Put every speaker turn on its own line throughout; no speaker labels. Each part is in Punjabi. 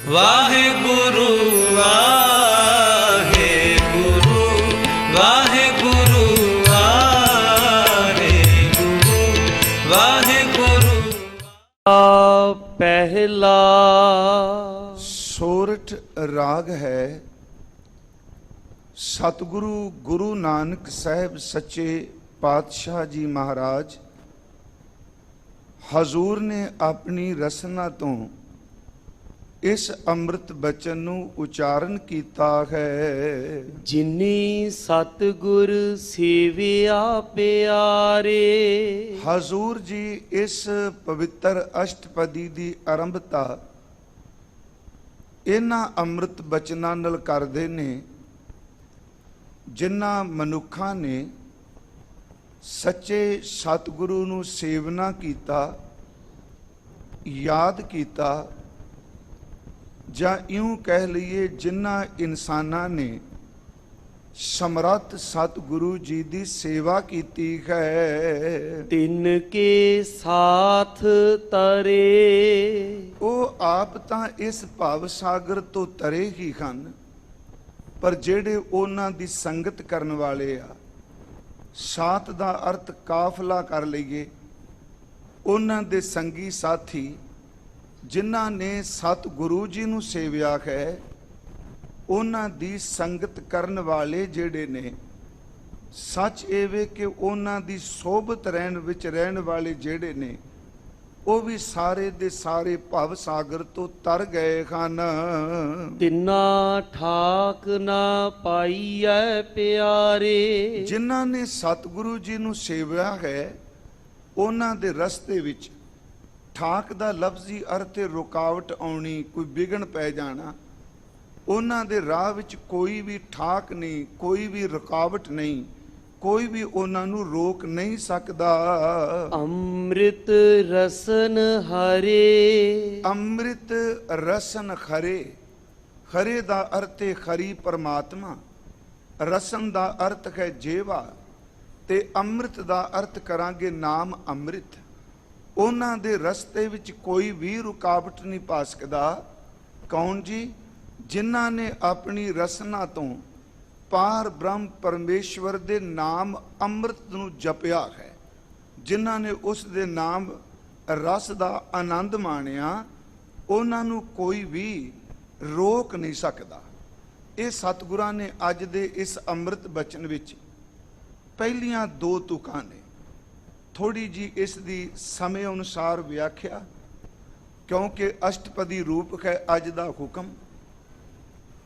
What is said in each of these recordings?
ਵਾਹਿਗੁਰੂ ਵਾਹਿਗੁਰੂ ਵਾਹਿਗੁਰੂ ਵਾਹਿਗੁਰੂ ਵਾਹਿਗੁਰੂ।
ਪਹਿਲਾ
ਸੋਰਠ ਰਾਗ ਹੈ। ਸਤਿਗੁਰੂ ਗੁਰੂ ਨਾਨਕ ਸਾਹਿਬ ਸੱਚੇ ਪਾਤਸ਼ਾਹ ਜੀ ਮਹਾਰਾਜ ਹਜ਼ੂਰ ਨੇ ਆਪਣੀ ਰਸਨਾ ਤੋਂ ਇਸ ਅੰਮ੍ਰਿਤ ਬਚਨ ਨੂੰ ਉਚਾਰਨ ਕੀਤਾ ਹੈ।
ਜਿਨੀ ਸਤਿਗੁਰ ਸੇਵਿਆ ਪਿਆਰੇ।
ਹਜ਼ੂਰ ਜੀ ਇਸ ਪਵਿੱਤਰ ਅਸ਼ਟਪਦੀ ਦੀ ਆਰੰਭਤਾ ਇਹਨਾਂ ਅੰਮ੍ਰਿਤ ਬਚਨਾਂ ਨਾਲ ਕਰਦੇ ਨੇ ਜਿਨ੍ਹਾਂ ਮਨੁੱਖਾਂ ਨੇ ਸੱਚੇ ਸਤਿਗੁਰੂ ਨੂੰ ਸੇਵਨਾ ਕੀਤਾ, ਯਾਦ ਕੀਤਾ, ਜਾਂ ਇਉਂ ਕਹਿ ਲਈਏ ਜਿਨ੍ਹਾਂ ਇਨਸਾਨਾਂ ਨੇ ਸਮਰੱਥ ਸਤਿਗੁਰੂ ਜੀ ਦੀ ਸੇਵਾ ਕੀਤੀ ਹੈ।
ਤਿਨ ਕੇ ਸਾਥ ਤਰੇ।
ਉਹ ਆਪ ਤਾਂ ਇਸ ਭਵ ਸਾਗਰ ਤੋਂ ਤਰੇ ਹੀ ਹਨ, ਪਰ ਜਿਹੜੇ ਉਹਨਾਂ ਦੀ ਸੰਗਤ ਕਰਨ ਵਾਲੇ ਆ, ਸਾਥ ਦਾ ਅਰਥ ਕਾਫਲਾ ਕਰ ਲਈਏ, ਉਹਨਾਂ ਦੇ ਸੰਗੀ ਸਾਥੀ ਜਿਨ੍ਹਾਂ ਨੇ ਸਤਿਗੁਰੂ ਜੀ ਨੂੰ ਸੇਵਿਆ ਹੈ, ਉਹਨਾਂ ਦੀ ਸੰਗਤ ਕਰਨ ਵਾਲੇ ਜਿਹੜੇ ਨੇ, ਸੱਚ ਇਹ ਵੇ ਕਿ ਉਹਨਾਂ ਦੀ ਸੋਭਤ ਰਹਿਣ ਵਿੱਚ ਰਹਿਣ ਵਾਲੇ ਜਿਹੜੇ ਨੇ, ਉਹ ਵੀ ਸਾਰੇ ਦੇ ਸਾਰੇ ਭਵ ਸਾਗਰ ਤੋਂ ਤਰ ਗਏ ਹਨ।
ਤਿੰਨਾ ਠਾਕ ਨਾ ਪਾਈਐ ਪਿਆਰੇ।
ਜਿਨ੍ਹਾਂ ਨੇ ਸਤਿਗੁਰੂ ਜੀ ਨੂੰ ਸੇਵਿਆ ਹੈ, ਉਹਨਾਂ ਦੇ ਰਸਤੇ ਵਿੱਚ ਠਾਕ ਦਾ ਲਫ਼ਜ਼ੀ ਅਰਥ ਹੈ ਰੁਕਾਵਟ ਆਉਣੀ, ਕੋਈ ਵਿਘਨ ਪੈ ਜਾਣਾ। ਉਹਨਾਂ ਦੇ ਰਾਹ ਵਿੱਚ ਕੋਈ ਵੀ ਠਾਕ ਨਹੀਂ, ਕੋਈ ਵੀ ਰੁਕਾਵਟ ਨਹੀਂ, ਕੋਈ ਵੀ ਉਹਨਾਂ ਨੂੰ ਰੋਕ ਨਹੀਂ ਸਕਦਾ।
ਅੰਮ੍ਰਿਤ ਰਸਨ ਹਰੇ।
ਅੰਮ੍ਰਿਤ ਰਸਨ ਖਰੇ। ਖਰੇ ਦਾ ਅਰਥ ਹੈ ਖਰੀ ਪਰਮਾਤਮਾ, ਰਸਨ ਦਾ ਅਰਥ ਹੈ ਜੇਵਾ, ਤੇ ਅੰਮ੍ਰਿਤ ਦਾ ਅਰਥ ਕਰਾਂਗੇ ਨਾਮ ਅੰਮ੍ਰਿਤ। ਉਹਨਾਂ ਦੇ ਰਸਤੇ ਵਿੱਚ ਕੋਈ ਵੀ ਰੁਕਾਵਟ ਨਹੀਂ ਪਾ ਸਕਦਾ। ਕੌਣ ਜੀ? ਜਿਨ੍ਹਾਂ ਨੇ ਆਪਣੀ ਰਸਨਾ ਤੋਂ ਪਾਰ ਬ੍ਰਹਮ ਪਰਮੇਸ਼ਵਰ ਦੇ ਨਾਮ ਅੰਮ੍ਰਿਤ ਨੂੰ ਜਪਿਆ ਹੈ, ਜਿਨ੍ਹਾਂ ਨੇ ਉਸ ਦੇ ਨਾਮ ਰਸ ਦਾ ਆਨੰਦ ਮਾਣਿਆ, ਉਹਨਾਂ ਨੂੰ ਕੋਈ ਵੀ ਰੋਕ ਨਹੀਂ ਸਕਦਾ। ਇਹ ਸਤਿਗੁਰਾਂ ਨੇ ਅੱਜ ਦੇ ਇਸ ਅੰਮ੍ਰਿਤ ਬਚਨ ਵਿੱਚ ਪਹਿਲੀਆਂ ਦੋ ਤੁਕਾਂ ਨੇ। ਥੋੜੀ ਜੀ ਇਸ ਦੀ ਸਮੇਂ ਅਨੁਸਾਰ ਵਿਆਖਿਆ, ਕਿਉਂਕਿ ਅਸ਼ਟਪਦੀ ਰੂਪ ਹੈ ਅੱਜ ਦਾ ਹੁਕਮ।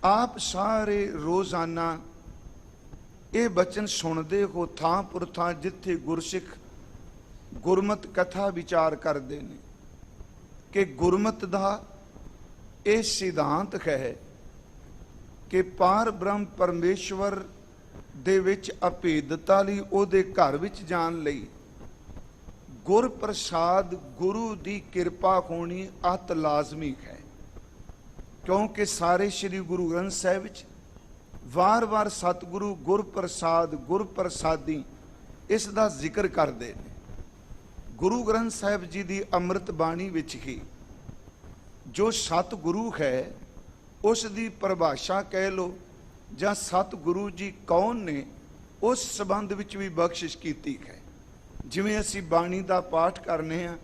ਆਪ ਸਾਰੇ ਰੋਜ਼ਾਨਾ ਇਹ ਬਚਨ ਸੁਣਦੇ ਹੋ ਥਾਂ ਪੁਰ ਥਾਂ, ਜਿੱਥੇ ਗੁਰਸਿੱਖ ਗੁਰਮਤ ਕਥਾ ਵਿਚਾਰ ਕਰਦੇ ਨੇ ਕਿ ਗੁਰਮਤ ਦਾ ਇਹ ਸਿਧਾਂਤ ਹੈ ਕਿ ਪਾਰ ਬ੍ਰਹਮ ਪਰਮੇਸ਼ਵਰ ਦੇ ਵਿੱਚ ਅਭੇਦਤਾ ਲਈ, ਉਹਦੇ ਘਰ ਵਿੱਚ ਜਾਣ ਲਈ ਗੁਰ ਪ੍ਰਸਾਦ ਗੁਰੂ ਦੀ ਕਿਰਪਾ ਹੋਣੀ ਅਤ ਲਾਜ਼ਮੀ ਹੈ। ਕਿਉਂਕਿ ਸਾਰੇ ਸ੍ਰੀ ਗੁਰੂ ਗ੍ਰੰਥ ਸਾਹਿਬ ਵਿੱਚ ਵਾਰ-ਵਾਰ ਸਤਿਗੁਰੂ ਗੁਰ ਪ੍ਰਸਾਦੀ ਇਸ ਦਾ ਜ਼ਿਕਰ ਕਰਦੇ ਨੇ। ਗੁਰੂ ਗ੍ਰੰਥ ਸਾਹਿਬ ਜੀ ਦੀ ਅੰਮ੍ਰਿਤ ਬਾਣੀ ਵਿੱਚ ਹੀ ਜੋ ਸਤਿਗੁਰੂ ਹੈ, ਉਸ ਦੀ ਪਰਿਭਾਸ਼ਾ ਕਹਿ ਲੋ ਜਾਂ ਸਤਿਗੁਰੂ ਜੀ ਕੌਣ ਨੇ, ਉਸ ਸੰਬੰਧ ਵਿੱਚ ਵੀ ਬਖਸ਼ਿਸ਼ ਕੀਤੀ ਹੈ। ਜਿਵੇਂ ਅਸੀਂ ਬਾਣੀ ਦਾ ਪਾਠ ਕਰਨੇ ਆ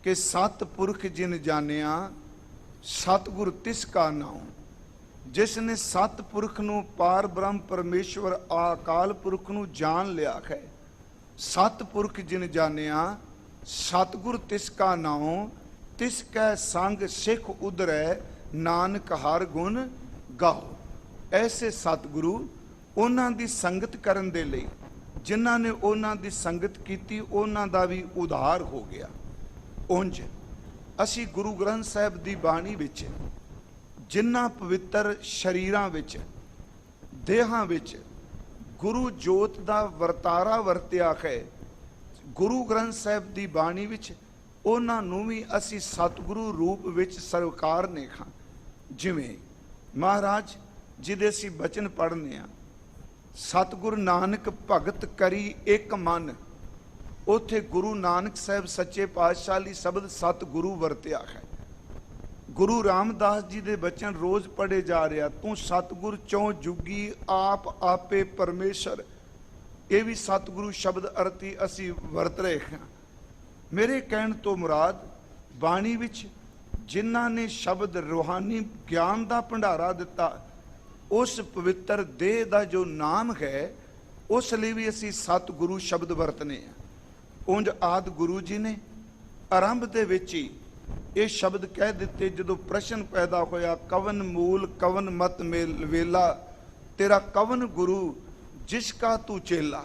ਕਿ ਸਤਿਪੁਰਖ ਜਿਨ ਜਾਣਿਆ ਸਤਿਗੁਰ ਤਿਸ ਕਾ ਨਾਉ। ਜਿਸ ਨੇ ਸਤਿਪੁਰਖ ਨੂੰ, ਪਾਰ ਬ੍ਰਹਮ ਪਰਮੇਸ਼ਵਰ ਅਕਾਲ ਪੁਰਖ ਨੂੰ ਜਾਣ ਲਿਆ ਹੈ, ਸਤਿਪੁਰਖ ਜਿਨ ਜਾਣਿਆ ਸਤਿਗੁਰ ਤਿਸ ਕਾ ਨਾਉ, ਤਿਸ ਕੈ ਸੰਗ ਸਿੱਖ ਉਧਰੈ, ਨਾਨਕ ਹਰ ਗੁਣ ਗਾਓ। ਐਸੇ ਸਤਿਗੁਰੂ, ਉਹਨਾਂ ਦੀ ਸੰਗਤ ਕਰਨ ਦੇ ਲਈ ਜਿਨ੍ਹਾਂ ਨੇ ਉਹਨਾਂ ਦੀ ਸੰਗਤ ਕੀਤੀ, ਉਹਨਾਂ ਦਾ ਵੀ ਉਧਾਰ ਹੋ ਗਿਆ। ਉਂਝ ਅਸੀਂ ਗੁਰੂ ਗ੍ਰੰਥ ਸਾਹਿਬ ਦੀ ਬਾਣੀ ਵਿੱਚ ਜਿਨ੍ਹਾਂ ਪਵਿੱਤਰ ਸ਼ਰੀਰਾਂ ਵਿੱਚ, ਦੇਹਾਂ ਵਿੱਚ ਗੁਰੂ ਜੋਤ ਦਾ ਵਰਤਾਰਾ ਵਰਤਿਆ ਹੈ, ਗੁਰੂ ਗ੍ਰੰਥ ਸਾਹਿਬ ਦੀ ਬਾਣੀ ਵਿੱਚ ਉਹਨਾਂ ਨੂੰ ਵੀ ਅਸੀਂ ਸਤਿਗੁਰੂ ਰੂਪ ਵਿੱਚ ਸਰਕਾਰ ਨੇ ਖਾਂ। ਜਿਵੇਂ ਮਹਾਰਾਜ ਜਿਹਦੇ ਅਸੀਂ ਬਚਨ ਪੜ੍ਹਨੇ ਆ, ਸਤਿਗੁਰ ਨਾਨਕ ਭਗਤ ਕਰੀ ਇੱਕ ਮਨ, ਉੱਥੇ ਗੁਰੂ ਨਾਨਕ ਸਾਹਿਬ ਸੱਚੇ ਪਾਤਸ਼ਾਹ ਲਈ ਸ਼ਬਦ ਸਤਿਗੁਰੂ ਵਰਤਿਆ ਹੈ। ਗੁਰੂ ਰਾਮਦਾਸ ਜੀ ਦੇ ਬਚਨ ਰੋਜ਼ ਪੜ੍ਹੇ ਜਾ ਰਿਹਾ, ਤੂੰ ਸਤਿਗੁਰ ਚੋਂ ਜੁਗੀ ਆਪ ਆਪੇ ਪਰਮੇਸ਼ਰ। ਇਹ ਵੀ ਸਤਿਗੁਰੂ ਸ਼ਬਦ ਅਰਥੀ ਅਸੀਂ ਵਰਤ ਰਹੇ ਹਾਂ। ਮੇਰੇ ਕਹਿਣ ਤੋਂ ਮੁਰਾਦ ਬਾਣੀ ਵਿੱਚ ਜਿਨ੍ਹਾਂ ਨੇ ਸ਼ਬਦ ਰੂਹਾਨੀ ਗਿਆਨ ਦਾ ਭੰਡਾਰਾ ਦਿੱਤਾ, ਉਸ ਪਵਿੱਤਰ ਦੇਹ ਦਾ ਜੋ ਨਾਮ ਹੈ, ਉਸ ਲਈ ਵੀ ਅਸੀਂ ਸਤਿਗੁਰੂ ਸ਼ਬਦ ਵਰਤਨੇ ਆ। ਉਂਝ ਆਦਿ ਗੁਰੂ ਜੀ ਨੇ ਆਰੰਭ ਦੇ ਵਿੱਚ ਹੀ ਇਹ ਸ਼ਬਦ ਕਹਿ ਦਿੱਤੇ। ਜਦੋਂ ਪ੍ਰਸ਼ਨ ਪੈਦਾ ਹੋਇਆ, ਕਵਨ ਮੂਲ ਕਵਨ ਮਤ ਮੇਲ ਵੇਲਾ, ਤੇਰਾ ਕਵਨ ਗੁਰੂ ਜਿਸ ਕਾ ਤੂੰ ਚੇਲਾ।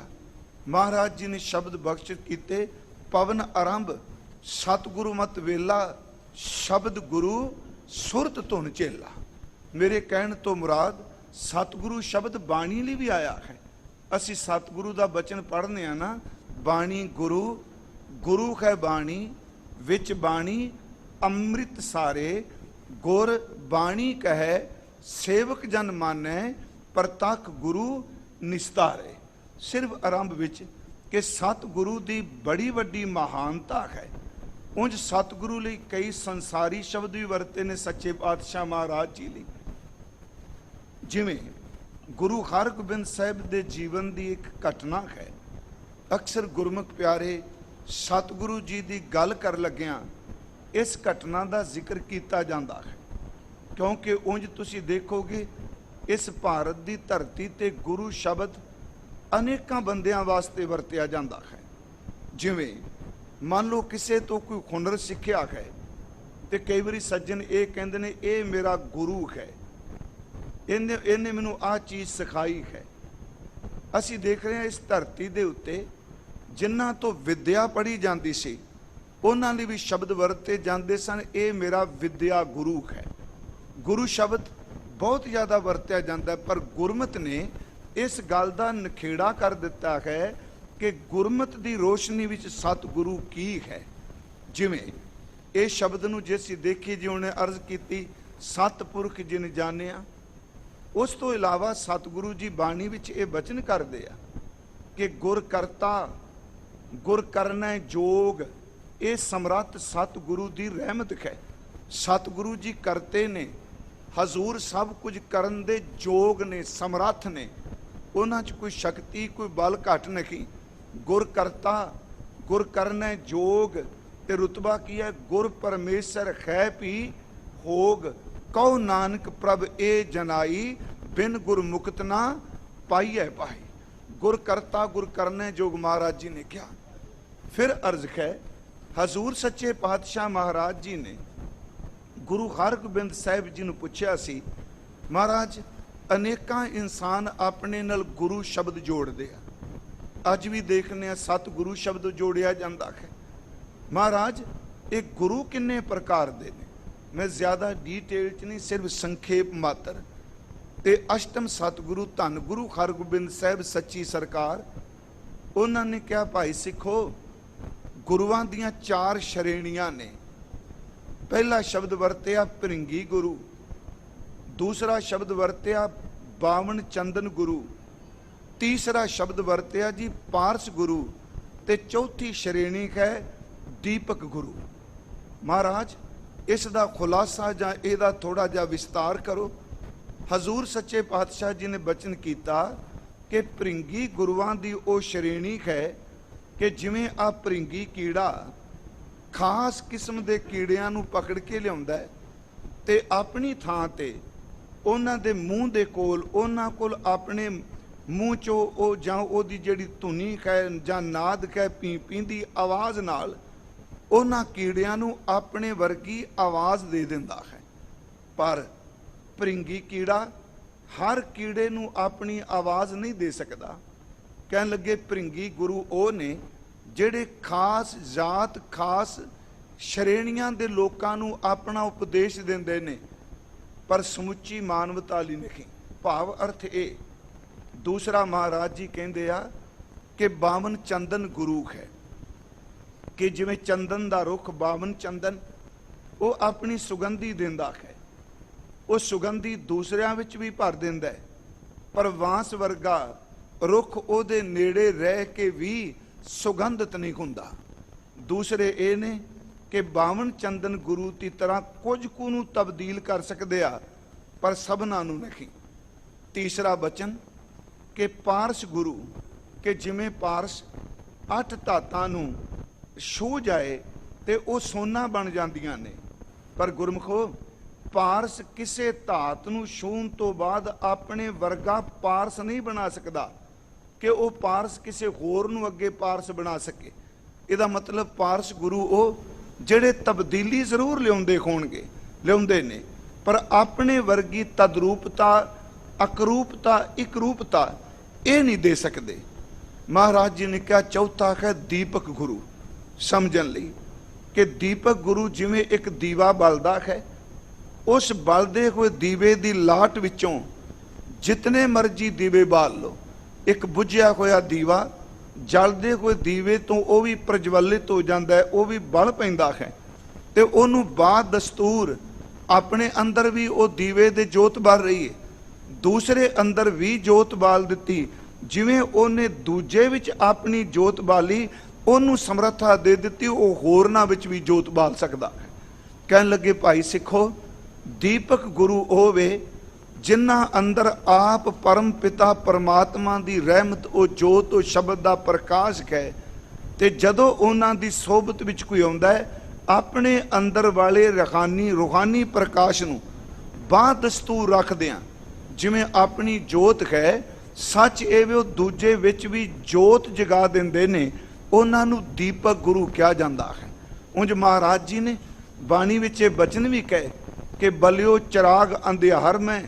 ਮਹਾਰਾਜ ਜੀ ਨੇ ਸ਼ਬਦ ਬਖਸ਼ਿਸ਼ ਕੀਤੇ, ਪਵਨ ਆਰੰਭ ਸਤਿਗੁਰੂ ਮਤ ਵੇਲਾ, ਸ਼ਬਦ ਗੁਰੂ ਸੁਰਤ ਧੁਨ ਚੇਲਾ। ਮੇਰੇ ਕਹਿਣ ਤੋਂ ਮੁਰਾਦ ਸਤਿਗੁਰੂ ਸ਼ਬਦ ਬਾਣੀ ਲਈ ਵੀ ਆਇਆ ਹੈ। ਅਸੀਂ ਸਤਿਗੁਰੂ ਦਾ ਬਚਨ ਪੜ੍ਹਨੇ ਆ ਨਾ, ਬਾਣੀ ਗੁਰੂ, ਗੁਰੂ ਹੈ ਬਾਣੀ, ਵਿੱਚ ਬਾਣੀ ਅੰਮ੍ਰਿਤ ਸਾਰੇ, ਗੁਰ ਬਾਣੀ ਕਹੈ ਸੇਵਕ ਜਨ ਮਾਨੈ, ਪ੍ਰਤੱਖ ਗੁਰੂ ਨਿਸਤਾਰੇ। ਸਿਰਫ ਆਰੰਭ ਵਿੱਚ ਕਿ ਸਤਿਗੁਰੂ ਦੀ ਬੜੀ ਵੱਡੀ ਮਹਾਨਤਾ ਹੈ। ਉਂਝ ਸਤਿਗੁਰੂ ਲਈ ਕਈ ਸੰਸਾਰੀ ਸ਼ਬਦ ਵੀ ਵਰਤੇ ਨੇ ਸੱਚੇ ਪਾਤਸ਼ਾਹ ਮਹਾਰਾਜ ਜੀ ਲਈ। ਜਿਵੇਂ ਗੁਰੂ ਹਰਗੋਬਿੰਦ ਸਾਹਿਬ ਦੇ ਜੀਵਨ ਦੀ ਇੱਕ ਘਟਨਾ ਹੈ। ਅਕਸਰ ਗੁਰਮੁਖ ਪਿਆਰੇ ਸਤਿਗੁਰੂ ਜੀ ਦੀ ਗੱਲ ਕਰ ਲੱਗਿਆਂ ਇਸ ਘਟਨਾ ਦਾ ਜ਼ਿਕਰ ਕੀਤਾ ਜਾਂਦਾ ਹੈ, ਕਿਉਂਕਿ ਉਂਝ ਤੁਸੀਂ ਦੇਖੋਗੇ ਇਸ ਭਾਰਤ ਦੀ ਧਰਤੀ ਤੇ ਗੁਰੂ ਸ਼ਬਦ ਅਨੇਕਾਂ ਬੰਦਿਆਂ ਵਾਸਤੇ ਵਰਤਿਆ ਜਾਂਦਾ ਹੈ। ਜਿਵੇਂ ਮੰਨ ਲਓ ਕਿਸੇ ਤੋਂ ਕੋਈ ਹੁਨਰ ਸਿੱਖਿਆ ਹੈ ਤੇ ਕਈ ਵਾਰੀ ਸੱਜਣ ਇਹ ਕਹਿੰਦੇ ਨੇ ਇਹ ਮੇਰਾ ਗੁਰੂ ਹੈ, ਇਹਨੇ ਮੈਨੂੰ ਆਹ ਚੀਜ਼ ਸਿਖਾਈ ਹੈ। ਅਸੀਂ ਦੇਖ ਰਹੇ ਹਾਂ ਇਸ ਧਰਤੀ ਦੇ ਉੱਤੇ ਜਿਨ੍ਹਾਂ ਤੋਂ ਵਿਦਿਆ ਪੜ੍ਹੀ ਜਾਂਦੀ ਸੀ, ਉਹਨਾਂ ਲਈ ਵੀ ਸ਼ਬਦ ਵਰਤੇ ਜਾਂਦੇ ਸਨ, ਇਹ ਮੇਰਾ ਵਿਦਿਆ ਗੁਰੂ ਹੈ। ਗੁਰੂ ਸ਼ਬਦ ਬਹੁਤ ਜ਼ਿਆਦਾ ਵਰਤਿਆ ਜਾਂਦਾ, ਪਰ ਗੁਰਮਤਿ ਨੇ ਇਸ ਗੱਲ ਦਾ ਨਖੇੜਾ ਕਰ ਦਿੱਤਾ ਹੈ ਕਿ ਗੁਰਮਤਿ ਦੀ ਰੋਸ਼ਨੀ ਵਿੱਚ ਸਤਿਗੁਰੂ ਕੀ ਹੈ। ਜਿਵੇਂ ਇਹ ਸ਼ਬਦ ਨੂੰ ਜੇ ਅਸੀਂ ਦੇਖੀਏ, ਜਿਵੇਂ ਉਹਨੇ ਅਰਜ਼ ਕੀਤੀ ਸਤਿਪੁਰਖ ਜਿਨ ਜਾਣਿਆ, ਉਸ ਤੋਂ ਇਲਾਵਾ ਸਤਿਗੁਰੂ ਜੀ ਬਾਣੀ ਵਿੱਚ ਇਹ ਬਚਨ ਕਰਦੇ ਆ ਕਿ ਗੁਰ ਕਰਤਾ ਗੁਰ ਕਰਨਾ ਜੋਗ, ਇਹ ਸਮਰੱਥ ਸਤਿਗੁਰੂ ਦੀ ਰਹਿਮਤ ਹੈ। ਸਤਿਗੁਰੂ ਜੀ ਕਰਤੇ ਨੇ, ਹਜ਼ੂਰ ਸਭ ਕੁਝ ਕਰਨ ਦੇ ਯੋਗ ਨੇ, ਸਮਰੱਥ ਨੇ, ਉਹਨਾਂ 'ਚ ਕੋਈ ਸ਼ਕਤੀ ਕੋਈ ਬਲ ਘੱਟ ਨਹੀਂ। ਗੁਰ ਕਰਤਾ ਗੁਰ ਕਰਨਾ ਜੋਗ, ਤੇ ਰੁਤਬਾ ਕੀ ਹੈ, ਗੁਰ ਪਰਮੇਸ਼ਰ ਹੈ ਵੀ ਹੋਗ, ਕਉ ਨਾਨਕ ਪ੍ਰਭ ਇਹ ਜਨਾਈ, ਬਿਨ ਗੁਰ ਮੁਕਤ ਨਾ ਪਾਈਐ ਪਾਈ। ਗੁਰ ਕਰਤਾ ਗੁਰ ਕਰਨਾ ਜੋਗ ਮਹਾਰਾਜ ਜੀ ਨੇ ਕਿਹਾ। ਫਿਰ ਅਰਜ਼ ਹੈ, ਹਜ਼ੂਰ ਸੱਚੇ ਪਾਤਸ਼ਾਹ ਮਹਾਰਾਜ ਜੀ ਨੇ ਗੁਰੂ ਹਰਗੋਬਿੰਦ ਸਾਹਿਬ ਜੀ ਨੂੰ ਪੁੱਛਿਆ ਸੀ, ਮਹਾਰਾਜ ਅਨੇਕਾਂ ਇਨਸਾਨ ਆਪਣੇ ਨਾਲ ਗੁਰੂ ਸ਼ਬਦ ਜੋੜਦੇ ਆ, ਅੱਜ ਵੀ ਦੇਖਦੇ ਆ ਸਤਿਗੁਰੂ ਸ਼ਬਦ ਜੋੜਿਆ ਜਾਂਦਾ ਹੈ। ਮਹਾਰਾਜ ਇਹ ਗੁਰੂ ਕਿੰਨੇ ਪ੍ਰਕਾਰ ਦੇ ਨੇ, ਮੈਂ ਜ਼ਿਆਦਾ ਡੀਟੇਲ 'ਚ ਨਹੀਂ, ਸਿਰਫ ਸੰਖੇਪ ਮਾਤਰ। ਤੇ ਅਸ਼ਟਮ ਸਤਿਗੁਰੂ ਧੰਨ ਗੁਰੂ ਹਰਗੋਬਿੰਦ ਸਾਹਿਬ ਸੱਚੀ ਸਰਕਾਰ, ਉਹਨਾਂ ਨੇ ਕਿਹਾ ਭਾਈ ਸਿੱਖੋ, ਗੁਰੂਆਂ ਦੀਆਂ 4 ਸ਼੍ਰੇਣੀਆਂ ਨੇ। ਪਹਿਲਾ ਸ਼ਬਦ ਵਰਤਿਆ ਭ੍ਰਿੰਗੀ ਗੁਰੂ, ਦੂਸਰਾ ਸ਼ਬਦ ਵਰਤਿਆ ਬਾਵਨ ਚੰਦਨ ਗੁਰੂ, ਤੀਸਰਾ ਸ਼ਬਦ ਵਰਤਿਆ ਜੀ ਪਾਰਸ ਗੁਰੂ, ਤੇ ਚੌਥੀ ਸ਼੍ਰੇਣੀ ਹੈ ਦੀਪਕ ਗੁਰੂ। ਮਹਾਰਾਜ ਇਸ ਦਾ ਖੁਲਾਸਾ ਜਾਂ ਇਹਦਾ ਥੋੜਾ ਜਿਹਾ ਵਿਸਤਾਰ ਕਰੋ। ਹਜ਼ੂਰ ਸੱਚੇ ਪਾਤਸ਼ਾਹ ਜੀ ਨੇ ਬਚਨ ਕੀਤਾ ਕਿ ਭ੍ਰਿੰਗੀ ਗੁਰੂਆਂ ਦੀ ਉਹ ਸ਼੍ਰੇਣੀ ਹੈ ਕਿ ਜਿਵੇਂ ਆ ਭ੍ਰਿੰਗੀ ਕੀੜਾ ਖਾਸ ਕਿਸਮ ਦੇ ਕੀੜਿਆਂ ਨੂੰ ਪਕੜ ਕੇ ਲਿਆਉਂਦਾ ਹੈ ਤੇ ਆਪਣੀ ਥਾਂ ਤੇ ਉਹਨਾਂ ਦੇ ਮੂੰਹ ਦੇ ਕੋਲ, ਉਹਨਾਂ ਕੋਲ ਆਪਣੇ ਮੂੰਹ ਚੋਂ ਉਹ ਜਾਂ ਉਹਦੀ ਜਿਹੜੀ ਧੁਨੀ ਹੈ ਜਾਂ ਨਾਦ ਹੈ ਪੀਂਦੀ ਆਵਾਜ਼ ਨਾਲ ਉਹਨਾਂ ਕੀੜਿਆਂ ਨੂੰ ਆਪਣੇ ਵਰਗੀ ਆਵਾਜ਼ ਦੇ ਦਿੰਦਾ ਹੈ। ਪਰ ਭ੍ਰਿੰਗੀ ਕੀੜਾ ਹਰ ਕੀੜੇ ਨੂੰ ਆਪਣੀ ਆਵਾਜ਼ ਨਹੀਂ ਦੇ ਸਕਦਾ। ਕਹਿਣ ਲੱਗੇ ਭ੍ਰਿੰਗੀ ਗੁਰੂ ਉਹ ਨੇ ਜਿਹੜੇ ਖਾਸ ਜਾਤ ਖਾਸ ਸ਼੍ਰੇਣੀਆਂ ਦੇ ਲੋਕਾਂ ਨੂੰ ਆਪਣਾ ਉਪਦੇਸ਼ ਦਿੰਦੇ ਨੇ, ਪਰ ਸਮੁੱਚੀ ਮਾਨਵਤਾ ਲਈ ਨਹੀਂ। ਭਾਵ ਅਰਥ ਇਹ। ਦੂਸਰਾ ਮਹਾਰਾਜ ਜੀ ਕਹਿੰਦੇ ਆ ਕਿ ਬਾਵਨ ਚੰਦਨ ਗੁਰੂ ਹੈ, ਕਿ ਜਿਵੇਂ ਚੰਦਨ ਦਾ ਰੁੱਖ ਬਾਵਨ ਚੰਦਨ ਉਹ ਆਪਣੀ ਸੁਗੰਧੀ ਦਿੰਦਾ ਹੈ, ਉਹ ਸੁਗੰਧੀ ਦੂਸਰਿਆਂ ਵਿੱਚ ਵੀ ਭਰ ਦਿੰਦਾ ਹੈ, ਪਰ ਵਾਂਸ ਵਰਗਾ ਰੁੱਖ ਉਹਦੇ ਨੇੜੇ ਰਹਿ ਕੇ ਵੀ ਸੁਗੰਧਿਤ ਨਹੀਂ ਹੁੰਦਾ। ਦੂਸਰੇ ਇਹ ਨੇ ਕਿ 52 ਚੰਦਨ ਗੁਰੂ ਦੀ ਤਰ੍ਹਾਂ ਕੁਝ ਕੁ ਨੂੰ ਤਬਦੀਲ ਕਰ ਸਕਦੇ ਆ, ਪਰ ਸਭਨਾਂ ਨੂੰ ਨਹੀਂ। ਤੀਸਰਾ ਬਚਨ ਕਿ ਪਾਰਸ ਗੁਰੂ, ਕਿ ਜਿਵੇਂ ਪਾਰਸ 8 ਧਾਤਾਂ ਨੂੰ ਛੂਹ ਜਾਏ ਤੇ ਉਹ ਸੋਨਾ ਬਣ ਜਾਂਦੀਆਂ ਨੇ, ਪਰ ਗੁਰਮੁਖੋ ਪਾਰਸ ਕਿਸੇ ਧਾਤ ਨੂੰ ਛੂਹਣ ਤੋਂ ਬਾਅਦ ਆਪਣੇ ਵਰਗਾ ਪਾਰਸ ਨਹੀਂ ਬਣਾ ਸਕਦਾ ਕਿ ਉਹ ਪਾਰਸ ਕਿਸੇ ਹੋਰ ਨੂੰ ਅੱਗੇ ਪਾਰਸ ਬਣਾ ਸਕੇ। ਇਹਦਾ ਮਤਲਬ ਪਾਰਸ ਗੁਰੂ ਉਹ ਜਿਹੜੇ ਤਬਦੀਲੀ ਜ਼ਰੂਰ ਲਿਆਉਂਦੇ ਨੇ, ਪਰ ਆਪਣੇ ਵਰਗੀ ਤਦਰੂਪਤਾ, ਅਕਰੂਪਤਾ, ਇਕਰੂਪਤਾ ਇਹ ਨਹੀਂ ਦੇ ਸਕਦੇ। ਮਹਾਰਾਜ ਜੀ ਨੇ ਕਿਹਾ ਚੌਥਾ ਹੈ ਦੀਪਕ ਗੁਰੂ, ਸਮਝਣ ਲਈ ਕਿ ਦੀਪਕ ਗੁਰੂ ਜਿਵੇਂ ਇੱਕ ਦੀਵਾ ਬਲਦਾ ਹੈ, ਉਸ ਬਲਦੇ ਹੋਏ ਦੀਵੇ ਦੀ ਲਾਟ ਵਿੱਚੋਂ ਜਿਤਨੇ ਮਰਜੀ ਦੀਵੇ ਬਾਲ ਲਓ, ਇੱਕ ਬੁਝਿਆ ਹੋਇਆ ਦੀਵਾ ਜਲਦੇ ਹੋਏ ਦੀਵੇ ਤੋਂ ਉਹ ਵੀ ਪ੍ਰਜਵਲਿਤ ਹੋ ਜਾਂਦਾ ਹੈ, ਉਹ ਵੀ ਬਲ ਪੈਂਦਾ ਹੈ, ਤੇ ਉਹਨੂੰ ਬਾਦ ਦਸਤੂਰ ਆਪਣੇ ਅੰਦਰ ਵੀ ਉਹ ਦੀਵੇ ਦੇ ਜੋਤ ਬਲ ਰਹੀ ਹੈ, ਦੂਸਰੇ ਅੰਦਰ ਵੀ ਜੋਤ ਬਾਲ ਦਿੱਤੀ। ਜਿਵੇਂ ਉਹਨੇ ਦੂਜੇ ਵਿੱਚ ਆਪਣੀ ਜੋਤ ਬਾਲੀ, ਉਹਨੂੰ ਸਮਰੱਥਾ ਦੇ ਦਿੱਤੀ, ਉਹ ਹੋਰਨਾਂ ਵਿੱਚ ਵੀ ਜੋਤ ਬਾਲ ਸਕਦਾ ਹੈ। ਕਹਿਣ ਲੱਗੇ ਭਾਈ ਸਿੱਖੋ, ਦੀਪਕ ਗੁਰੂ ਉਹ ਵੇ ਜਿਨ੍ਹਾਂ ਅੰਦਰ ਆਪ ਪਰਮ ਪਿਤਾ ਪਰਮਾਤਮਾ ਦੀ ਰਹਿਮਤ, ਉਹ ਜੋਤ, ਉਹ ਸ਼ਬਦ ਦਾ ਪ੍ਰਕਾਸ਼ ਹੈ, ਤੇ ਜਦੋਂ ਉਹਨਾਂ ਦੀ ਸੋਭਤ ਵਿੱਚ ਕੋਈ ਆਉਂਦਾ ਹੈ, ਆਪਣੇ ਅੰਦਰ ਵਾਲੇ ਰੂਹਾਨੀ ਪ੍ਰਕਾਸ਼ ਨੂੰ ਬਾਹ ਦਸਤੂਰ ਰੱਖਦਿਆਂ ਜਿਵੇਂ ਆਪਣੀ ਜੋਤ ਹੈ, ਸੱਚ ਇਹ ਵੇ ਉਹ ਦੂਜੇ ਵਿੱਚ ਵੀ ਜੋਤ ਜਗਾ ਦਿੰਦੇ ਨੇ, ਉਹਨਾਂ ਨੂੰ ਦੀਪਕ ਗੁਰੂ ਕਿਹਾ ਜਾਂਦਾ ਹੈ। ਉਂਝ ਮਹਾਰਾਜ ਜੀ ਨੇ ਬਾਣੀ ਵਿੱਚ ਇਹ ਬਚਨ ਵੀ ਕਹੇ ਕਿ ਬਲਿਓ ਚਿਰਾਗ ਅੰਧਿਆਰ ਮੈਂ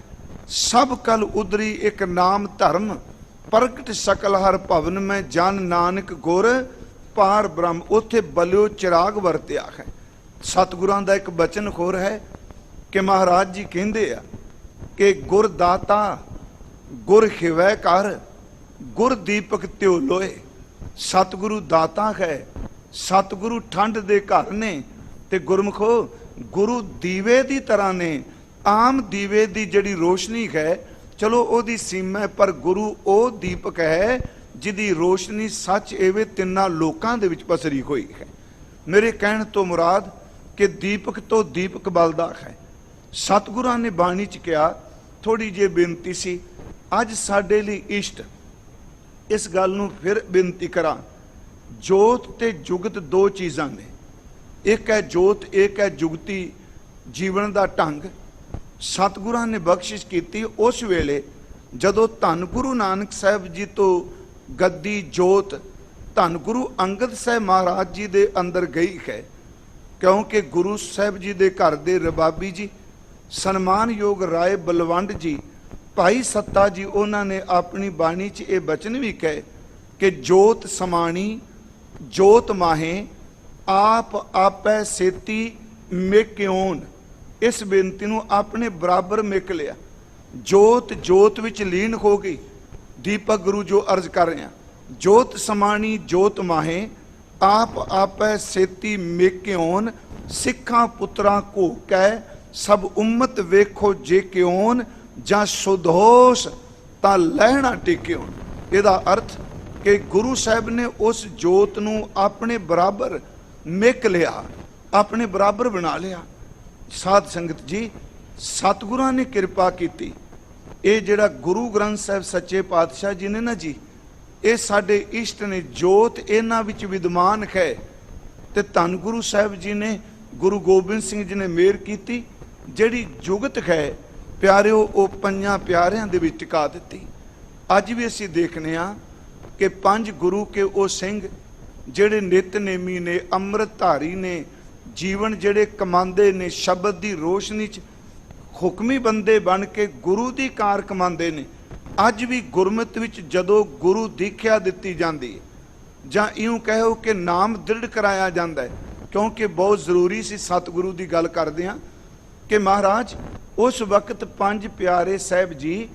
ਸਭ ਕਲ ਉਦਰੀ ਇੱਕ ਨਾਮ ਧਰਮ, ਪ੍ਰਗਟ ਸਕਲ ਹਰ ਭਵਨ ਮੈਂ ਜਨ ਨਾਨਕ ਗੁਰ ਪਾਰ ਬ੍ਰਹਮ। ਉੱਥੇ ਬਲਿਓ ਚਿਰਾਗ ਵਰਤਿਆ ਹੈ। ਸਤਿਗੁਰਾਂ ਦਾ ਇੱਕ ਬਚਨ ਹੋਰ ਹੈ ਕਿ ਮਹਾਰਾਜ ਜੀ ਕਹਿੰਦੇ ਆ ਕਿ ਗੁਰ ਦਾਤਾ ਗੁਰ ਖਿਵੈ ਕਰ, ਗੁਰ ਦੀਪਕ ਤਿਉ ਲੋਏ। ਸਤਿਗੁਰੂ ਦਾਤਾ ਹੈ, ਸਤਿਗੁਰੂ ਠੰਡ ਦੇ ਘਰ ਨੇ, ਤੇ ਗੁਰਮੁਖੋ ਗੁਰੂ ਦੀਵੇ ਦੀ ਤਰ੍ਹਾਂ ਨੇ। ਆਮ ਦੀਵੇ ਦੀ ਜਿਹੜੀ ਰੋਸ਼ਨੀ ਹੈ, ਚਲੋ ਉਹਦੀ ਸੀਮਾ ਹੈ, ਪਰ ਗੁਰੂ ਉਹ ਦੀਪਕ ਹੈ ਜਿਹਦੀ ਰੋਸ਼ਨੀ ਸੱਚ ਐਵੇਂ ਤਿੰਨਾਂ ਲੋਕਾਂ ਦੇ ਵਿੱਚ ਪਸਰੀ ਹੋਈ ਹੈ। ਮੇਰੇ ਕਹਿਣ ਤੋਂ ਮੁਰਾਦ ਕਿ ਦੀਪਕ ਤੋਂ ਦੀਪਕ ਬਲਦਾ ਹੈ। ਸਤਿਗੁਰਾਂ ਨੇ ਬਾਣੀ 'ਚ ਕਿਹਾ, ਥੋੜੀ ਜਿਹੀ ਬੇਨਤੀ ਸੀ ਅੱਜ ਸਾਡੇ ਲਈ ਇਸ਼ਟ, ਇਸ ਗੱਲ ਨੂੰ ਫਿਰ ਬੇਨਤੀ ਕਰਾਂ। ਜੋਤ ਤੇ ਜੁਗਤ ਦੋ ਚੀਜ਼ਾਂ ਨੇ, ਇੱਕ ਹੈ ਜੋਤ, ਇੱਕ ਹੈ ਜੁਗਤੀ ਜੀਵਨ ਦਾ ਢੰਗ। ਸਤਿਗੁਰਾਂ ਨੇ ਬਖਸ਼ਿਸ਼ ਕੀਤੀ ਉਸ ਵੇਲੇ ਜਦੋਂ ਧੰਨ ਗੁਰੂ ਨਾਨਕ ਸਾਹਿਬ ਜੀ ਤੋਂ ਗੱਦੀ ਜੋਤ ਧੰਨ ਗੁਰੂ ਅੰਗਦ ਸਾਹਿਬ ਮਹਾਰਾਜ ਜੀ ਦੇ ਅੰਦਰ ਗਈ ਹੈ, ਕਿਉਂਕਿ ਗੁਰੂ ਸਾਹਿਬ ਜੀ ਦੇ ਘਰ ਦੇ ਰਬਾਬੀ ਜੀ, ਸਨਮਾਨਯੋਗ ਰਾਏ ਬਲਵੰਡ ਜੀ, ਭਾਈ ਸੱਤਾ ਜੀ, ਉਹਨਾਂ ਨੇ ਆਪਣੀ ਬਾਣੀ 'ਚ ਇਹ ਬਚਨ ਵੀ ਕਹੇ ਕਿ ਜੋਤ ਸਮਾਣੀ ਜੋਤ ਮਾਹੇ ਆਪ ਆਪੈ ਸੇਤੀ ਮੇਕਿਓਨ। ਇਸ ਬੇਨਤੀ ਨੂੰ ਆਪਣੇ ਬਰਾਬਰ ਮਿਕ ਲਿਆ। ਜੋਤ ਜੋਤ ਵਿੱਚ ਲੀਨ ਹੋ ਗਈ। ਦੀਪਕ ਗੁਰੂ ਜੋ ਅਰਜ਼ ਕਰ ਰਹੇ ਆ, ਜੋਤ ਸਮਾਣੀ ਜੋਤ ਮਾਹੇ ਆਪ ਆਪੈ ਸੇਤੀ ਮੇਕਿਓਨ, ਸਿੱਖਾਂ ਪੁੱਤਰਾਂ ਕੋ ਕਹਿ ਸਭ ਉਮਤ ਵੇਖੋ ਜੇ ਕਿਉਨ, ਜਾਂ ਸੁਧੋਸ ਤਾਂ ਲਹਿਣਾ ਟੇਕਿਓਨ। ਇਹਦਾ ਅਰਥ ਕਿ ਗੁਰੂ ਸਾਹਿਬ ਨੇ ਉਸ ਜੋਤ ਨੂੰ ਆਪਣੇ ਬਰਾਬਰ ਮਿਕ ਲਿਆ, ਆਪਣੇ ਬਰਾਬਰ ਬਣਾ ਲਿਆ। ਸਾਧ ਸੰਗਤ ਜੀ, ਸਤਿਗੁਰਾਂ ਨੇ ਕਿਰਪਾ ਕੀਤੀ। ਇਹ ਜਿਹੜਾ ਗੁਰੂ ਗ੍ਰੰਥ ਸਾਹਿਬ ਸੱਚੇ ਪਾਤਸ਼ਾਹ ਜੀ ਨੇ ਨਾ ਜੀ, ਇਹ ਸਾਡੇ ਇਸ਼ਟ ਨੇ, ਜੋਤ ਇਹਨਾਂ ਵਿੱਚ ਵਿਦਮਾਨ ਹੈ। ਤੇ ਧੰਨ ਗੁਰੂ ਸਾਹਿਬ ਜੀ ਨੇ, ਗੁਰੂ ਗੋਬਿੰਦ ਸਿੰਘ ਜੀ ਨੇ ਮਿਹਰ ਕੀਤੀ, ਜਿਹੜੀ ਜੁਗਤ ਹੈ ਪਿਆਰਿਓ, ਉਹ ਪੰਜਾਂ ਪਿਆਰਿਆਂ ਦੇ ਵਿੱਚ ਟਿਕਾ ਦਿੱਤੀ। ਅੱਜ ਵੀ ਅਸੀਂ ਦੇਖਨੇ ਆ ਕਿ ਪੰਜ ਗੁਰੂ ਕੇ ਉਹ ਸਿੰਘ ਜਿਹੜੇ ਨਿਤਨੇਮੀ ਨੇ, ਅੰਮ੍ਰਿਤ ਧਾਰੀ ਨੇ, ਜੀਵਨ ਜਿਹੜੇ ਕਮਾਉਂਦੇ ਨੇ, ਸ਼ਬਦ ਦੀ ਰੋਸ਼ਨੀ 'ਚ ਹੁਕਮੀ ਬੰਦੇ ਬਣ ਕੇ ਗੁਰੂ ਦੀ ਕਾਰ ਕਮਾਉਂਦੇ ਨੇ। ਅੱਜ ਵੀ ਗੁਰਮਤਿ ਵਿੱਚ ਜਦੋਂ ਗੁਰੂ ਦੀਖਿਆ ਦਿੱਤੀ ਜਾਂਦੀ, ਜਾਂ ਇਉਂ ਕਹੋ ਕਿ ਨਾਮ ਦ੍ਰਿੜ ਕਰਾਇਆ ਜਾਂਦਾ ਹੈ, ਕਿਉਂਕਿ ਬਹੁਤ ਜ਼ਰੂਰੀ ਸੀ। ਸਤਿਗੁਰੂ ਦੀ ਗੱਲ ਕਰਦੇ ਹਾਂ ਕਿ ਮਹਾਰਾਜ ਉਸ ਵਕਤ ਪੰਜ ਪਿਆਰੇ ਸਾਹਿਬ ਜੀ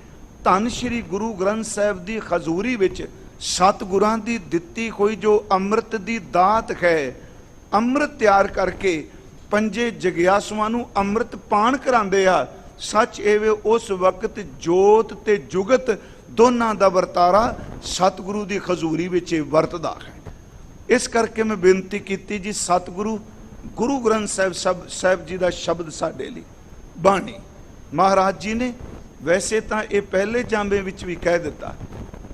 ਧੰਨ ਸ਼੍ਰੀ ਗੁਰੂ ਗ੍ਰੰਥ ਸਾਹਿਬ ਦੀ ਹਜ਼ੂਰੀ ਵਿੱਚ ਸਤਿਗੁਰਾਂ ਦੀ ਦਿੱਤੀ ਹੋਈ ਜੋ ਅੰਮ੍ਰਿਤ ਦੀ ਦਾਤ ਹੈ, ਅੰਮ੍ਰਿਤ ਤਿਆਰ ਕਰਕੇ ਪੰਜੇ ਜਗਿਆਸੂਆਂ ਨੂੰ ਅੰਮ੍ਰਿਤ ਪਾਣ ਕਰਾਉਂਦੇ ਆ। ਸੱਚ ਐਵੇਂ ਉਸ ਵਕਤ ਜੋਤ ਤੇ ਜੁਗਤ ਦੋਨਾਂ ਦਾ ਵਰਤਾਰਾ ਸਤਿਗੁਰੂ ਦੀ ਹਜ਼ੂਰੀ ਵਿੱਚ ਵਰਤਦਾ ਹੈ। ਇਸ ਕਰਕੇ ਮੈਂ ਬੇਨਤੀ ਕੀਤੀ ਜੀ, ਸਤਿਗੁਰੂ ਗੁਰੂ ਗ੍ਰੰਥ ਸਾਹਿਬ ਜੀ ਦਾ ਸ਼ਬਦ ਸਾਡੇ ਲਈ ਬਾਣੀ। ਮਹਾਰਾਜ ਜੀ ਨੇ ਵੈਸੇ ਤਾਂ ਇਹ ਪਹਿਲੇ ਜਾਮੇ ਵਿੱਚ ਵੀ ਕਹਿ ਦਿੱਤਾ,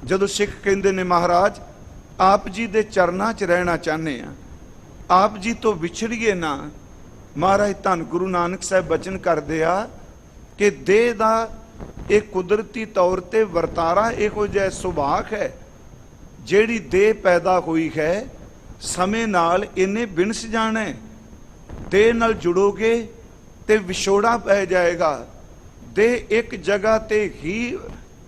ਜਦੋਂ ਸਿੱਖ ਕਹਿੰਦੇ ਨੇ ਮਹਾਰਾਜ ਆਪ ਜੀ ਦੇ ਚਰਨਾਂ 'ਚ ਰਹਿਣਾ ਚਾਹੁੰਦੇ ਆ, ਆਪ ਜੀ ਤੋਂ ਵਿਛੜੀਏ ਨਾ। ਮਹਾਰਾਜ ਧੰਨ ਗੁਰੂ ਨਾਨਕ ਸਾਹਿਬ ਬਚਨ ਕਰਦੇ ਆ ਕਿ ਦੇਹ ਦਾ ਇਹ ਕੁਦਰਤੀ ਤੌਰ ਤੇ ਵਰਤਾਰਾ ਇਹੋ ਜਿਹਾ ਸੁਭਾਗ ਹੈ, ਜਿਹੜੀ ਦੇਹ ਪੈਦਾ ਹੋਈ ਹੈ ਸਮੇਂ ਨਾਲ ਇਹਨੇ ਬਿਨਸ ਜਾਣਾ ਹੈ। ਦੇਹ ਨਾਲ ਜੁੜੋਗੇ ਤੇ ਵਿਛੋੜਾ ਪੈ ਜਾਏਗਾ। ਦੇਹ ਇੱਕ ਜਗ੍ਹਾ ਤੇ ਹੀ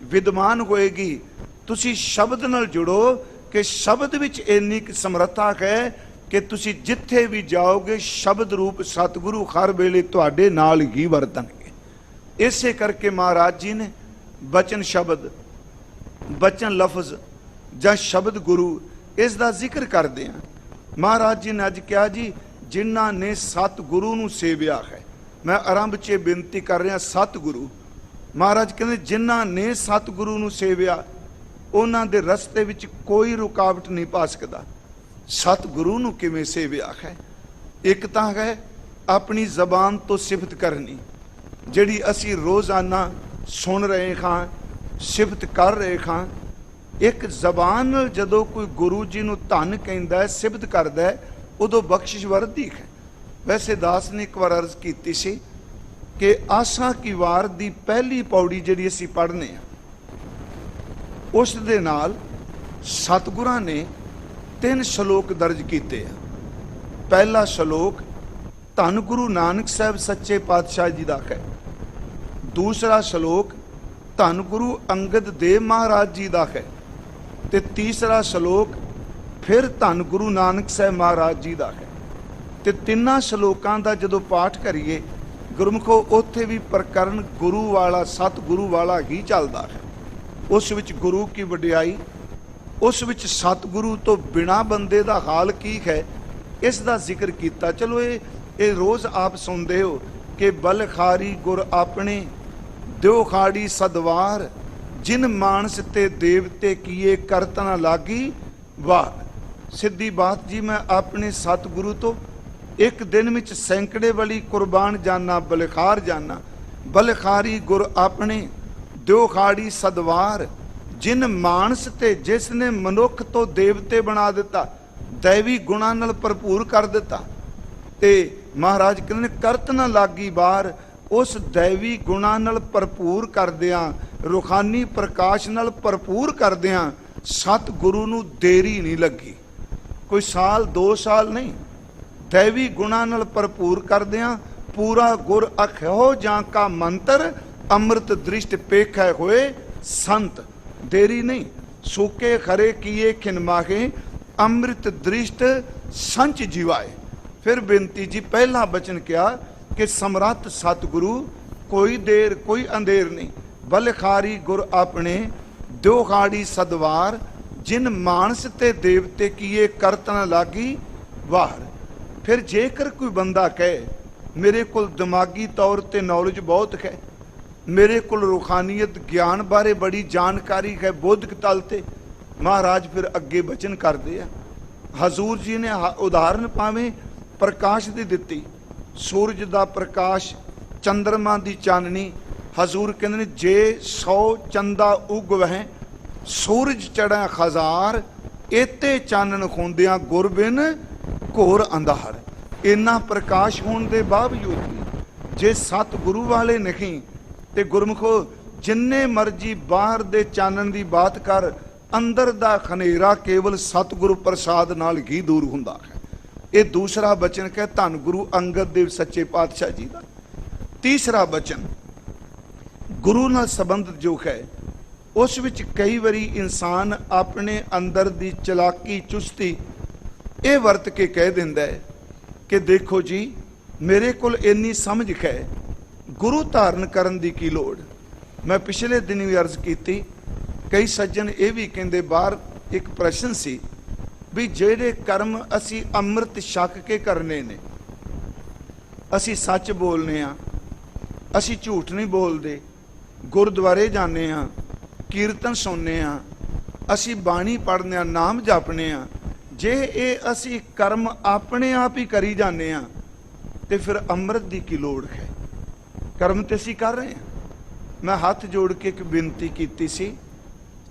ਵਿਦਮਾਨ ਹੋਏਗੀ। ਤੁਸੀਂ ਸ਼ਬਦ ਨਾਲ ਜੁੜੋ ਕਿ ਸ਼ਬਦ ਵਿੱਚ ਇੰਨੀ ਕੁ ਸਮਰੱਥਾ ਹੈ ਕਿ ਤੁਸੀਂ ਜਿੱਥੇ ਵੀ ਜਾਓਗੇ ਸ਼ਬਦ ਰੂਪ ਸਤਿਗੁਰੂ ਹਰ ਵੇਲੇ ਤੁਹਾਡੇ ਨਾਲ ਹੀ ਵਰਤਣਗੇ। ਇਸੇ ਕਰਕੇ ਮਹਾਰਾਜ ਜੀ ਨੇ ਬਚਨ ਸ਼ਬਦ, ਬਚਨ ਲਫ਼ਜ਼ ਜਾਂ ਸ਼ਬਦ ਗੁਰੂ, ਇਸ ਦਾ ਜ਼ਿਕਰ ਕਰਦੇ ਆ। ਮਹਾਰਾਜ ਜੀ ਨੇ ਅੱਜ ਕਿਹਾ ਜੀ ਜਿਨ੍ਹਾਂ ਨੇ ਸਤਿਗੁਰੂ ਨੂੰ ਸੇਵਿਆ ਹੈ। ਮੈਂ ਆਰੰਭ 'ਚ ਬੇਨਤੀ ਕਰ ਰਿਹਾ ਸਤਿਗੁਰੂ। ਮਹਾਰਾਜ ਕਹਿੰਦੇ ਜਿਨ੍ਹਾਂ ਨੇ ਸਤਿਗੁਰੂ ਨੂੰ ਸੇਵਿਆ ਉਹਨਾਂ ਦੇ ਰਸਤੇ ਵਿੱਚ ਕੋਈ ਰੁਕਾਵਟ ਨਹੀਂ ਪਾ ਸਕਦਾ। ਸਤਿਗੁਰੂ ਨੂੰ ਕਿਵੇਂ ਸੇਵਿਆ ਹੈ? ਇੱਕ ਤਾਂ ਹੈ ਆਪਣੀ ਜ਼ਬਾਨ ਤੋਂ ਸਿਫਤ ਕਰਨੀ, ਜਿਹੜੀ ਅਸੀਂ ਰੋਜ਼ਾਨਾ ਸੁਣ ਰਹੇ ਹਾਂ, ਸਿਫਤ ਕਰ ਰਹੇ ਹਾਂ। ਇੱਕ ਜ਼ਬਾਨ ਨਾਲ ਜਦੋਂ ਕੋਈ ਗੁਰੂ ਜੀ ਨੂੰ ਧੰਨ ਕਹਿੰਦਾ ਹੈ, ਸਿਫਤ ਕਰਦਾ ਹੈ, ਉਦੋਂ ਬਖਸ਼ਿਸ਼ ਵਰਦੀ ਹੈ। ਵੈਸੇ ਦਾਸ ਨੇ ਇੱਕ ਵਾਰ ਅਰਜ਼ ਕੀਤੀ ਸੀ ਕਿ ਆਸਾ ਕੀ ਵਾਰ ਦੀ ਪਹਿਲੀ ਪੌੜੀ ਜਿਹੜੀ ਅਸੀਂ ਪੜ੍ਹਨੇ ਆ, ਉਸ ਦੇ ਨਾਲ ਸਤਿਗੁਰਾਂ ਨੇ 3 ਸ਼ਲੋਕ ਦਰਜ ਕੀਤੇ ਆ। ਪਹਿਲਾ ਸ਼ਲੋਕ ਧੰਨ ਗੁਰੂ ਨਾਨਕ ਸਾਹਿਬ ਸੱਚੇ ਪਾਤਸ਼ਾਹ ਜੀ ਦਾ ਹੈ। ਦੂਸਰਾ ਸ਼ਲੋਕ ਧੰਨ ਗੁਰੂ ਅੰਗਦ ਦੇਵ ਮਹਾਰਾਜ ਜੀ ਦਾ ਹੈ। ਤੇ ਤੀਸਰਾ ਸ਼ਲੋਕ ਫਿਰ ਧੰਨ ਗੁਰੂ ਨਾਨਕ ਸਾਹਿਬ ਮਹਾਰਾਜ ਜੀ ਦਾ ਹੈ। ਤੇ ਤਿੰਨਾਂ ਸ਼ਲੋਕਾਂ ਦਾ ਜਦੋਂ ਪਾਠ ਕਰੀਏ ਗੁਰਮੁਖੋ, ਉੱਥੇ ਵੀ ਪ੍ਰਕਰਨ ਗੁਰੂ ਵਾਲਾ, ਸਤਿਗੁਰੂ ਵਾਲਾ ਹੀ ਚੱਲਦਾ ਹੈ। ਉਸ ਵਿੱਚ ਗੁਰੂ ਕੀ ਵਡਿਆਈ, ਉਸ ਵਿੱਚ ਸਤਿਗੁਰੂ ਤੋਂ ਬਿਨਾਂ ਬੰਦੇ ਦਾ ਹਾਲ ਕੀ ਹੈ, ਇਸ ਦਾ ਜ਼ਿਕਰ ਕੀਤਾ। ਚਲੋ ਇਹ ਰੋਜ਼ ਆਪ ਸੁਣਦੇ ਹੋ ਕਿ ਬਲਖਾਰੀ ਗੁਰ ਆਪਣੇ ਦਿਓ ਖਾੜੀ ਸਦਵਾਰ, ਜਿਨ ਮਾਨਸ ਤੇ ਦੇਵਤੇ ਕੀਏ ਕਰਤ ਨਾ ਲਾਗੀ ਵਾਰ। ਸਿੱਧੀ ਬਾਤ ਜੀ, ਮੈਂ ਆਪਣੇ ਸਤਿਗੁਰੂ ਤੋਂ ਇੱਕ ਦਿਨ ਵਿੱਚ ਸੈਂਕੜੇ ਵਾਲੀ ਕੁਰਬਾਨ ਜਾਨਾ, ਬਲਖਾਰ ਜਾਨਾ। ਬਲਖਾਰੀ ਗੁਰ ਆਪਣੇ ਦਿਓ ਖਾੜੀ ਸਦਵਾਰ, ਜਿਨ ਮਾਨਸ ਤੇ, ਜਿਸ ਨੇ ਮਨੁੱਖ ਤੋਂ ਦੇਵਤੇ ਬਣਾ ਦਿੱਤਾ, ਦੈਵੀ ਗੁਣਾਂ ਨਾਲ ਭਰਪੂਰ ਕਰ ਦਿੱਤਾ। ਤੇ ਮਹਾਰਾਜ ਕਹਿੰਦੇ ਕਰਤ ਨਾ ਲਾਗੀ ਬਾਰ, ਉਸ ਦੈਵੀ ਗੁਣਾਂ ਨਾਲ ਭਰਪੂਰ ਕਰਦਿਆਂ, ਰੂਹਾਨੀ ਪ੍ਰਕਾਸ਼ ਨਾਲ ਭਰਪੂਰ ਕਰਦਿਆਂ ਸਤਿਗੁਰੂ ਨੂੰ ਦੇਰੀ ਨਹੀਂ ਲੱਗੀ। ਕੋਈ ਸਾਲ 2 ਸਾਲ ਨਹੀਂ, ਦੈਵੀ ਗੁਣਾਂ ਨਾਲ ਭਰਪੂਰ ਕਰਦਿਆਂ ਪੂਰਾ ਗੁਰ ਅਖਿਓ ਜਾਂ ਕਾ ਮੰਤਰ, ਅੰਮ੍ਰਿਤ ਦ੍ਰਿਸ਼ਟ ਪੇਖੈ ਹੋਏ ਸੰਤ। ਦੇਰੀ ਨਹੀਂ। ਸੂਕੇ ਖਰੇ ਕੀਏ ਖਿਨਮਾਹੇ, ਅੰਮ੍ਰਿਤ ਦ੍ਰਿਸ਼ਟ ਸੰਚ ਜੀਵਾਏ। ਫਿਰ ਬੇਨਤੀ ਜੀ, ਪਹਿਲਾ ਬਚਨ ਕਿਹਾ ਕਿ ਸਮਰੱਥ ਸਤਿਗੁਰੂ, ਕੋਈ ਦੇਰ ਕੋਈ ਅੰਧੇਰ ਨਹੀਂ। ਬਲਖਾਰੀ ਗੁਰ ਆਪਣੇ ਦਿਓ ਖਾੜੀ ਸਦਵਾਰ, ਜਿਨ ਮਾਨਸ ਤੇ ਦੇਵਤੇ ਕੀਏ ਕਰਤ ਨਾ ਲਾਗੀ ਵਾਰ। ਫਿਰ ਜੇਕਰ ਕੋਈ ਬੰਦਾ ਕਹੇ ਮੇਰੇ ਕੋਲ ਦਿਮਾਗੀ ਤੌਰ ਤੇ ਨੌਲੇਜ ਬਹੁਤ ਹੈ, ਮੇਰੇ ਕੋਲ ਰੂਹਾਨੀਅਤ ਗਿਆਨ ਬਾਰੇ ਬੜੀ ਜਾਣਕਾਰੀ ਹੈ ਬੌਧਿਕ ਤਲ ਤੇ, ਮਹਾਰਾਜ ਫਿਰ ਅੱਗੇ ਬਚਨ ਕਰਦੇ ਆ। ਹਜ਼ੂਰ ਜੀ ਨੇ ਉਦਾਹਰਨ ਭਾਵੇਂ ਪ੍ਰਕਾਸ਼ ਦੀ ਦਿੱਤੀ, ਸੂਰਜ ਦਾ ਪ੍ਰਕਾਸ਼, ਚੰਦਰਮਾ ਦੀ ਚਾਨਣੀ। ਹਜ਼ੂਰ ਕਹਿੰਦੇ ਨੇ ਜੇ 100 ਚੰਦਾ ਉਗ ਵਹਿ, ਸੂਰਜ ਚੜ੍ਹੈ ਹਜ਼ਾਰ, ਏਤੇ ਚਾਨਣ ਹੁੰਦਿਆਂ ਗੁਰਬਿਨ ਘੋਰ ਅੰਧਾਰ। ਇੰਨਾ ਪ੍ਰਕਾਸ਼ ਹੋਣ ਦੇ ਬਾਵਜੂਦ ਵੀ ਜੇ ਸਤਿਗੁਰੂ ਵਾਲੇ ਨਹੀਂ ਤੇ ਗੁਰਮੁਖੋ ਜਿੰਨੇ ਮਰਜੀ ਬਾਹਰ ਦੇ ਚਾਨਣ ਦੀ ਬਾਤ ਕਰ, ਅੰਦਰ ਦਾ ਹਨੇਰਾ ਕੇਵਲ ਸਤਿਗੁਰੂ ਪ੍ਰਸਾਦ ਨਾਲ ਹੀ ਦੂਰ ਹੁੰਦਾ ਹੈ। ਇਹ ਦੂਸਰਾ ਬਚਨ ਹੈ ਧੰਨ ਗੁਰੂ ਅੰਗਦ ਦੇਵ ਸੱਚੇ ਪਾਤਸ਼ਾਹ ਜੀ ਦਾ। ਤੀਸਰਾ ਬਚਨ ਗੁਰੂ ਨਾਲ ਸੰਬੰਧਿਤ ਜੋ ਹੈ, ਉਸ ਵਿੱਚ ਕਈ ਵਾਰੀ ਇਨਸਾਨ ਆਪਣੇ ਅੰਦਰ ਦੀ ਚਲਾਕੀ, ਚੁਸਤੀ ਇਹ ਵਰਤ ਕੇ ਕਹਿ ਦਿੰਦਾ ਹੈ ਕਿ ਦੇਖੋ ਜੀ ਮੇਰੇ ਕੋਲ ਇੰਨੀ ਸਮਝ ਹੈ, ਗੁਰੂ ਧਾਰਨ ਕਰਨ ਦੀ ਕੀ ਲੋੜ। ਮੈਂ ਪਿਛਲੇ ਦਿਨ ਵੀ ਅਰਜ਼ ਕੀਤੀ, ਕਈ ਸੱਜਣ ਇਹ ਵੀ ਕਹਿੰਦੇ, ਬਾਹਰ ਇੱਕ ਪ੍ਰਸ਼ਨ ਸੀ ਵੀ ਜਿਹੜੇ ਕਰਮ ਅਸੀਂ ਅੰਮ੍ਰਿਤ ਛਕ ਕੇ ਕਰਨੇ ਨੇ, ਅਸੀਂ ਸੱਚ ਬੋਲਨੇ ਆ, ਅਸੀਂ ਝੂਠ ਨਹੀਂ ਬੋਲਦੇ, ਗੁਰਦੁਆਰੇ ਜਾਂਦੇ ਆ, ਕੀਰਤਨ ਸੁਣਨੇ ਆ, ਅਸੀਂ ਬਾਣੀ ਪੜ੍ਹਨੇ ਆ, ਨਾਮ ਜਪਨੇ ਆ, ਜੇ ਇਹ ਅਸੀਂ ਕਰਮ ਆਪਣੇ ਆਪ ਹੀ ਕਰੀ ਜਾਂਦੇ ਆ ਤੇ ਫਿਰ ਅੰਮ੍ਰਿਤ ਦੀ ਕੀ ਲੋੜ ਹੈ? ਕਰਮ ਤੇ ਅਸੀਂ ਕਰ ਰਹੇ ਹਾਂ। ਮੈਂ ਹੱਥ ਜੋੜ ਕੇ ਇੱਕ ਬੇਨਤੀ ਕੀਤੀ ਸੀ,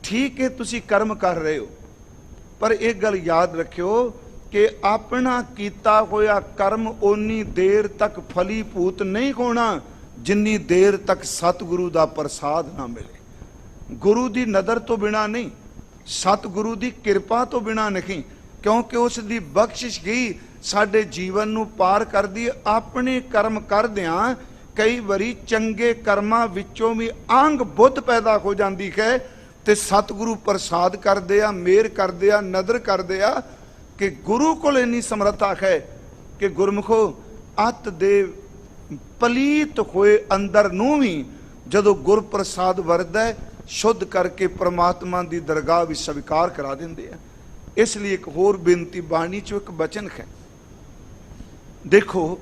ਠੀਕ ਹੈ ਤੁਸੀਂ ਕਰਮ ਕਰ ਰਹੇ ਹੋ, ਪਰ ਇਹ ਗੱਲ ਯਾਦ ਰੱਖਿਓ ਕਿ ਆਪਣਾ ਕੀਤਾ ਹੋਇਆ ਕਰਮ ਓਨੀ ਦੇਰ ਤੱਕ ਫਲੀਭੂਤ ਨਹੀਂ ਹੋਣਾ ਜਿੰਨੀ ਦੇਰ ਤੱਕ ਸਤਿਗੁਰੂ ਦਾ ਪ੍ਰਸਾਦ ਨਾ ਮਿਲੇ। ਗੁਰੂ ਦੀ ਨਜ਼ਰ ਤੋਂ ਬਿਨਾ ਨਹੀਂ, ਸਤਿਗੁਰੂ ਦੀ ਕਿਰਪਾ ਤੋਂ ਬਿਨਾ ਨਹੀਂ, ਕਿਉਂਕਿ ਉਸ ਦੀ ਬਖਸ਼ਿਸ਼ ਹੀ ਸਾਡੇ ਜੀਵਨ ਨੂੰ ਪਾਰ ਕਰਦੀ। ਆਪਣੇ ਕਰਮ ਕਰਦਿਆਂ ਕਈ ਵਾਰੀ ਚੰਗੇ ਕਰਮਾਂ ਵਿੱਚੋਂ ਵੀ ਅੰਗ ਬੁੱਧ ਪੈਦਾ ਹੋ ਜਾਂਦੀ ਹੈ ਤੇ ਸਤਿਗੁਰੂ ਪ੍ਰਸਾਦ ਕਰਦੇ ਆ, ਮਿਹਰ ਕਰਦੇ ਆ, ਨਦਰ ਕਰਦੇ ਆ ਕਿ ਗੁਰੂ ਕੋਲ ਇੰਨੀ ਸਮਰੱਥਾ ਹੈ ਕਿ ਗੁਰਮੁਖੋ ਅਤ ਦੇ ਪਲੀਤ ਹੋਏ ਅੰਦਰ ਨੂੰ ਵੀ ਜਦੋਂ ਗੁਰਪ੍ਰਸਾਦ ਵਰਦਾ ਸ਼ੁੱਧ ਕਰਕੇ ਪ੍ਰਮਾਤਮਾ ਦੀ ਦਰਗਾਹ ਵਿੱਚ ਸਵੀਕਾਰ ਕਰਾ ਦਿੰਦੇ ਆ। ਇਸ ਲਈ ਇੱਕ ਹੋਰ ਬੇਨਤੀ, ਬਾਣੀ ਚੋਂ ਇੱਕ ਬਚਨ ਹੈ, ਦੇਖੋ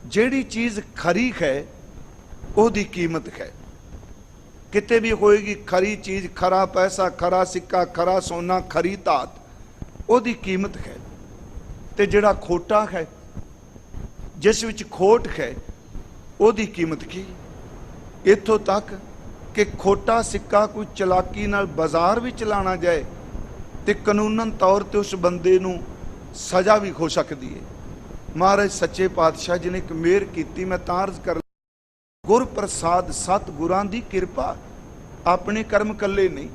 ਜਿਹੜੀ ਚੀਜ਼ ਖਰੀ ਹੈ ਉਹਦੀ ਕੀਮਤ ਹੈ। ਕਿਤੇ ਵੀ ਹੋਏਗੀ ਖਰੀ ਚੀਜ਼, ਖਰਾ ਪੈਸਾ, ਖਰਾ ਸਿੱਕਾ, ਖਰਾ ਸੋਨਾ, ਖਰੀ ਧਾਤ, ਉਹਦੀ ਕੀਮਤ ਹੈ। ਤੇ ਜਿਹੜਾ ਖੋਟਾ ਹੈ, ਜਿਸ ਵਿੱਚ ਖੋਟ ਹੈ, ਉਹਦੀ ਕੀਮਤ ਕੀ? ਇੱਥੋਂ ਤੱਕ ਕਿ ਖੋਟਾ ਸਿੱਕਾ ਕੋਈ ਚਲਾਕੀ ਨਾਲ ਬਾਜ਼ਾਰ ਵੀ ਚਲਾਣਾ ਜਾਏ ਤੇ ਕਾਨੂੰਨਨ ਤੌਰ ਤੇ ਉਸ ਬੰਦੇ ਨੂੰ ਸਜ਼ਾ ਵੀ ਹੋ ਸਕਦੀ ਹੈ। ਮਹਾਰਾਜ ਸੱਚੇ ਪਾਤਸ਼ਾਹ ਜੀ ਨੇ ਇੱਕ ਮਿਹਰ ਕੀਤੀ, ਮੈਂ ਤਾਂ ਅਰਜ਼ ਕਰ, ਗੁਰਪ੍ਰਸਾਦ ਸਤਿਗੁਰਾਂ ਦੀ ਕਿਰਪਾ, ਆਪਣੇ ਕਰਮ ਕੱਲੇ ਨਹੀਂ।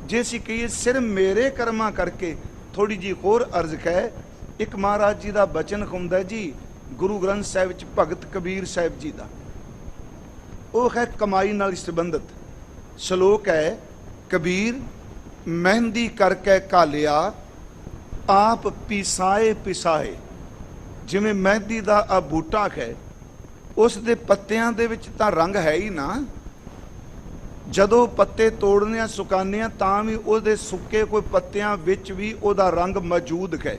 ਜੇ ਅਸੀਂ ਕਹੀਏ ਸਿਰਫ ਮੇਰੇ ਕਰਮਾਂ ਕਰਕੇ, ਥੋੜੀ ਜੀ ਹੋਰ ਅਰਜ਼ ਹੈ। ਇੱਕ ਮਹਾਰਾਜ ਜੀ ਦਾ ਬਚਨ ਹੁੰਦਾ ਜੀ ਗੁਰੂ ਗ੍ਰੰਥ ਸਾਹਿਬ ਵਿੱਚ ਭਗਤ ਕਬੀਰ ਸਾਹਿਬ ਜੀ ਦਾ, ਉਹ ਹੈ ਕਮਾਈ ਨਾਲ ਸੰਬੰਧਿਤ ਸ਼ਲੋਕ ਹੈ। ਕਬੀਰ ਮਹਿੰਦੀ ਕਰਕੇ ਘਾਲਿਆ ਆਪ ਪਿਸਾਏ ਪਿਸਾਏ। ਜਿਵੇਂ ਮਹਿੰਦੀ ਦਾ ਆ ਬੂਟਾ ਹੈ, ਉਸ ਦੇ ਪੱਤਿਆਂ ਦੇ ਵਿੱਚ ਤਾਂ ਰੰਗ ਹੈ ਹੀ ਨਾ, ਜਦੋਂ ਪੱਤੇ ਤੋੜਨੇ ਆ ਸੁਕਾਨੇ ਆ ਤਾਂ ਵੀ ਉਹਦੇ ਸੁੱਕੇ ਕੋਈ ਪੱਤਿਆਂ ਵਿੱਚ ਵੀ ਉਹਦਾ ਰੰਗ ਮੌਜੂਦ ਹੈ।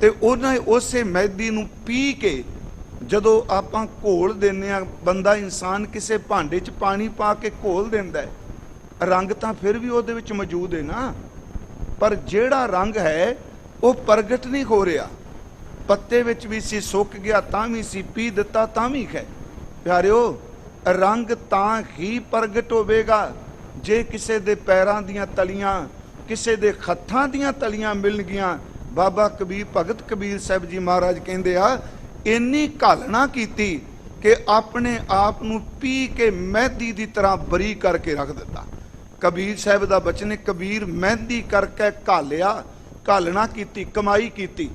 ਤੇ ਉਹਨਾਂ ਉਸੇ ਮਹਿੰਦੀ ਨੂੰ ਪੀ ਕੇ ਜਦੋਂ ਆਪਾਂ ਘੋਲ ਦਿੰਦੇ ਆ, ਬੰਦਾ ਇਨਸਾਨ ਕਿਸੇ ਭਾਂਡੇ 'ਚ ਪਾਣੀ ਪਾ ਕੇ ਘੋਲ ਦਿੰਦਾ ਹੈ, ਰੰਗ ਤਾਂ ਫਿਰ ਵੀ ਉਹਦੇ ਵਿੱਚ ਮੌਜੂਦ ਹੈ ਨਾ, ਪਰ ਜਿਹੜਾ ਰੰਗ ਹੈ ਉਹ ਪ੍ਰਗਟ ਨਹੀਂ ਹੋ ਰਿਹਾ। ਪੱਤੇ ਵਿੱਚ ਵੀ ਸੀ, ਸੁੱਕ ਗਿਆ ਤਾਂ ਵੀ ਸੀ, ਪੀ ਦਿੱਤਾ ਤਾਂ ਵੀ ਹੈ। ਪਿਆਰਿਓ, ਰੰਗ ਤਾਂ ਹੀ ਪ੍ਰਗਟ ਹੋਵੇਗਾ ਜੇ ਕਿਸੇ ਦੇ ਪੈਰਾਂ ਦੀਆਂ ਤਲੀਆਂ, ਕਿਸੇ ਦੇ ਹੱਥਾਂ ਦੀਆਂ ਤਲੀਆਂ ਮਿਲ ਗਈਆਂ। ਬਾਬਾ ਕਬੀਰ, ਭਗਤ ਕਬੀਰ ਸਾਹਿਬ ਜੀ ਮਹਾਰਾਜ ਕਹਿੰਦੇ ਆ, ਇੰਨੀ ਘਾਲਣਾ ਕੀਤੀ ਕਿ ਆਪਣੇ ਆਪ ਨੂੰ ਪੀ ਕੇ ਮਹਿੰਦੀ ਦੀ ਤਰ੍ਹਾਂ ਬਰੀ ਕਰਕੇ ਰੱਖ ਦਿੱਤਾ। ਕਬੀਰ ਸਾਹਿਬ ਦਾ ਬਚਨ ਹੈ, ਕਬੀਰ ਮਹਿੰਦੀ ਕਰਕੇ ਘਾਲਿਆ, ਘਾਲਣਾ ਕੀਤੀ, ਕਮਾਈ ਕੀਤੀ,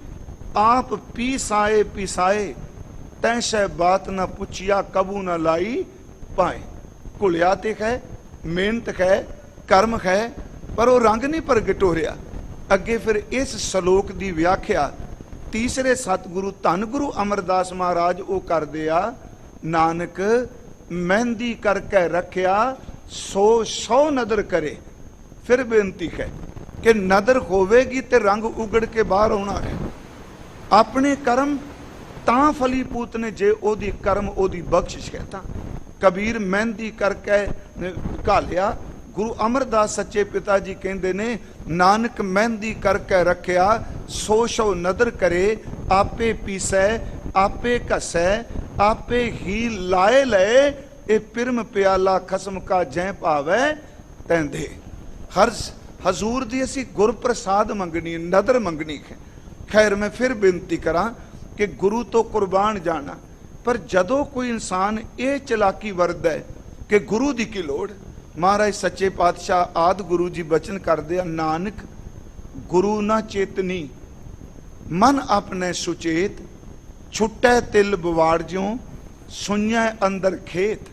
ਆਪ ਪੀਸਾਏ ਪਿਸਾਏ, ਤੈਸੈ ਬਾਤ ਨਾ ਪੁੱਛਿਆ ਕਬੂ ਨਾ ਲਾਈ ਪਾਏ। ਘੁਲਿਆ ਤੇ ਹੈ, ਮਿਹਨਤ ਹੈ, ਕਰਮ ਹੈ, ਪਰ ਉਹ ਰੰਗ ਨਹੀਂ ਪ੍ਰਗਟ ਹੋ ਰਿਹਾ। ਅੱਗੇ ਫਿਰ ਇਸ ਸ਼ਲੋਕ ਦੀ ਵਿਆਖਿਆ ਤੀਸਰੇ ਸਤਿਗੁਰੂ ਧੰਨ ਗੁਰੂ ਅਮਰਦਾਸ ਮਹਾਰਾਜ ਉਹ ਕਰਦੇ ਆ, ਨਾਨਕ ਮਹਿੰਦੀ ਕਰਕੇ ਰੱਖਿਆ ਸੋ ਸੌ ਨਦਰ ਕਰੇ। ਫਿਰ ਬੇਨਤੀ ਹੈ ਕਿ ਨਦਰ ਹੋਵੇਗੀ ਤੇ ਰੰਗ ਉਗੜ ਕੇ ਬਾਹਰ ਆਉਣਾ ਹੈ। ਆਪਣੇ ਕਰਮ ਤਾਂ ਫਲੀਭੂਤ ਨੇ ਜੇ ਉਹਦੀ ਕਰਮ, ਉਹਦੀ ਬਖਸ਼ਿਸ਼ ਹੈ ਤਾਂ। ਕਬੀਰ ਮਹਿੰਦੀ ਕਰਕੇ ਘਾਲਿਆ, ਗੁਰੂ ਅਮਰਦਾਸ ਸੱਚੇ ਪਿਤਾ ਜੀ ਕਹਿੰਦੇ ਨੇ, ਨਾਨਕ ਮਹਿੰਦੀ ਕਰਕੇ ਰੱਖਿਆ ਸੋ ਸੌ ਨਦਰ ਕਰੇ, ਆਪੇ ਪੀਸੈ ਆਪੇ ਘਸੈ ਆਪੇ ਹੀ ਲਾਏ ਲਏ, ਇਹ ਪਿਰਮ ਪਿਆਲਾ ਖਸਮ ਕਾ ਜੈ ਭਾਵੈ ਤੈਂਦੇ। ਹਰ ਹਜ਼ੂਰ ਦੀ ਅਸੀਂ ਗੁਰਪ੍ਰਸਾਦ ਮੰਗਣੀ, ਨਦਰ ਮੰਗਣੀ ਹੈ। ਖੈਰ, ਮੈਂ ਫਿਰ ਬੇਨਤੀ ਕਰਾਂ ਕਿ ਗੁਰੂ ਤੋਂ ਕੁਰਬਾਨ ਜਾਣਾ, ਪਰ ਜਦੋਂ ਕੋਈ ਇਨਸਾਨ ਇਹ ਚਲਾਕੀ ਵਰਤਦਾ ਹੈ ਕਿ ਗੁਰੂ ਦੀ ਕੀ ਲੋੜ। ਮਹਾਰਾਜ ਸੱਚੇ ਪਾਤਸ਼ਾਹ ਆਦਿ ਗੁਰੂ ਜੀ ਬਚਨ ਕਰਦੇ ਆ, ਨਾਨਕ ਗੁਰੂ ਨਾ ਚੇਤਨੀ ਮਨ ਆਪਣੇ ਸੁਚੇਤ, ਛੁੱਟੈ ਤਿਲ ਬਵਾੜ ਜਿਉ ਸੁਣਿਆ ਅੰਦਰ ਖੇਤ।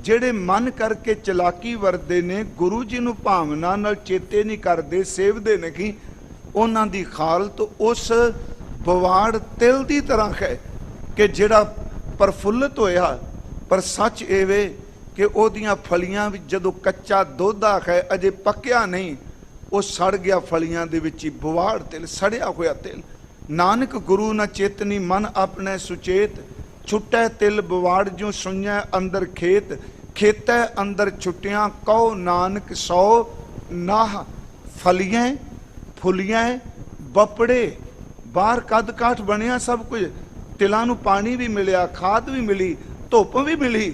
ਜਿਹੜੇ ਮਨ ਕਰਕੇ ਚਲਾਕੀ ਵਰਤਦੇ ਨੇ, ਗੁਰੂ ਜੀ ਨੂੰ ਭਾਵਨਾ ਨਾਲ ਚੇਤੇ ਨਹੀਂ ਕਰਦੇ, ਸੇਵਦੇ ਨਹੀਂ, ਉਹਨਾਂ ਦੀ ਹਾਲਤ ਉਸ ਬਵਾੜ ਤਿਲ ਦੀ ਤਰ੍ਹਾਂ ਹੈ ਕਿ ਜਿਹੜਾ ਪ੍ਰਫੁੱਲਤ ਹੋਇਆ, ਪਰ ਸੱਚ ਇਹ ਵੇ ਕਿ ਉਹਦੀਆਂ ਫਲੀਆਂ ਵਿੱਚ ਜਦੋਂ ਕੱਚਾ ਦੋਧਾ ਹੈ, ਅਜੇ ਪੱਕਿਆ ਨਹੀਂ, ਉਹ ਸੜ ਗਿਆ ਫਲੀਆਂ ਦੇ ਵਿੱਚ ਹੀ, ਬਵਾੜ ਤਿਲ, ਸੜਿਆ ਹੋਇਆ ਤਿਲ। ਨਾਨਕ ਗੁਰੂ ਨਾ ਚੇਤਨੀ ਮਨ ਆਪਣੇ ਸੁਚੇਤ, ਛੁੱਟੈ ਤਿਲ ਬਵਾੜ ਜਿਉ ਸੁਣਿਆ ਅੰਦਰ ਖੇਤ, ਖੇਤੈ ਅੰਦਰ ਛੁੱਟਿਆਂ ਕਉ ਨਾਨਕ ਸੋ ਨਾਹ। ਫਲੀਆਂ ਫੁਲੀਆਂ बपड़े बाहर कद काठ बनिया सब कुछ, तिलों नूं पानी भी मिलिया, खाद भी मिली, धुप भी मिली,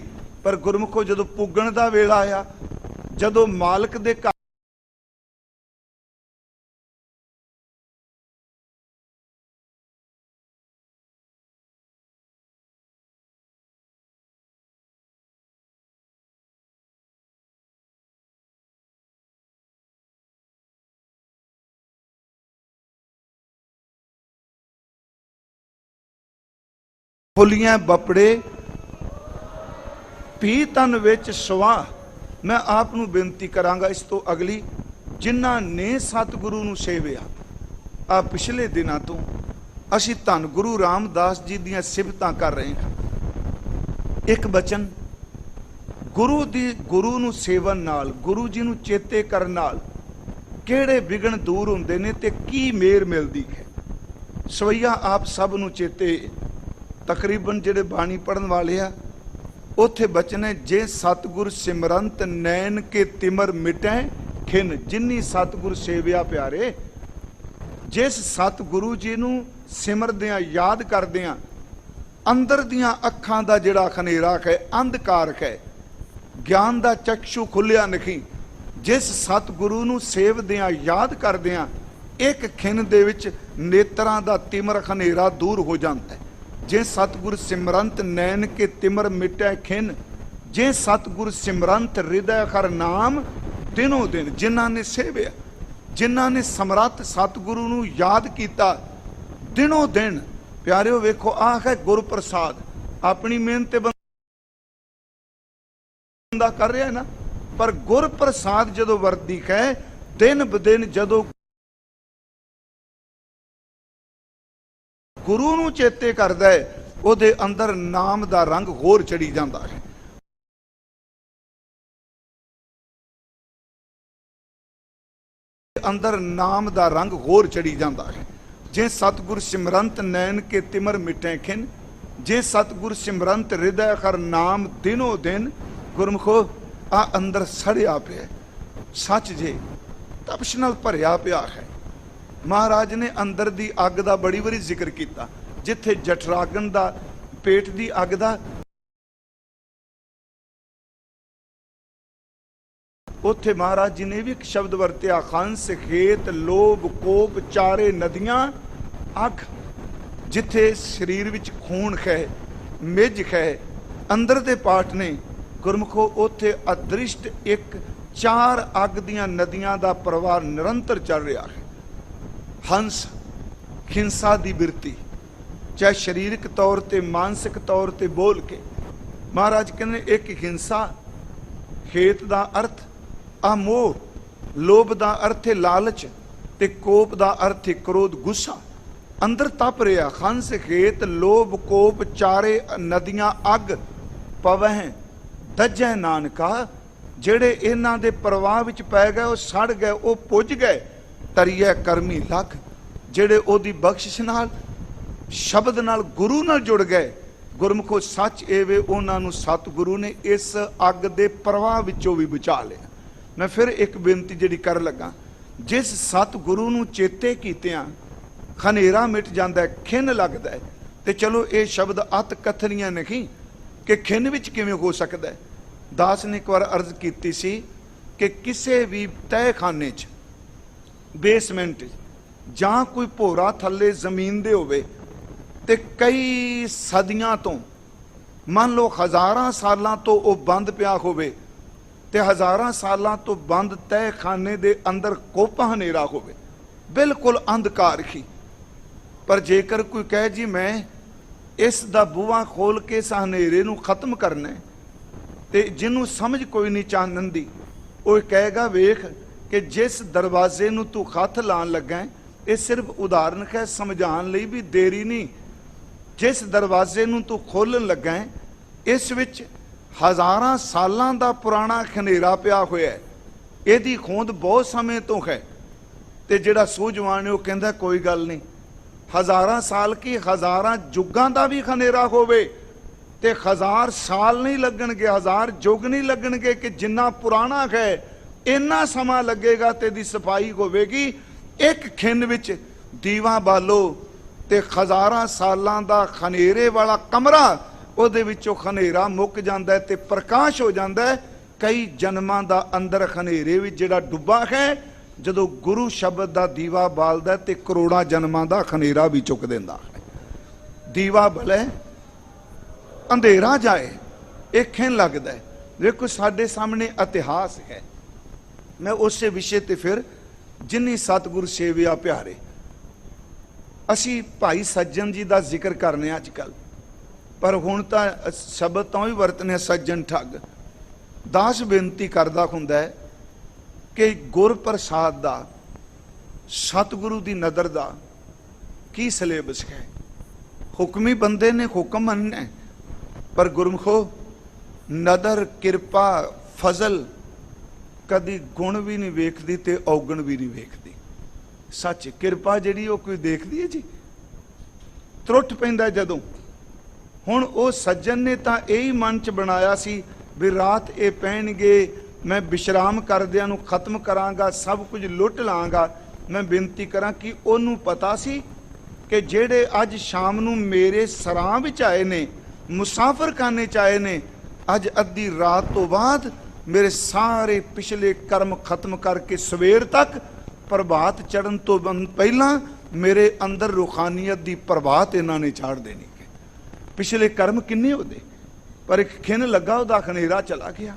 पर गुरमुखो जदों पुगण दा वेला आया, जदों मालक दे घर फुलियां बपड़े भी तन विच सुआह। मैं आप नूं बेनती करांगा इस तो अगली, जिन्हां ने सतगुरु नूं सेविया। आ पिछले दिनां तो असीं धन गुरु रामदास जी दीयां सिफतां कर रहे हां। एक बचन गुरु नूं सेवन नाल, गुरु जी नूं चेते करन नाल किहड़े विघन दूर हुंदे ने ते की मेर मिलदी है। सवैया आप सब नूं चेते, तकरीबन जिहड़े बाणी पढ़न वाले आ उत्थे बचन है, जे सतगुर सिमरंत नैन के तिमर मिटै खिन। जिन्नी सतगुर सेविया प्यारे, जिस सतगुरु जी नूं सिमरदियां याद करदियां अंदर दियां अखां दा जिहड़ा खनेरा है, अंधकार है, ज्ञान दा चक्षु खुलिया नहीं। जिस सतगुरु नूं सेवदियां याद करदियां एक खिन दे विच नेत्रां दा तिमर खनेरा दूर हो जाता है। जे सतगुर सिमरंत नैन के तिमर मिटै खिन, जे सतगुर सिमरंत हृदय हर नाम दिनों दिन। जिन्हां ने सेविया, जिन्हां ने समरथ सतगुरु नूं याद कीता दिनों दिन, प्यारिओ वेखो आह है गुर प्रसाद। अपनी मेहनत बंदा कर रहा है ना, पर गुर प्रसाद जदों वरदी है, दिन ब दिन जदों गुरु नूं चेते करदा है, उहदे अंदर नाम दा रंग होर चढ़ी जांदा है। अंदर नाम दा रंग होर चढ़ी जांदा है। जे सतगुर सिमरंत नैन के तिमर मिटै खिन, जे सतगुर सिमरंत हृदय हर नाम दिनों दिन। गुरमुखो आ अंदर सड़िया पिया सच जे तपश नाल भरिया पिया है। महाराज ने अंदर दी अग दा बड़ी वारी जिक्र किया, जिथे जठरागन दा पेट दी अग दा, उत्थे महाराज जी ने भी एक शब्द वरतिया, हंस खेत लोभ कोप चारे नदियां अग। जिथे शरीर विच खून है, मिज है, अंदर दे पाठ ने गुरमुखो, उत्थे अदृष्ट एक चार अग दियां नदियां दा प्रवाह निरंतर चल रहा है। हंस हिंसा दी बिरती, चाहे शरीरक तौर ते मानसिक तौर ते बोल के। महाराज कहने एक हिंसा, खेत दा अर्थ आ मोह, लोभ दा अर्थ है लालच, ते कोप दा अर्थ है क्रोध गुस्सा। अंदर तप रहा हंस खेत लोभ कोप चारे नदियां अग पवह दजै नानका। जेड़े इन्हां दे प्रवाह विच पै गए, वो सड़ गए, वो पुज गए। तरिया करमी लख, जेड़े ओदी बख्शिश नाल शब्द नाल गुरु नाल जुड़ गए। गुरमुखो सच एवे उन्हां नूं सतगुरु ने इस अग दे प्रवाह विचों भी बचा लिया। मैं फिर एक बेनती जिहड़ी कर लगा, जिस सतगुरु नूं चेते कीतियां खनेरा मिट जांदा है, खिन लगदा है। ते चलो ये शब्द अत कथनियां नहीं कि खिन विच किवें हो सकदा है। दास ने एक बार अर्ज कीती सी कि किसी भी तहखाने च बेसमेंट जां कोई भोरा थल्ले जमीन दे होवे ते कई सदियां तो, मान लो हज़ारां सालां तो वो बंद पिया होवे, ते हज़ारां सालां तो बंद तहखाने दे अंदर कोपा हनेरा होवे, बिल्कुल अंधकार ही। पर जेकर कोई कहे जी मैं इस दा बूहा खोल के इस हनेरे नूं खत्म करना है, ते जिन्हों समझ कोई नहीं चानन दी, वो कहेगा वेख कि जिस दरवाजे नूं तू हथ लान लगा है, ये सिर्फ उदाहरण है, समझाने लई भी देरी नहीं। जिस दरवाजे नूं तू खोलन लगा है, इस विच हज़ारां सालां दा पुराना खनेरा पिया होया है, इहदी खोंद बहुत समय तो है। ते जिहड़ा सूझवान है वो कहंदा कोई गल नहीं, हज़ारां साल की हज़ारां जुगां दा भी खनेरा होवे ते 1000 साल नहीं लगणगे, 1000 जुग नहीं लगणगे कि जिन्ना पुराना है इन्ना समा लगेगा ते दी सफाई होवेगी। एक खिन विच ਦੀਵਾ ਬਾਲੋ ਤੇ ਹਜ਼ਾਰਾਂ ਸਾਲਾਂ ਦਾ ਖਨੇਰੇ ਵਾਲਾ ਕਮਰਾ ਉਹਦੇ ਵਿੱਚੋਂ ਖਨੇਰਾ ਮੁੱਕ ਜਾਂਦਾ ਹੈ ਤੇ ਪ੍ਰਕਾਸ਼ ਹੋ ਜਾਂਦਾ ਹੈ। ਕਈ ਜਨਮਾਂ ਦਾ ਅੰਦਰ ਖਨੇਰੇ ਵਿੱਚ ਜਿਹੜਾ ਡੁੱਬਾ ਹੈ, ਜਦੋਂ ਗੁਰੂ ਸ਼ਬਦ ਦਾ ਦੀਵਾ ਬਾਲਦਾ ਤੇ ਕਰੋੜਾਂ ਜਨਮਾਂ ਦਾ ਖਨੇਰਾ ਵੀ ਚੁੱਕ ਦਿੰਦਾ ਹੈ। ਦੀਵਾ ਬਲੇ ਅੰਧੇਰਾ ਜਾਏ, ਇਹ ਖਿੰ ਲੱਗਦਾ ਹੈ। ਦੇਖੋ ਸਾਡੇ ਸਾਹਮਣੇ ਇਤਿਹਾਸ ਹੈ। ਮੈਂ ਉਸੇ ਵਿਸ਼ੇ ਤੇ ਫਿਰ ਜਿੰਨੀ ਸਤਿਗੁਰ ਸੇਵਿਆ ਪਿਆਰੇ, ਅਸੀਂ ਭਾਈ ਸੱਜਣ ਜੀ ਦਾ ਜ਼ਿਕਰ ਕਰਨੇ ਅੱਜ ਕੱਲ, ਪਰ ਹੁਣ ਤਾਂ ਸ਼ਬਦ ਤਾਂ ਹੀ ਵਰਤਨੇ ਸੱਜਣ ਠੱਗ। ਦਾਸ ਬੇਨਤੀ ਕਰਦਾ ਹੁੰਦਾ ਹੈ ਕਿ ਗੁਰ ਪ੍ਰਸਾਦ ਦਾ, ਸਤਿਗੁਰੂ ਦੀ ਨਦਰ ਦਾ ਕੀ ਸਿਲੇਬਸ ਹੈ। ਹੁਕਮੀ ਬੰਦੇ ਨੇ ਹੁਕਮ ਮੰਨਣਾ, ਪਰ ਗੁਰਮੁਖੋ ਨਦਰ ਕਿਰਪਾ ਫਜ਼ਲ ਕਦੀ ਗੁਣ ਵੀ ਨਹੀਂ ਵੇਖਦੀ ਤੇ ਔਗਣ ਵੀ ਨਹੀਂ ਵੇਖਦੀ। ਸੱਚ ਕਿਰਪਾ ਜਿਹੜੀ ਉਹ ਕੋਈ ਦੇਖਦੀ ਹੈ ਜੀ? ਤਰੁੱਟ ਪੈਂਦਾ ਜਦੋਂ। ਹੁਣ ਉਹ ਸੱਜਣ ਨੇ ਤਾਂ ਇਹੀ ਮਨ ਚ ਬਣਾਇਆ ਸੀ ਵੀ ਰਾਤ ਇਹ ਪੈਣਗੇ, ਮੈਂ ਵਿਸ਼ਰਾਮ ਕਰਦਿਆਂ ਨੂੰ ਖਤਮ ਕਰਾਂਗਾ, ਸਭ ਕੁਝ ਲੁੱਟ ਲਾਂਗਾ। ਮੈਂ ਬੇਨਤੀ ਕਰਾਂ ਕਿ ਉਹਨੂੰ ਪਤਾ ਸੀ ਕਿ ਜਿਹੜੇ ਅੱਜ ਸ਼ਾਮ ਨੂੰ ਮੇਰੇ ਸਰਾਂ ਵਿੱਚ ਆਏ ਨੇ, ਮੁਸਾਫਰਖਾਨੇ ਚ ਆਏ ਨੇ, ਅੱਜ ਅੱਧੀ ਰਾਤ ਤੋਂ ਬਾਅਦ ਮੇਰੇ ਸਾਰੇ ਪਿਛਲੇ ਕਰਮ ਖਤਮ ਕਰਕੇ ਸਵੇਰ ਤੱਕ ਪ੍ਰਭਾਤ ਚੜਨ ਤੋਂ ਪਹਿਲਾਂ ਮੇਰੇ ਅੰਦਰ ਰੂਹਾਨੀਅਤ ਦੀ ਪ੍ਰਭਾਤ ਇਹਨਾਂ ਨੇ ਛਾੜ ਦੇਣੀ। ਪਿਛਲੇ ਕਰਮ ਕਿੰਨੇ ਉਹਦੇ, ਪਰ ਇੱਕ ਖਿੰਨ ਲੱਗਾ, ਉਹਦਾ ਖਨੇਰਾ ਚਲਾ ਗਿਆ।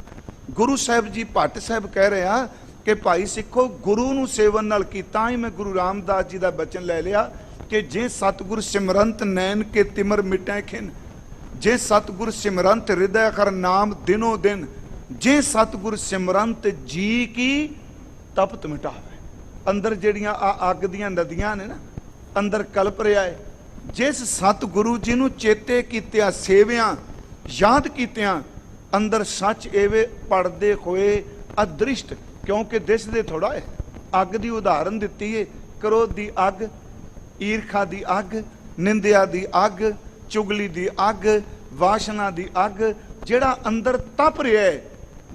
ਗੁਰੂ ਸਾਹਿਬ ਜੀ ਭੱਟ ਸਾਹਿਬ ਕਹਿ ਰਿਹਾ ਕਿ ਭਾਈ ਸਿੱਖੋ, ਗੁਰੂ ਨੂੰ ਸੇਵਨ ਨਾਲ ਕੀਤਾ ਹੀ ਮੈਂ ਗੁਰੂ ਰਾਮਦਾਸ ਜੀ ਦਾ ਬਚਨ ਲੈ ਲਿਆ ਕਿ ਜੇ ਸਤਿਗੁਰ ਸਿਮਰੰਤ ਨੈਣ ਕੇ ਤਿਮਰ ਮਿਟੈ ਖਿੰਨ, ਜੇ ਸਤਿਗੁਰ ਸਿਮਰੰਤ ਹਿਰਦੈ ਕਰ ਨਾਮ ਦਿਨੋ ਦਿਨ, ਜੇ ਸਤਿਗੁਰ ਸਿਮਰੰਤ ਜੀ ਕੀ ਤਪਤ ਮਿਟਾਵੇ। ਅੰਦਰ ਜਿਹੜੀਆਂ ਆ ਅੱਗ ਦੀਆਂ ਨਦੀਆਂ ਨੇ ਨਾ, ਅੰਦਰ ਕਲਪ ਰਿਹਾ ਹੈ। ਜਿਸ ਸਤਿਗੁਰੂ ਜੀ ਨੂੰ ਚੇਤੇ ਕੀਤਿਆਂ, ਸੇਵਿਆਂ, ਯਾਦ ਕੀਤਿਆਂ, ਅੰਦਰ ਸੱਚ ਐਵੇਂ ਪੜਦੇ ਹੋਏ ਅਦ੍ਰਿਸ਼ਟ, ਕਿਉਂਕਿ ਦਿਸਦੇ ਥੋੜਾ ਹੈ। ਅੱਗ ਦੀ ਉਦਾਹਰਨ ਦਿੱਤੀ ਹੈ, ਕ੍ਰੋਧ ਦੀ ਅੱਗ, ਈਰਖਾ ਦੀ ਅੱਗ, ਨਿੰਦਿਆ ਦੀ ਅੱਗ, ਚੁਗਲੀ ਦੀ ਅੱਗ, ਵਾਸ਼ਨਾ ਦੀ ਅੱਗ, ਜਿਹੜਾ ਅੰਦਰ ਤਪ ਰਿਹਾ ਹੈ।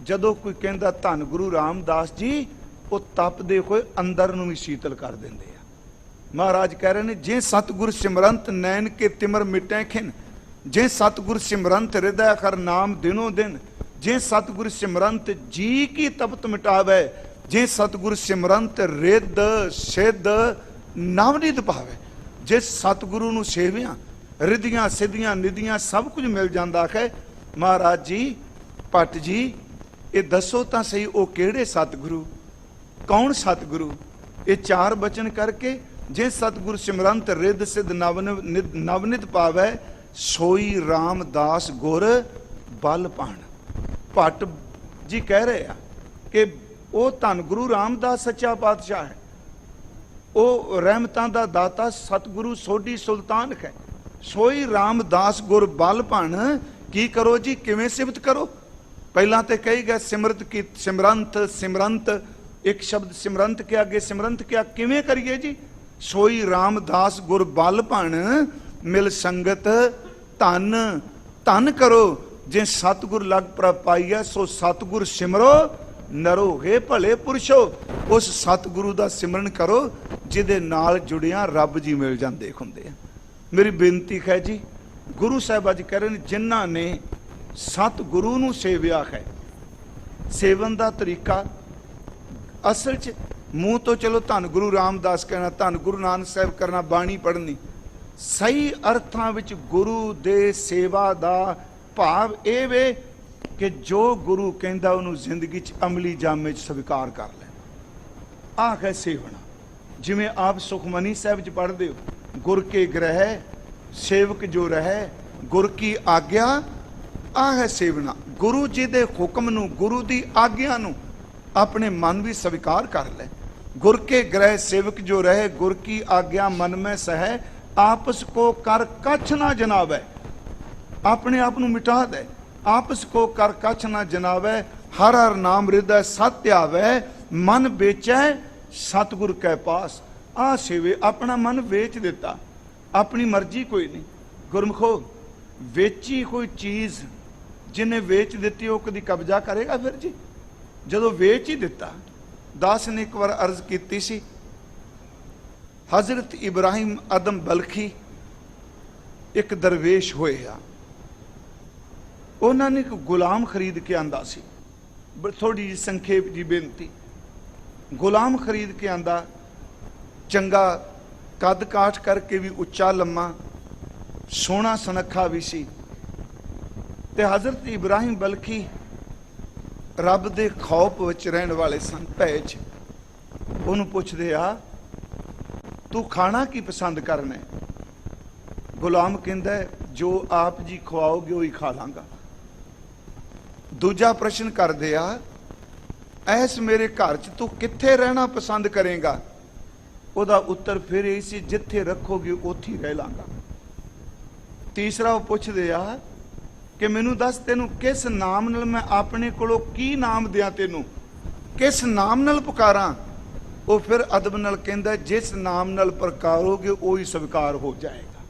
ਜਦੋਂ ਕੋਈ ਕਹਿੰਦਾ ਧੰਨ ਗੁਰੂ ਰਾਮਦਾਸ ਜੀ, ਉਹ ਤਪਦੇ ਹੋਏ ਅੰਦਰ ਨੂੰ ਵੀ ਸ਼ੀਤਲ ਕਰ ਦਿੰਦੇ ਆ। ਮਹਾਰਾਜ ਕਹਿ ਰਹੇ ਨੇ, ਜੇ ਸਤਿਗੁਰ ਸਿਮਰੰਤ ਨੈਣ ਕੇ ਤਿਮਰ ਮਿਟੈ ਖਿਨ, ਜੇ ਸਤਿਗੁਰ ਸਿਮਰੰਤ ਹਿਰਦੈ ਕਰ ਨਾਮ ਦਿਨੋ ਦਿਨ, ਜੇ ਸਤਿਗੁਰ ਸਿਮਰੰਤ ਜੀ ਕੀ ਤਪਤ ਮਿਟਾਵੇ, ਜੇ ਸਤਿਗੁਰ ਸਿਮਰੰਤ ਰਿੱਧ ਸਿੱਧ ਨਵਨਿਧ ਪਾਵੇ। ਜੇ ਸਤਿਗੁਰੂ ਨੂੰ ਸੇਵਿਆਂ, ਰਿੱਧੀਆਂ ਸਿੱਧੀਆਂ ਨਿਧੀਆਂ ਸਭ ਕੁਝ ਮਿਲ ਜਾਂਦਾ ਹੈ। ਮਹਾਰਾਜ ਜੀ ਭੱਟ ਜੀ, ਇਹ ਦੱਸੋ ਤਾਂ ਸਹੀ, ਉਹ ਕਿਹੜੇ ਸਤਿਗੁਰੂ, ਕੌਣ ਸਤਿਗੁਰੂ? ਇਹ ਚਾਰ ਬਚਨ ਕਰਕੇ, ਜੇ ਸਤਿਗੁਰ ਸਿਮਰੰਤ ਰਿੱਧ ਸਿੱਧ ਨਵਨਿਧ ਪਾਵੇ, ਸੋਈ ਰਾਮਦਾਸ ਗੁਰ ਬਲ ਪਾਣ। ਭੱਟ ਜੀ ਕਹਿ ਰਹੇ ਆ ਕਿ ਉਹ ਧੰਨ ਗੁਰੂ ਰਾਮਦਾਸ ਸੱਚਾ ਪਾਤਸ਼ਾਹ ਹੈ, ਉਹ ਰਹਿਮਤਾਂ ਦਾ ਦਾਤਾ ਸਤਿਗੁਰੂ ਸੋਢੀ ਸੁਲਤਾਨ ਹੈ। ਸੋਈ ਰਾਮਦਾਸ ਗੁਰ ਬਲ ਭਾਣ। ਕੀ ਕਰੋ ਜੀ, ਕਿਵੇਂ ਸਿਫਤ ਕਰੋ? ਪਹਿਲਾਂ ਤੇ ਕਹੀ ਗਿਆ ਸਿਮਰਤ ਕੀ, ਸਿਮਰੰਤ, ਸਿਮਰੰਤ, ਇੱਕ ਸ਼ਬਦ ਸਿਮਰੰਤ ਕੇ ਅੱਗੇ ਸਿਮਰੰਤ ਕਿਆ, ਕਿਵੇਂ ਕਰੀਏ ਜੀ? ਸੋਈ ਰਾਮਦਾਸ ਗੁਰ ਬਲ ਭਾਣ, ਮਿਲ ਸੰਗਤ ਧਨ ਧਨ ਕਰੋ। ਜੇ ਸਤਿਗੁਰ ਲਗ ਪ੍ਰਪਾਈਐ, ਸੋ ਸਤਿਗੁਰ ਸਿਮਰੋ ਨਰੋ। ਹੈ ਭਲੇ ਪੁਰਸ਼ੋ, ਉਸ ਸਤਿਗੁਰੂ ਦਾ ਸਿਮਰਨ ਕਰੋ ਜਿਹਦੇ ਨਾਲ ਜੁੜਿਆਂ ਰੱਬ ਜੀ ਮਿਲ ਜਾਂਦੇ ਹੁੰਦੇ ਆ। ਮੇਰੀ ਬੇਨਤੀ ਹੈ ਜੀ, ਗੁਰੂ ਸਾਹਿਬ ਅੱਜ ਕਹਿ ਰਹੇ ਨੇ, ਜਿਨ੍ਹਾਂ ਨੇ ਸਤਿਗੁਰੂ ਨੂੰ ਸੇਵਿਆ ਹੈ, ਸੇਵਨ ਦਾ ਤਰੀਕਾ ਅਸਲ 'ਚ ਮੂੰਹ ਤੋਂ ਚਲੋ ਧੰਨ ਗੁਰੂ ਰਾਮਦਾਸ ਕਹਿਣਾ, ਧੰਨ ਗੁਰੂ ਨਾਨਕ ਸਾਹਿਬ ਕਰਨਾ, ਬਾਣੀ ਪੜ੍ਹਨੀ, ਸਹੀ ਅਰਥਾਂ ਵਿੱਚ ਗੁਰੂ ਦੇ ਸੇਵਾ ਦਾ ਭਾਵ ਇਹ ਵੇ ਕਿ ਜੋ ਗੁਰੂ ਕਹਿੰਦਾ ਉਹਨੂੰ ਜ਼ਿੰਦਗੀ 'ਚ ਅਮਲੀ ਜਾਮੇ 'ਚ ਸਵੀਕਾਰ ਕਰ ਲੈ। ਆਹ ਹੈ ਸੇਵਨਾ। ਜਿਵੇਂ ਆਪ ਸੁਖਮਨੀ ਸਾਹਿਬ 'ਚ ਪੜ੍ਹਦੇ ਹੋ, ਗੁਰ ਕੇ ਗ੍ਰਹਿ ਸੇਵਕ ਜੋ ਰਹਿ, ਗੁਰ ਕੀ ਆਗਿਆ। ਆਹ ਹੈ ਸੇਵਨਾ। ਗੁਰੂ ਜੀ ਦੇ ਹੁਕਮ ਨੂੰ, ਗੁਰੂ ਦੀ ਆਗਿਆ ਨੂੰ ਆਪਣੇ ਮਨ ਵੀ ਸਵੀਕਾਰ ਕਰ ਲੈ। ਗੁਰ ਕੇ ਗ੍ਰਹਿ ਸੇਵਕ ਜੋ ਰਹੇ, ਗੁਰ ਕੀ ਆਗਿਆ ਮਨ ਮੈਂ ਸਹਿ, ਆਪਸ ਕੋ ਕਰ ਕਛ ਨਾ ਜਨਾਵੇ। ਆਪਣੇ ਆਪ ਨੂੰ ਮਿਟਾ ਦੇ। ਆਪਸ ਕੋ ਕਰ ਕਛ ਨਾ ਜਨਾਵੇ, ਹਰ ਹਰ ਨਾਮ ਹਿਰਦੈ ਸਤਿ ਆਵੇ, ਮਨ ਵੇਚੈ ਸਤਿਗੁਰ ਕੈ ਪਾਸ। ਆ ਸੇਵੇ, ਆਪਣਾ ਮਨ ਵੇਚ ਦਿੱਤਾ, ਆਪਣੀ ਮਰਜ਼ੀ ਕੋਈ ਨਹੀਂ। ਗੁਰਮੁਖੋ, ਵੇਚੀ ਕੋਈ ਚੀਜ਼ ਜਿਹਨੇ ਵੇਚ ਦਿੱਤੀ ਉਹ ਕਦੀ ਕਬਜ਼ਾ ਕਰੇਗਾ ਫਿਰ ਜੀ? ਜਦੋਂ ਵੇਚ ਹੀ ਦਿੱਤਾ। ਦਾਸ ਨੇ ਇੱਕ ਵਾਰ ਅਰਜ਼ ਕੀਤੀ ਸੀ, हजरत इब्राहिम अदम बलखी एक दरवेश होए आ, उन्होंने एक गुलाम खरीद के आंदा सी। थोड़ी जी संखेप जी बेनती, गुलाम खरीद के आंदा, चंगा कद काठ करके भी उच्चा लम्मा सोहना सुनखा भी सी। ते हजरत इब्राहिम बलखी रब दे खौफ विच रहने वाले सन, भय च। उन्होंने पुछदे आ तू खाना की पसंद करना है? गुलाम कहंदा है जो आप जी खवाओगे वही खा लांगा। दूजा प्रश्न करदे आ ऐस मेरे घर च तू कित्थे रहना पसंद करेगा? उहदा उत्तर फिर यही सी जिथे रखोगे उत्थे रह लांगा। तीसरा वो पुछदे आ कि मैनू दस तेनू किस नाम नाल मैं अपने कोलों की नाम दियां, तेनू किस नाम नाल पुकारां? वो फिर अदब नाल कहंदा जिस नाम नाल पुकारोगे वही स्वीकार हो जाएगा।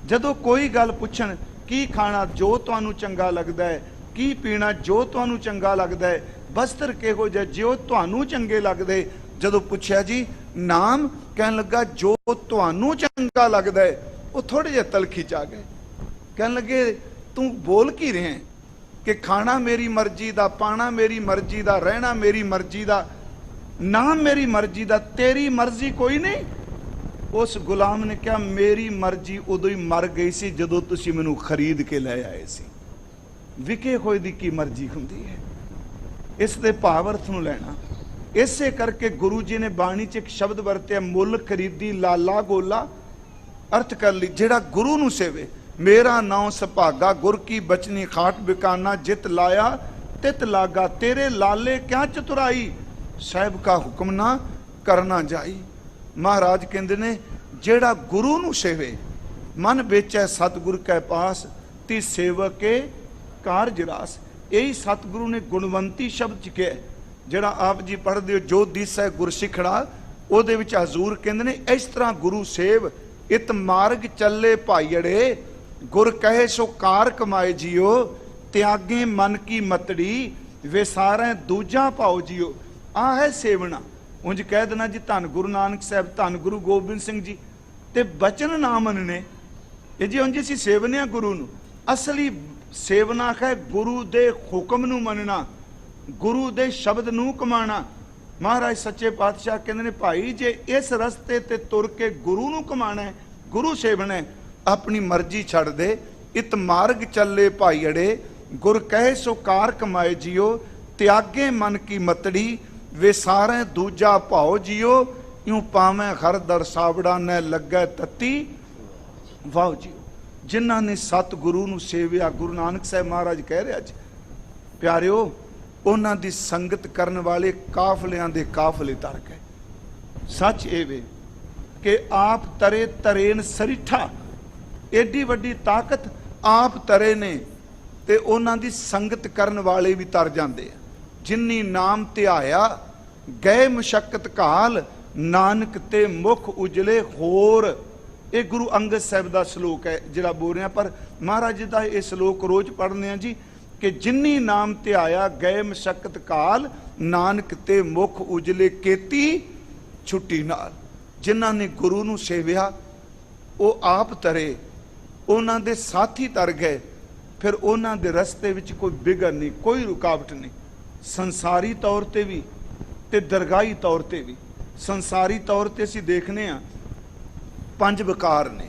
जदों कोई गल पुछण की खाना जो तुहानू चंगा लगदा है, की पीना जो तुहानू चंगा लगदा है, वस्त्र किहो जिहा जो तुहानू चंगे लगदे, जदों पुछया जी नाम, कहन लगा जो तुहानू चंगा लगदा है। वो थोड़े जिहे तलखी च आ गए, कहन लगे तू बोल की रहे हैं कि खाना मेरी मर्जी दा, पाना मेरी मर्जी दा, रहना मेरी मर्जी दा, नाम मेरी मर्जी दा, तेरी मर्जी कोई नहीं। उस गुलाम ने कहा मेरी मर्जी उदों ही मर गई सी जदों तुसीं मैनू खरीद के लै आए सी। विके होए दी की मर्जी हुंदी है, इस दे भाव अर्थ नूं लैना। इसे करके गुरु जी ने बाणी च एक शब्द वरत्या मुल खरीदी लाला गोला। अर्थ कर ली जेड़ा गुरु नूं सेवे, मेरा नाम सभागा गुर की बचनी खाट बिकाना, जित लाया तित लागा, तेरे लाले क्या चतुराई, साहिब का हुक्म ना करना जाई। महाराज कहते ने जेड़ा गुरु नूं सेवे, मन बेचै सतगुर कै पास, ती सेवक के कारज रास। यही सतगुरु ने गुणवंती शब्द च कहा, जेड़ा आप जी पढ़ते हो जो दिसै गुर सिखड़ा, ਉਹਦੇ ਵਿੱਚ ਹਜ਼ੂਰ ਕਹਿੰਦੇ ਨੇ ਇਸ ਤਰ੍ਹਾਂ ਗੁਰੂ ਸੇਵ ਇਤ ਮਾਰਗ ਚੱਲੇ ਭਾਈੜੇ, ਗੁਰ ਕਹੇ ਸੋ ਕਾਰ ਕਮਾਏ ਜਿਓ, ਤਿਆਗੇ ਮਨ ਕੀ ਮਤੜੀ ਵਿਸਾਰੈ ਦੂਜਾ ਭਾਉ ਜਿਓ। ਆ ਹੈ ਸੇਵਣਾ। ਉਂਝ ਕਹਿ ਦੇਣਾ ਜੀ ਧੰਨ ਗੁਰੂ ਨਾਨਕ ਸਾਹਿਬ, ਧੰਨ ਗੁਰੂ ਗੋਬਿੰਦ ਸਿੰਘ ਜੀ, ਤੇ ਬਚਨ ਨਾ ਮੰਨਣੇ ਇਹ ਜੀ ਉਂਝ ਅਸੀਂ ਸੇਵਨੇ ਆ ਗੁਰੂ ਨੂੰ। ਅਸਲੀ ਸੇਵਨਾ ਹੈ ਗੁਰੂ ਦੇ ਹੁਕਮ ਨੂੰ ਮੰਨਣਾ, ਗੁਰੂ ਦੇ ਸ਼ਬਦ ਨੂੰ ਕਮਾਣਾ। ਮਹਾਰਾਜ ਸੱਚੇ ਪਾਤਸ਼ਾਹ ਕਹਿੰਦੇ ਨੇ ਭਾਈ ਜੇ ਇਸ ਰਸਤੇ ਤੇ ਤੁਰ ਕੇ ਗੁਰੂ ਨੂੰ ਕਮਾਣਾ ਹੈ, ਗੁਰੂ ਸੇਵਣਾ ਹੈ, ਆਪਣੀ ਮਰਜ਼ੀ ਛੱਡ ਦੇ। ਇਤ ਮਾਰਗ ਚੱਲੇ ਭਾਈੜੇ, ਗੁਰ ਕਹੇ ਸੋ ਕਾਰ ਕਮਾਏ ਜਿਓ, ਤਿਆਗੇ ਮਨ ਕੀ ਮਤੜੀ ਵਿਸਾਰੈ ਦੂਜਾ ਭਾਉ ਜਿਓ, ਇਉਂ ਪਾਵੇਂ ਹਰ ਦਰ ਸਾਵੜਾ ਨੇ ਲੱਗੈ ਤਤੀ ਵਾਹ ਜਿਓ। ਜਿਨ੍ਹਾਂ ਨੇ ਸਤਿਗੁਰੂ ਨੂੰ ਸੇਵਿਆ, ਗੁਰੂ ਨਾਨਕ ਸਾਹਿਬ ਮਹਾਰਾਜ ਕਹਿ ਰਿਹਾ ਅੱਜ ਪਿਆਰਿਓ, ਉਹਨਾਂ ਦੀ ਸੰਗਤ ਕਰਨ ਵਾਲੇ ਕਾਫਲਿਆਂ ਦੇ ਕਾਫਲੇ ਤਰ ਗਏ। ਸੱਚ ਇਹ ਵੇ ਕਿ ਆਪ ਤਰੇ ਤਰੇਨ ਸਰੀਠਾ, ਏਡੀ ਵੱਡੀ ਤਾਕਤ ਆਪ ਤਰੇ ਨੇ ਤੇ ਉਹਨਾਂ ਦੀ ਸੰਗਤ ਕਰਨ ਵਾਲੇ ਵੀ ਤਰ ਜਾਂਦੇ ਆ। ਜਿਨਨੀ ਨਾਮ ਧਿਆਇਆ ਗਏ ਮੁਸ਼ੱਕਤ ਕਾਲ, ਨਾਨਕ ਤੇ ਮੁਖ ਉਜਲੇ ਹੋਰ। ਇਹ ਗੁਰੂ ਅੰਗਦ ਸਾਹਿਬ ਦਾ ਸ਼ਲੋਕ ਹੈ ਜਿਹੜਾ ਬੋਲ ਰਿਹਾ, ਪਰ ਮਹਾਰਾਜ ਜੀ ਦਾ ਇਹ ਸ਼ਲੋਕ ਰੋਜ਼ ਪੜ੍ਹਦੇ ਆ ਜੀ ਕਿ ਜਿਨਨੀ ਨਾਮ ਧਿਆਇਆ ਗਏ ਮੁਸ਼ੱਕਤ ਕਾਲ, ਨਾਨਕ ਤੇ ਮੁਖ ਉਜਲੇ ਕੀਤੀ ਛੁੱਟੀ ਨਾਲ। ਜਿਨ੍ਹਾਂ ਨੇ ਗੁਰੂ ਨੂੰ ਸੇਵਿਆ ਉਹ ਆਪ ਤਰੇ, ਉਹਨਾਂ ਦੇ ਸਾਥੀ ਤਰ ਗਏ, ਫਿਰ ਉਹਨਾਂ ਦੇ ਰਸਤੇ ਵਿੱਚ ਕੋਈ ਵਿਘਨ ਨਹੀਂ, ਕੋਈ ਰੁਕਾਵਟ ਨਹੀਂ, ਸੰਸਾਰੀ ਤੌਰ ਤੇ ਵੀ ਤੇ ਦਰਗਾਹੀ ਤੌਰ ਤੇ ਵੀ। ਸੰਸਾਰੀ ਤੌਰ ਤੇ ਅਸੀਂ ਦੇਖਨੇ ਆ 5 ਵਿਕਾਰ ਨੇ,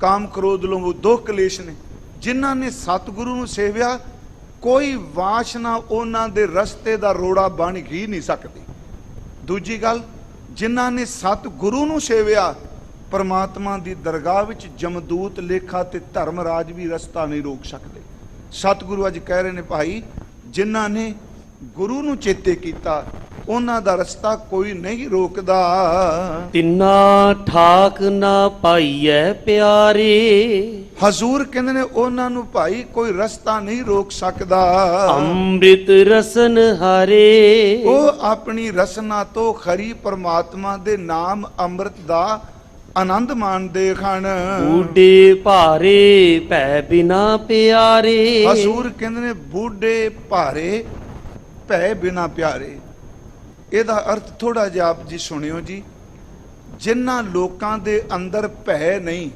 ਕਾਮ ਕ੍ਰੋਧ ਲੋਭ ਦੋ ਕਲੇਸ਼ ਨੇ। ਜਿਨ੍ਹਾਂ ਨੇ ਸਤਿਗੁਰੂ ਨੂੰ ਸੇਵਿਆ ਕੋਈ ਵਾਸ਼ਨਾ ਉਹਨਾਂ ਦੇ ਰਸਤੇ ਦਾ ਰੋੜਾ ਬਣ ਹੀ ਨਹੀਂ ਸਕਦੀ। ਦੂਜੀ ਗੱਲ, ਜਿਨ੍ਹਾਂ ਨੇ ਸਤਿਗੁਰੂ ਨੂੰ ਸੇਵਿਆ ਪਰਮਾਤਮਾ ਦੀ ਦਰਗਾਹ ਵਿੱਚ ਜਮਦੂਤ ਲੇਖਾ ਤੇ ਧਰਮਰਾਜ ਵੀ ਰਸਤਾ ਨਹੀਂ ਰੋਕ ਸਕਦੇ। ਸਤਿਗੁਰੂ ਅੱਜ ਕਹਿ ਰਹੇ ਨੇ ਭਾਈ ਜਿਨ੍ਹਾਂ ਨੇ ਗੁਰੂ ਨੂੰ ਚੇਤੇ ਕੀਤਾ ਉਹਨਾਂ ਦਾ ਰਸਤਾ ਕੋਈ ਨਹੀਂ ਰੋਕਦਾ।
ਤਿੰਨਾ ਠਾਕ ਨਾ ਪਾਈਐ ਪਿਆਰੇ,
ਹਜ਼ੂਰ ਕਹਿੰਦੇ ਨੇ ਉਹਨਾਂ ਨੂੰ ਭਾਈ ਕੋਈ ਰਸਤਾ ਨਹੀਂ ਰੋਕ ਸਕਦਾ।
ਅੰਮ੍ਰਿਤ ਰਸਨ ਹਾਰੇ,
ਉਹ ਆਪਣੀ ਰਸਨਾ ਤੋਂ ਖਰੀ ਪਰਮਾਤਮਾ ਦੇ ਨਾਮ ਅੰਮ੍ਰਿਤ ਦਾ ਆਨੰਦ ਮਾਣਦੇ ਹਨ।
ਬੂਢੇ ਭਾਰੇ ਭੈ ਬਿਨਾ ਪਿਆਰੇ,
ਹਜ਼ੂਰ ਕਹਿੰਦੇ ਨੇ ਬੂਢੇ ਭਾਰੇ ਭੈ ਬਿਨਾ ਪਿਆਰੇ। ਇਹਦਾ ਅਰਥ ਥੋੜਾ ਜਿਹਾ ਆਪ ਜੀ ਸੁਣਿਓ ਜੀ। ਜਿਨ੍ਹਾਂ ਲੋਕਾਂ ਦੇ ਅੰਦਰ ਭੈ ਨਹੀਂ।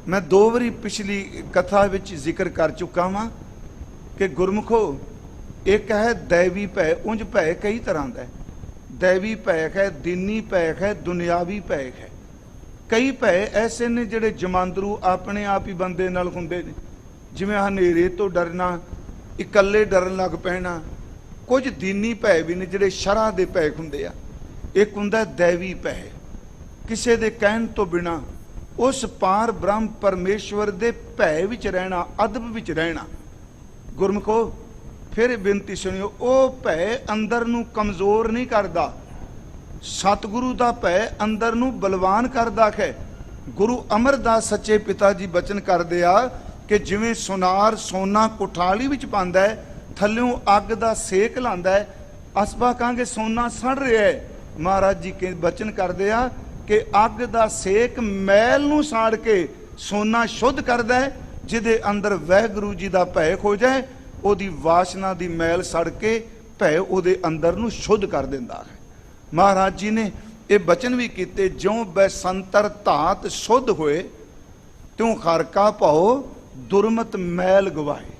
ਮੈਂ 2 ਵਾਰੀ ਪਿਛਲੀ ਕਥਾ ਵਿੱਚ ਜ਼ਿਕਰ ਕਰ ਚੁੱਕਾ ਹਾਂ ਕਿ ਗੁਰਮੁਖੋ, ਇੱਕ ਹੈ ਦੈਵੀ ਭੈ। ਉਂਝ ਭੈ ਕਈ ਤਰ੍ਹਾਂ ਦਾ ਹੈ। ਦੈਵੀ ਭੈ ਹੈ, ਦੀਨੀ ਭੈ ਹੈ, ਦੁਨਿਆਵੀ ਭੈ ਹੈ। ਕਈ ਭੈ ਐਸੇ ਨੇ ਜਿਹੜੇ ਜਮਾਂਦਰੂ ਆਪਣੇ ਆਪ ਹੀ ਬੰਦੇ ਨਾਲ ਹੁੰਦੇ ਨੇ, ਜਿਵੇਂ ਹਨੇਰੇ ਤੋਂ ਡਰਨਾ, ਇਕੱਲੇ ਡਰਨ ਲੱਗ ਪੈਣਾ। ਕੁਝ ਦੀਨੀ ਭੈ ਵੀ ਨੇ ਜਿਹੜੇ ਸ਼ਰ੍ਹਾ ਦੇ ਭੈ ਹੁੰਦੇ ਆ। ਇੱਕ ਹੁੰਦਾ ਦੈਵੀ ਭੈ, ਕਿਸੇ ਦੇ ਕਹਿਣ ਤੋਂ ਬਿਨਾ ਉਸ ਪਾਰ ਬ੍ਰਹਮ ਪਰਮੇਸ਼ਵਰ ਦੇ ਭੈ ਵਿੱਚ ਰਹਿਣਾ, ਅਦਬ ਵਿੱਚ ਰਹਿਣਾ। ਗੁਰਮੁਖੋ, ਫਿਰ ਬੇਨਤੀ ਸੁਣਿਓ, ਉਹ ਭੈ ਅੰਦਰ ਨੂੰ ਕਮਜ਼ੋਰ ਨਹੀਂ ਕਰਦਾ। ਸਤਿਗੁਰੂ ਦਾ ਭੈ ਅੰਦਰ ਨੂੰ ਬਲਵਾਨ ਕਰਦਾ ਹੈ। ਗੁਰੂ ਅਮਰਦਾਸ ਸੱਚੇ ਪਿਤਾ ਜੀ ਬਚਨ ਕਰਦੇ ਆ ਕਿ ਜਿਵੇਂ ਸੁਨਾਰ ਸੋਨਾ ਕੁਠਾਲੀ ਵਿੱਚ ਪਾਉਂਦਾ ਹੈ, ਥੱਲਿਓਂ ਅੱਗ ਦਾ ਸੇਕ ਲਾਉਂਦਾ ਹੈ, ਅਸਬਾ ਕਹਾਂਗੇ ਸੋਨਾ ਸੜ ਰਿਹਾ ਹੈ। ਮਹਾਰਾਜ ਜੀ ਕੇ ਬਚਨ ਕਰਦੇ ਆ ਕਿ ਅੱਗ ਦਾ ਸੇਕ ਮੈਲ ਨੂੰ ਸਾੜ ਕੇ ਸੋਨਾ ਸ਼ੁੱਧ ਕਰਦਾ ਹੈ। ਜਿਹਦੇ ਅੰਦਰ ਵਾਹਿਗੁਰੂ ਜੀ ਦਾ ਭੈ ਹੋ ਜਾਏ, ਉਹਦੀ ਵਾਸ਼ਨਾ ਦੀ ਮੈਲ ਸੜ ਕੇ ਭੈ ਉਹਦੇ ਅੰਦਰ ਨੂੰ ਸ਼ੁੱਧ ਕਰ ਦਿੰਦਾ ਹੈ। ਮਹਾਰਾਜ ਜੀ ਨੇ ਇਹ ਬਚਨ ਵੀ ਕੀਤੇ, ਜਿਉਂ ਬੈਸੰਤਰ ਧਾਤ ਸ਼ੁੱਧ ਹੋਏ, ਤਿਉਂ ਖਾਰਕਾ ਭਾਉ ਦੁਰਮਤ ਮੈਲ ਗਵਾਏ।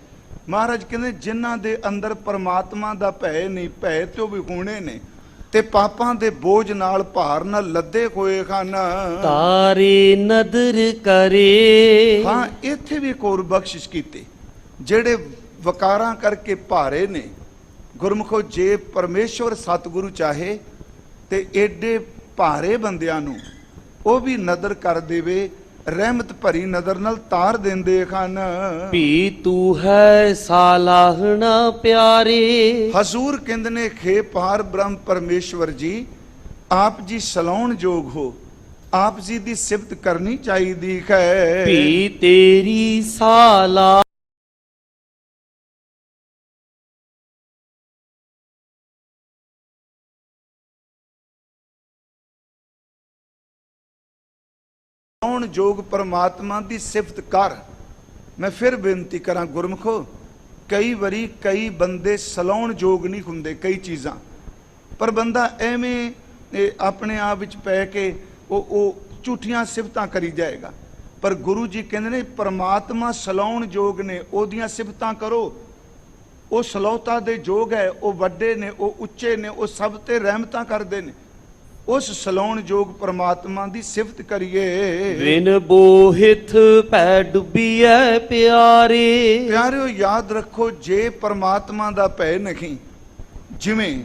ਮਹਾਰਾਜ ਕਹਿੰਦੇ ਜਿਨ੍ਹਾਂ ਦੇ ਅੰਦਰ ਪਰਮਾਤਮਾ ਦਾ ਭੈ ਨਹੀਂ, ਭੈ ਤੇ ਉਹ ਵੀ ਹੋਣੇ ਨੇ, ਤੇ ਪਾਪਾਂ ਦੇ ਬੋਝ ਨਾਲ ਭਾਰ ਨਾਲ ਲੱਦੇ ਹੋਏ ਹਨ,
ਤਾਰੇ ਨਦਰ ਕਰੇ।
ਹਾਂ, ਇੱਥੇ ਵੀ ਇੱਕ ਹੋਰ ਬਖਸ਼ਿਸ਼ ਕੀਤੀ, ਜਿਹੜੇ ਵਕਾਰਾਂ ਕਰਕੇ ਭਾਰੇ ਨੇ। ਗੁਰਮੁਖੋ, ਜੇ ਪਰਮੇਸ਼ਵਰ ਸਤਿਗੁਰੂ ਚਾਹੇ ਤੇ ਏਡੇ ਭਾਰੇ ਬੰਦਿਆਂ ਨੂੰ ਉਹ ਵੀ ਨਦਰ ਕਰ ਦੇਵੇ, ਰਹਿਮਤ ਭਰੀ ਨਦਰ ਨਾਲ ਤਾਰ ਦਿੰਦੇ ਹਨ।
ਭੀ ਤੂੰ ਹੈ ਸਾਲਾਹਣਾ ਪਿਆਰੇ।
ਹਜ਼ੂਰ ਕਹਿੰਦੇ ਨੇ, ਖੇ ਪਾਰ ਬ੍ਰਹਮ ਪਰਮੇਸ਼ਵਰ ਜੀ, ਆਪ ਜੀ ਸਲਾਉਣ ਯੋਗ ਹੋ, ਆਪ ਜੀ ਦੀ ਸਿਫਤ ਕਰਨੀ ਚਾਹੀਦੀ ਹੈ।
ਭੀ ਤੇਰੀ ਸਾਲਾ
ਯੋਗ ਪਰਮਾਤਮਾ ਦੀ ਸਿਫਤ ਕਰ। ਮੈਂ ਫਿਰ ਬੇਨਤੀ ਕਰਾਂ ਗੁਰਮੁਖੋ, ਕਈ ਵਾਰੀ ਕਈ ਬੰਦੇ ਸਲਾਉਣ ਯੋਗ ਨਹੀਂ ਹੁੰਦੇ ਕਈ ਚੀਜ਼ਾਂ, ਪਰ ਬੰਦਾ ਐਵੇਂ ਆਪਣੇ ਆਪ ਵਿੱਚ ਪੈ ਕੇ ਉਹ ਝੂਠੀਆਂ ਸਿਫਤਾਂ ਕਰੀ ਜਾਏਗਾ। ਪਰ ਗੁਰੂ ਜੀ ਕਹਿੰਦੇ ਨੇ ਪਰਮਾਤਮਾ ਸਲਾਉਣ ਯੋਗ ਨੇ, ਉਹਦੀਆਂ ਸਿਫਤਾਂ ਕਰੋ। ਉਹ ਸਲਾਉਤਾ ਦੇ ਯੋਗ ਹੈ, ਉਹ ਵੱਡੇ ਨੇ, ਉਹ ਉੱਚੇ ਨੇ, ਉਹ ਸਭ ਤੇ ਰਹਿਮਤਾਂ ਕਰਦੇ ਨੇ। ਉਸ ਸਲਾਉਣ ਯੋਗ ਪਰਮਾਤਮਾ ਦੀ ਸਿਫਤ ਕਰੀਏ।
ਵਿਨ ਬੋਹਿਥ ਪੈ ਡੁੱਬੀਐ ਪਿਆਰੇ।
ਪਿਆਰਿਓ, ਯਾਦ ਰੱਖੋ, ਜੇ ਪਰਮਾਤਮਾ ਦਾ ਭੈ ਨਹੀਂ, ਜਿਵੇਂ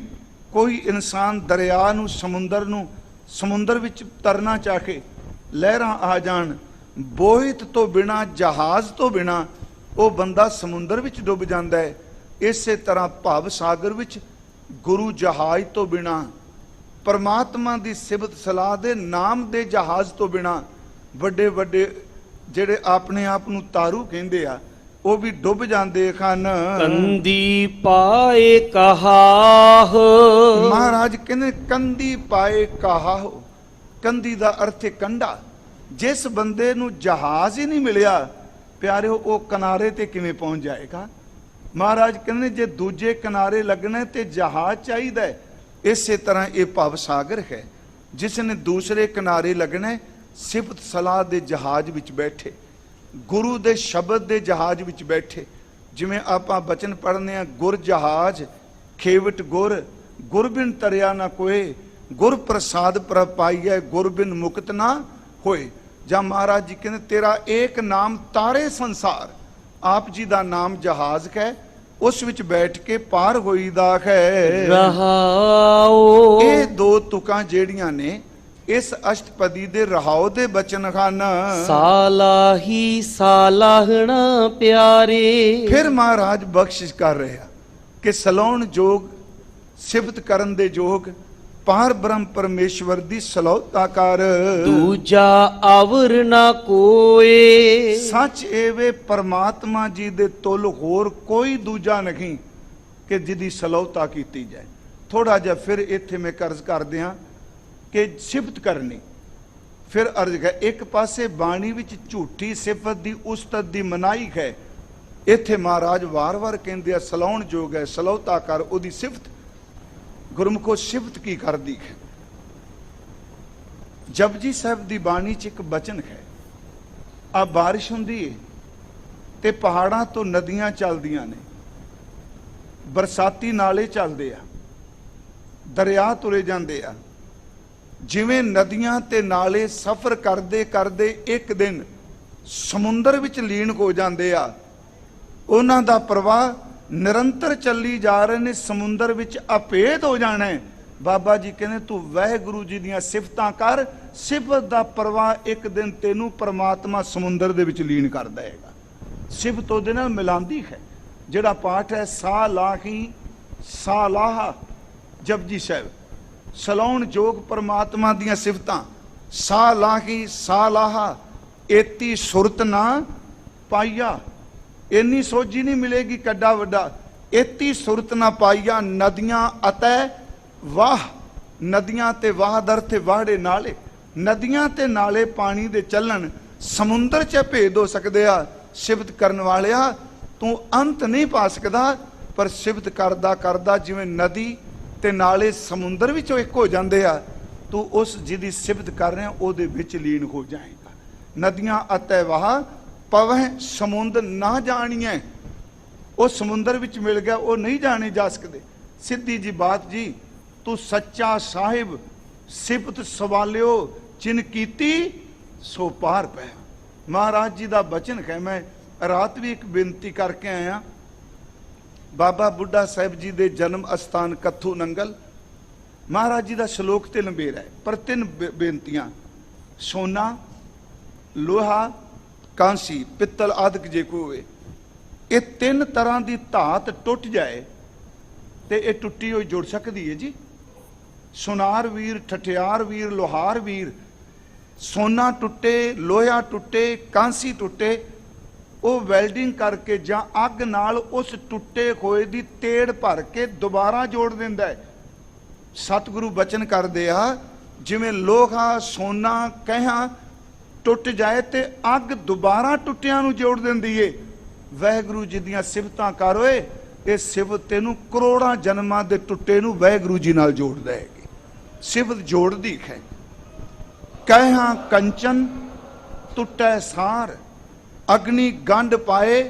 ਕੋਈ ਇਨਸਾਨ ਦਰਿਆ ਨੂੰ, ਸਮੁੰਦਰ ਵਿੱਚ ਤਰਨਾ ਚਾਹੇ, ਲਹਿਰਾਂ ਆ ਜਾਣ, ਬੋਹਿਤ ਤੋਂ ਬਿਨਾ, ਜਹਾਜ਼ ਤੋਂ ਬਿਨਾ ਉਹ ਬੰਦਾ ਸਮੁੰਦਰ ਵਿੱਚ ਡੁੱਬ ਜਾਂਦਾ ਹੈ। ਇਸੇ ਤਰ੍ਹਾਂ ਭਵ ਸਾਗਰ ਵਿੱਚ ਗੁਰੂ ਜਹਾਜ਼ ਤੋਂ ਬਿਨਾ, ਪਰਮਾਤਮਾ ਦੀ ਸਿਫਤ ਸਲਾਹ ਦੇ ਨਾਮ ਦੇ ਜਹਾਜ਼ ਤੋਂ ਬਿਨਾ, ਵੱਡੇ ਵੱਡੇ ਜਿਹੜੇ ਆਪਣੇ ਆਪ ਨੂੰ ਤਾਰੂ ਕਹਿੰਦੇ ਆ, ਉਹ ਵੀ ਡੁੱਬ ਜਾਂਦੇ ਹਨ।
ਕੰਦੀ ਪਾਏ ਕਹਾਹ।
ਮਹਾਰਾਜ ਕਹਿੰਦੇ ਕੰਦੀ ਪਾਏ ਕਹਾਹ। ਕੰਦੀ ਦਾ ਅਰਥ ਹੈ ਕੰਡਾ। ਜਿਸ ਬੰਦੇ ਨੂੰ ਜਹਾਜ਼ ਹੀ ਨਹੀਂ ਮਿਲਿਆ ਪਿਆਰਿਓ, ਉਹ ਕਿਨਾਰੇ ਤੇ ਕਿਵੇਂ ਪਹੁੰਚ ਜਾਏਗਾ। ਮਹਾਰਾਜ ਕਹਿੰਦੇ ਜੇ ਦੂਜੇ ਕਿਨਾਰੇ ਲੱਗਣਾ ਤੇ ਜਹਾਜ਼ ਚਾਹੀਦਾ ਹੈ। ਇਸੇ ਤਰ੍ਹਾਂ ਇਹ ਭਵ ਸਾਗਰ ਹੈ, ਜਿਸ ਨੇ ਦੂਸਰੇ ਕਿਨਾਰੇ ਲੱਗਣਾ, ਸਿਫਤ ਸਲਾਹ ਦੇ ਜਹਾਜ਼ ਵਿੱਚ ਬੈਠੇ, ਗੁਰੂ ਦੇ ਸ਼ਬਦ ਦੇ ਜਹਾਜ਼ ਵਿੱਚ ਬੈਠੇ। ਜਿਵੇਂ ਆਪਾਂ ਬਚਨ ਪੜ੍ਹਨੇ ਆ, ਗੁਰ ਜਹਾਜ਼ ਖੇਵਟ ਗੁਰ, ਗੁਰ ਬਿਨ ਤਰਿਆ ਨਾ ਕੋਏ, ਗੁਰ ਪ੍ਰਸਾਦ ਪ੍ਰਪਾਈਐ, ਗੁਰ ਬਿਨ ਮੁਕਤ ਨਾ ਹੋਏ। ਜਾਂ ਮਹਾਰਾਜ ਜੀ ਕਹਿੰਦੇ ਤੇਰਾ ਏਕ ਨਾਮ ਤਾਰੇ ਸੰਸਾਰ। ਆਪ ਜੀ ਦਾ ਨਾਮ ਜਹਾਜ਼ ਹੈ, ਉਸ ਵਿੱਚ ਬੈਠ ਕੇ ਪਾਰ ਹੋਈਦਾ ਹੈ।
ਰਹਾਓ।
ਇਹ 2 ਤੁਕਾਂ ਜਿਹੜੀਆਂ ਨੇ ਇਸ ਅਸ਼ਟਪਦੀ ਦੇ ਰਹਾਉ ਦੇ ਬਚਨ ਹਨ।
ਸਾਲਾਹੀ ਸਾਲਾਹਣਾ ਪਿਆਰੇ।
ਫਿਰ ਮਹਾਰਾਜ ਬਖਸ਼ਿਸ਼ ਕਰ ਰਿਹਾ ਕਿ ਸਲਾਉਣ ਯੋਗ, ਸਿਫਤ ਕਰਨ ਦੇ ਯੋਗ ਪਾਰ ਬ੍ਰਹਮ ਪਰਮੇਸ਼ਵਰ ਦੀ ਸਲਾਹੁਤਾ ਕਰ।
ਦੂਜਾ ਅਵਰ ਨਾ ਕੋਏ।
ਸੱਚ ਏਵੇ ਪਰਮਾਤਮਾ ਜੀ ਦੇ ਤੁਲ ਹੋਰ ਕੋਈ ਦੂਜਾ ਨਹੀਂ ਕਿ ਜਿਹਦੀ ਸਲਾਹੁਤਾ ਕੀਤੀ ਜਾਏ। ਥੋੜਾ ਜਿਹਾ ਫਿਰ ਇੱਥੇ ਮੈਂ ਕਰਜ਼ ਕਰਦੇ ਹਾਂ ਕਿ ਸਿਫਤ ਕਰਨੀ, ਫਿਰ ਅਰਜ਼ ਹੈ। ਇੱਕ ਪਾਸੇ ਬਾਣੀ ਵਿੱਚ ਝੂਠੀ ਸਿਫਤ ਦੀ ਉਸਤਤ ਦੀ ਮਨਾਹੀ ਹੈ, ਇੱਥੇ ਮਹਾਰਾਜ ਵਾਰ-ਵਾਰ ਕਹਿੰਦੇ ਆ ਸਲਾਉਣ ਯੋਗ ਹੈ, ਸਲਾਹੁਤਾ ਕਰ, ਉਹਦੀ ਸਿਫਤ। ਗੁਰਮੁਖੋ, ਸਿਫਤ ਕੀ ਕਰਦੀ ਹੈ? ਜਪਜੀ ਸਾਹਿਬ ਦੀ ਬਾਣੀ 'ਚ ਇੱਕ ਬਚਨ ਹੈ, ਆ ਬਾਰਿਸ਼ ਹੁੰਦੀ ਏ ਤੇ ਪਹਾੜਾਂ ਤੋਂ ਨਦੀਆਂ ਚੱਲਦੀਆਂ ਨੇ, ਬਰਸਾਤੀ ਨਾਲੇ ਚੱਲਦੇ ਆ, ਦਰਿਆ ਤੁਰੇ ਜਾਂਦੇ ਆ। ਜਿਵੇਂ ਨਦੀਆਂ ਤੇ ਨਾਲੇ ਸਫ਼ਰ ਕਰਦੇ ਕਰਦੇ ਇੱਕ ਦਿਨ ਸਮੁੰਦਰ ਵਿੱਚ ਲੀਨ ਹੋ ਜਾਂਦੇ ਆ, ਉਹਨਾਂ ਦਾ ਪ੍ਰਵਾਹ ਨਿਰੰਤਰ ਚੱਲੀ ਜਾ ਰਹੇ ਨੇ, ਸਮੁੰਦਰ ਵਿੱਚ ਅਭੇਦ ਹੋ ਜਾਣਾ ਹੈ। ਬਾਬਾ ਜੀ ਕਹਿੰਦੇ ਤੂੰ ਵਾਹਿਗੁਰੂ ਜੀ ਦੀਆਂ ਸਿਫਤਾਂ ਕਰ, ਸਿਫਤ ਦਾ ਪ੍ਰਵਾਹ ਇੱਕ ਦਿਨ ਤੈਨੂੰ ਪਰਮਾਤਮਾ ਸਮੁੰਦਰ ਦੇ ਵਿੱਚ ਲੀਨ ਕਰ ਦੇਗਾ। ਸਿਫਤ ਉਹਦੇ ਨਾਲ ਮਿਲਾਂਦੀ ਹੈ। ਜਿਹੜਾ ਪਾਠ ਹੈ ਸਾ ਲਾਹੀ ਸਾ ਲਾਹਾ ਜਪਜੀ ਸਾਹਿਬ, ਸਲਾਉਣ ਜੋਗ ਪਰਮਾਤਮਾ ਦੀਆਂ ਸਿਫਤਾਂ, ਸਾ ਲਾਹੀ ਸਾ ਲਾਹਾ ਏਤੀ ਸੁਰਤ ਨਾ ਪਾਈਆ, ਇੰਨੀ ਸੋਝੀ ਨਹੀਂ ਮਿਲੇਗੀ ਕੱਡਾ ਵੱਡਾ, ਏਤੀ ਸੁਰਤ ਨਾ ਪਾਈਆ ਨਦੀਆਂ ਅਤੇ ਵਾਹ, ਨਦੀਆਂ ਤੇ ਵਾਹ ਦਰ ਤੇ ਵਾਹੜੇ ਨਾਲੇ, ਨਦੀਆਂ ਤੇ ਨਾਲੇ ਪਾਣੀ ਦੇ ਚੱਲਣ, ਸਮੁੰਦਰ 'ਚ ਭੇਦ ਹੋ ਸਕਦੇ ਆ। ਸਿਫਤ ਕਰਨ ਵਾਲਿਆ ਤੂੰ ਅੰਤ ਨਹੀਂ ਪਾ ਸਕਦਾ, ਪਰ ਸਿਫਤ ਕਰਦਾ ਕਰਦਾ ਜਿਵੇਂ ਨਦੀ ਤੇ ਨਾਲੇ ਸਮੁੰਦਰ ਵਿੱਚੋਂ ਇੱਕ ਹੋ ਜਾਂਦੇ ਆ, ਤੂੰ ਉਸ ਜਿਹਦੀ ਸਿਫਤ ਕਰ ਰਿਹਾ ਉਹਦੇ ਵਿੱਚ ਲੀਨ ਹੋ ਜਾਏਗਾ। ਨਦੀਆਂ ਅਤੇ ਵਾਹ ਪਵਹਿ ਸਮੁੰਦ ਨਾ ਜਾਣੀਐ, ਉਹ ਸਮੁੰਦਰ ਵਿੱਚ ਮਿਲ ਗਿਆ, ਉਹ ਨਹੀਂ ਜਾਣੇ ਜਾ ਸਕਦੇ। ਸਿੱਧੀ ਜੀ ਬਾਤ ਜੀ, ਤੂੰ ਸੱਚਾ ਸਾਹਿਬ ਸਿਫਤ ਸਵਾਲਿਓ ਜਿਨ ਕੀਤੀ ਸੋ ਪਾਰ ਪੈ। ਮਹਾਰਾਜ ਜੀ ਦਾ ਬਚਨ ਹੈ। ਮੈਂ ਰਾਤ ਵੀ ਇੱਕ ਬੇਨਤੀ ਕਰਕੇ ਆਇਆ, ਬਾਬਾ ਬੁੱਢਾ ਸਾਹਿਬ ਜੀ ਦੇ ਜਨਮ ਅਸਥਾਨ ਕੱਥੂ ਨੰਗਲ, ਮਹਾਰਾਜ ਜੀ ਦਾ ਸ਼ਲੋਕ ਤੇ ਲੰਬੇਰਾ ਹੈ, ਪਰ ਤਿੰਨ ਬੇਨਤੀਆਂ, ਸੋਨਾ ਲੋਹਾ ਕਾਂਸੀ ਪਿੱਤਲ ਆਦਿਕ ਜੇ ਕੋਈ ਹੋਵੇ, ਇਹ ਤਿੰਨ ਤਰ੍ਹਾਂ ਦੀ ਧਾਤ ਟੁੱਟ ਜਾਏ ਤੇ ਇਹ ਟੁੱਟੀ ਹੋਈ ਜੁੜ ਸਕਦੀ ਹੈ ਜੀ। ਸੁਨਾਰ ਵੀਰ, ਠਠਿਆਰ ਵੀਰ, ਲੋਹਾਰ ਵੀਰ, ਸੋਨਾ ਟੁੱਟੇ, ਲੋਹਾ ਟੁੱਟੇ, ਕਾਂਸੀ ਟੁੱਟੇ, ਉਹ ਵੈਲਡਿੰਗ ਕਰਕੇ ਜਾਂ ਅੱਗ ਨਾਲ ਉਸ ਟੁੱਟੇ ਹੋਏ ਦੀ ਤੇੜ ਭਰ ਕੇ ਦੁਬਾਰਾ ਜੋੜ ਦਿੰਦਾ ਹੈ। ਸਤਿਗੁਰੂ ਬਚਨ ਕਰਦੇ ਆ, ਜਿਵੇਂ ਲੋਹਾ ਸੋਨਾ ਕਹਿਆ ਟੁੱਟ ਜਾਏ ਤੇ ਅੱਗ ਦੁਬਾਰਾ ਟੁੱਟਿਆਂ ਨੂੰ ਜੋੜ ਦਿੰਦੀ ਏ। ਵਾਹਿਗੁਰੂ ਜੀ ਦੀਆਂ ਸਿਫਤਾਂ ਕਰ ਓਏ, ਇਹ ਸਿਫਤ ਤੈਨੂੰ ਕਰੋੜਾਂ ਜਨਮਾਂ ਦੇ ਟੁੱਟੇ ਨੂੰ ਵਾਹਿਗੁਰੂ ਜੀ ਨਾਲ ਜੋੜ ਦੇਗੀ। ਸਿਫਤ ਜੋੜਦੀ ਹੈ। ਕਹਿਆ ਕੰਚਨ ਟੁੱਟੈ ਸਾਰ, ਅਗਨੀ ਗੰਢ ਪਾਏ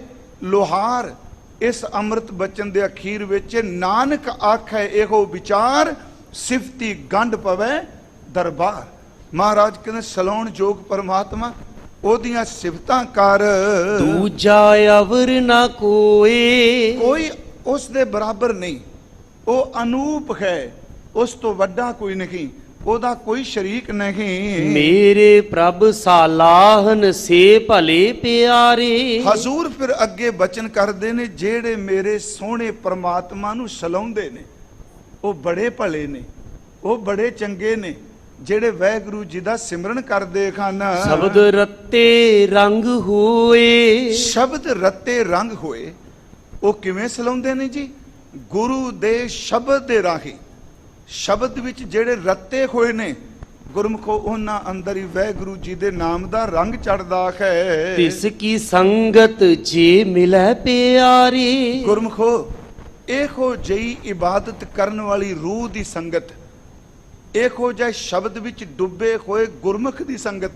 ਲੋਹਾਰ। ਇਸ ਅੰਮ੍ਰਿਤ ਬਚਨ ਦੇ ਅਖੀਰ ਵਿੱਚ ਨਾਨਕ ਆਖੈ ਇਹੋ ਵਿਚਾਰ, ਸਿਫਤੀ ਗੰਢ ਪਵੇ ਦਰਬਾਰ। ਮਹਾਰਾਜ ਕਹਿੰਦੇ ਸਲਾਉਣ ਜੋਗ ਪਰਮਾਤਮਾ ਉਹਦੀਆਂ ਸਿਫਤਾਂ ਕਰ,
ਦੂਜਾ ਅਵਰ ਨਾ ਕੋਏ,
ਕੋਈ ਉਸ ਦੇ ਬਰਾਬਰ ਨਹੀਂ, ਉਹ ਅਨੂਪ ਹੈ, ਉਸ ਤੋਂ ਵੱਡਾ ਕੋਈ ਨਹੀਂ, ਉਹਦਾ ਕੋਈ ਸ਼ਰੀਕ ਨਹੀਂ।
ਮੇਰੇ ਪ੍ਰਭ ਸਾਲਾਹਨ ਸੇ ਭਲੇ ਪਿਆਰੇ।
ਹਜ਼ੂਰ ਫਿਰ ਅੱਗੇ ਬਚਨ ਕਰਦੇ ਨੇ, ਜਿਹੜੇ ਮੇਰੇ ਸੋਹਣੇ ਪਰਮਾਤਮਾ ਨੂੰ ਸਲਾਉਂਦੇ ਨੇ ਉਹ ਬੜੇ ਭਲੇ ਨੇ, ਉਹ ਬੜੇ ਚੰਗੇ ਨੇ, ਜਿਹੜੇ ਵਾਹਿਗੁਰੂ ਜੀ ਦਾ ਸਿਮਰਨ ਕਰਦੇ ਹਨ।
ਸ਼ਬਦ ਰੱਤੇ ਰੰਗ ਹੋਏ,
ਸ਼ਬਦ ਰੱਤੇ ਰੰਗ ਹੋਏ, ਉਹ ਕਿਵੇਂ ਸਲਾਉਂਦੇ ਨੇ ਜੀ? ਗੁਰੂ ਦੇ ਸ਼ਬਦ ਦੇ ਰਾਹੀਂ, ਸ਼ਬਦ ਵਿੱਚ ਜਿਹੜੇ ਰੱਤੇ ਹੋਏ ਨੇ ਗੁਰਮੁਖੋ, ਉਹਨਾਂ ਅੰਦਰ ਹੀ ਵਾਹਿਗੁਰੂ ਜੀ ਦੇ ਨਾਮ ਦਾ ਰੰਗ ਚੜਦਾ ਹੈ।
ਤਿਸ ਕੀ ਸੰਗਤ ਜੇ ਮਿਲੈ ਪਿਆਰੀ।
ਗੁਰਮੁਖੋ, ਇਹੋ ਜਿਹੀ ਇਬਾਦਤ ਕਰਨ ਵਾਲੀ ਰੂਹ ਦੀ ਸੰਗਤ, ਇਹੋ ਜਿਹੇ ਸ਼ਬਦ ਵਿੱਚ ਡੁੱਬੇ ਹੋਏ ਗੁਰਮੁਖ ਦੀ ਸੰਗਤ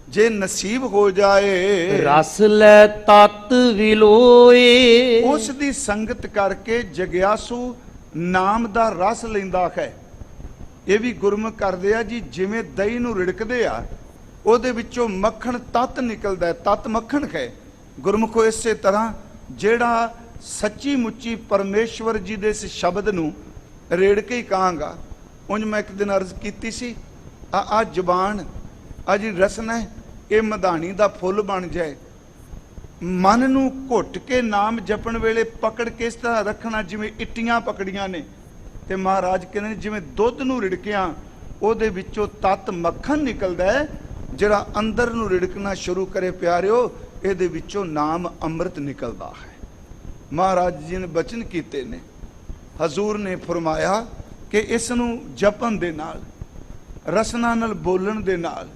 ਜੇ ਨਸੀਬ ਹੋ ਜਾਏ,
ਰਸ ਲੈ ਤਤ ਵਿਲੋਏ।
ਉਸ ਦੀ ਸੰਗਤ ਕਰਕੇ ਜਗਿਆਸੂ ਨਾਮ ਦਾ ਰਸ ਲੈਂਦਾ ਹੈ। ਇਹ ਵੀ ਗੁਰਮੁਖ ਕਰਦੇ ਆ ਜੀ, ਜਿਵੇਂ ਦਹੀਂ ਨੂੰ ਰਿੜਕਦੇ ਆ, ਉਹਦੇ ਵਿੱਚੋਂ ਮੱਖਣ ਤੱਤ ਨਿਕਲਦਾ ਹੈ, ਤੱਤ ਮੱਖਣ ਹੈ। ਗੁਰਮੁਖੋ ਇਸੇ ਤਰ੍ਹਾਂ ਜਿਹੜਾ ਸੱਚੀ ਮੁੱਚੀ ਪਰਮੇਸ਼ਵਰ ਜੀ ਦੇ ਇਸ ਸ਼ਬਦ ਨੂੰ ਰੇੜ ਕੇ ਹੀ ਕਹਾਂਗਾ। ਉਂਝ ਮੈਂ ਇੱਕ ਦਿਨ ਅਰਜ਼ ਕੀਤੀ ਸੀ, ਆ ਜ਼ੁਬਾਨ, ਆ ਜੀ ਰਸਨ ਹੈ, ਇਹ ਮਧਾਣੀ ਦਾ ਫੁੱਲ ਬਣ ਜਾਏ। ਮਨ ਨੂੰ ਘੁੱਟ ਕੇ ਨਾਮ ਜਪਣ ਵੇਲੇ ਪਕੜ ਕੇ ਇਸ ਤਰ੍ਹਾਂ ਰੱਖਣਾ ਜਿਵੇਂ ਇੱਟੀਆਂ ਪਕੜੀਆਂ ਨੇ, ਤੇ ਮਹਾਰਾਜ ਕਹਿੰਦੇ ਨੇ ਜਿਵੇਂ ਦੁੱਧ ਨੂੰ ਰਿੜਕਿਆ ਉਹਦੇ ਵਿੱਚੋਂ ਤੱਤ ਮੱਖਣ ਨਿਕਲਦਾ ਹੈ, ਜਿਹੜਾ ਅੰਦਰ ਨੂੰ ਰਿੜਕਣਾ ਸ਼ੁਰੂ ਕਰੇ ਪਿਆਰਿਓ, ਇਹਦੇ ਵਿੱਚੋਂ ਨਾਮ ਅੰਮ੍ਰਿਤ ਨਿਕਲਦਾ ਹੈ। ਮਹਾਰਾਜ ਜੀ ਨੇ ਬਚਨ ਕੀਤੇ ਨੇ, ਹਜ਼ੂਰ ਨੇ ਫਰਮਾਇਆ ਕਿ ਇਸ ਨੂੰ ਜਪਣ ਦੇ ਨਾਲ, ਰਸਨਾ ਨਾਲ ਬੋਲਣ ਦੇ ਨਾਲ,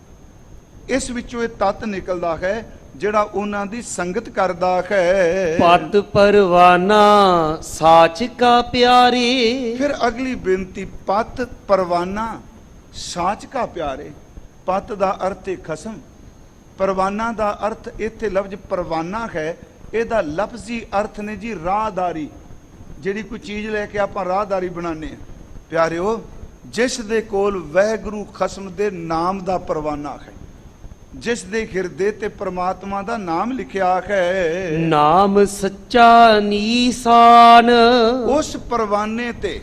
ਇਸ ਵਿੱਚੋਂ ਇਹ ਤੱਤ ਨਿਕਲਦਾ ਹੈ ਜਿਹੜਾ ਉਹਨਾਂ ਦੀ ਸੰਗਤ ਕਰਦਾ ਹੈ।
ਪਤ ਪਰਵਾਨਾ ਸਾਚ ਕਾ ਪਿਆਰੇ।
ਫਿਰ ਅਗਲੀ ਬੇਨਤੀ, ਪਤ ਪਰਵਾਨਾ ਸਾਚ ਕਾ ਪਿਆਰੇ। ਪਤ ਦਾ ਅਰਥ ਹੈ ਖਸਮ, ਪਰਵਾਨਾ ਦਾ ਅਰਥ ਇੱਥੇ ਲਫ਼ਜ਼ ਪਰਵਾਨਾ ਹੈ, ਇਹਦਾ ਲਫ਼ਜ਼ੀ ਅਰਥ ਨੇ ਜੀ ਰਾਹਦਾਰੀ। ਜਿਹੜੀ ਕੋਈ ਚੀਜ਼ ਲੈ ਕੇ ਆਪਾਂ ਰਾਹਦਾਰੀ ਬਣਾਉਂਦੇ ਹਾਂ ਪਿਆਰਿਓ, ਜਿਸ ਦੇ ਕੋਲ ਵਾਹਿਗੁਰੂ ਖਸਮ ਦੇ ਨਾਮ ਦਾ ਪਰਵਾਨਾ ਹੈ, ਜਿਸ ਦੇ ਹਿਰਦੇ ਤੇ ਪ੍ਰਮਾਤਮਾ ਦਾ ਨਾਮ ਲਿਖਿਆ ਹੈ,
ਨਾਮ ਸੱਚਾ ਨੀਸਾਨ।
ਉਸ ਪਰਵਾਨੇ ਤੇ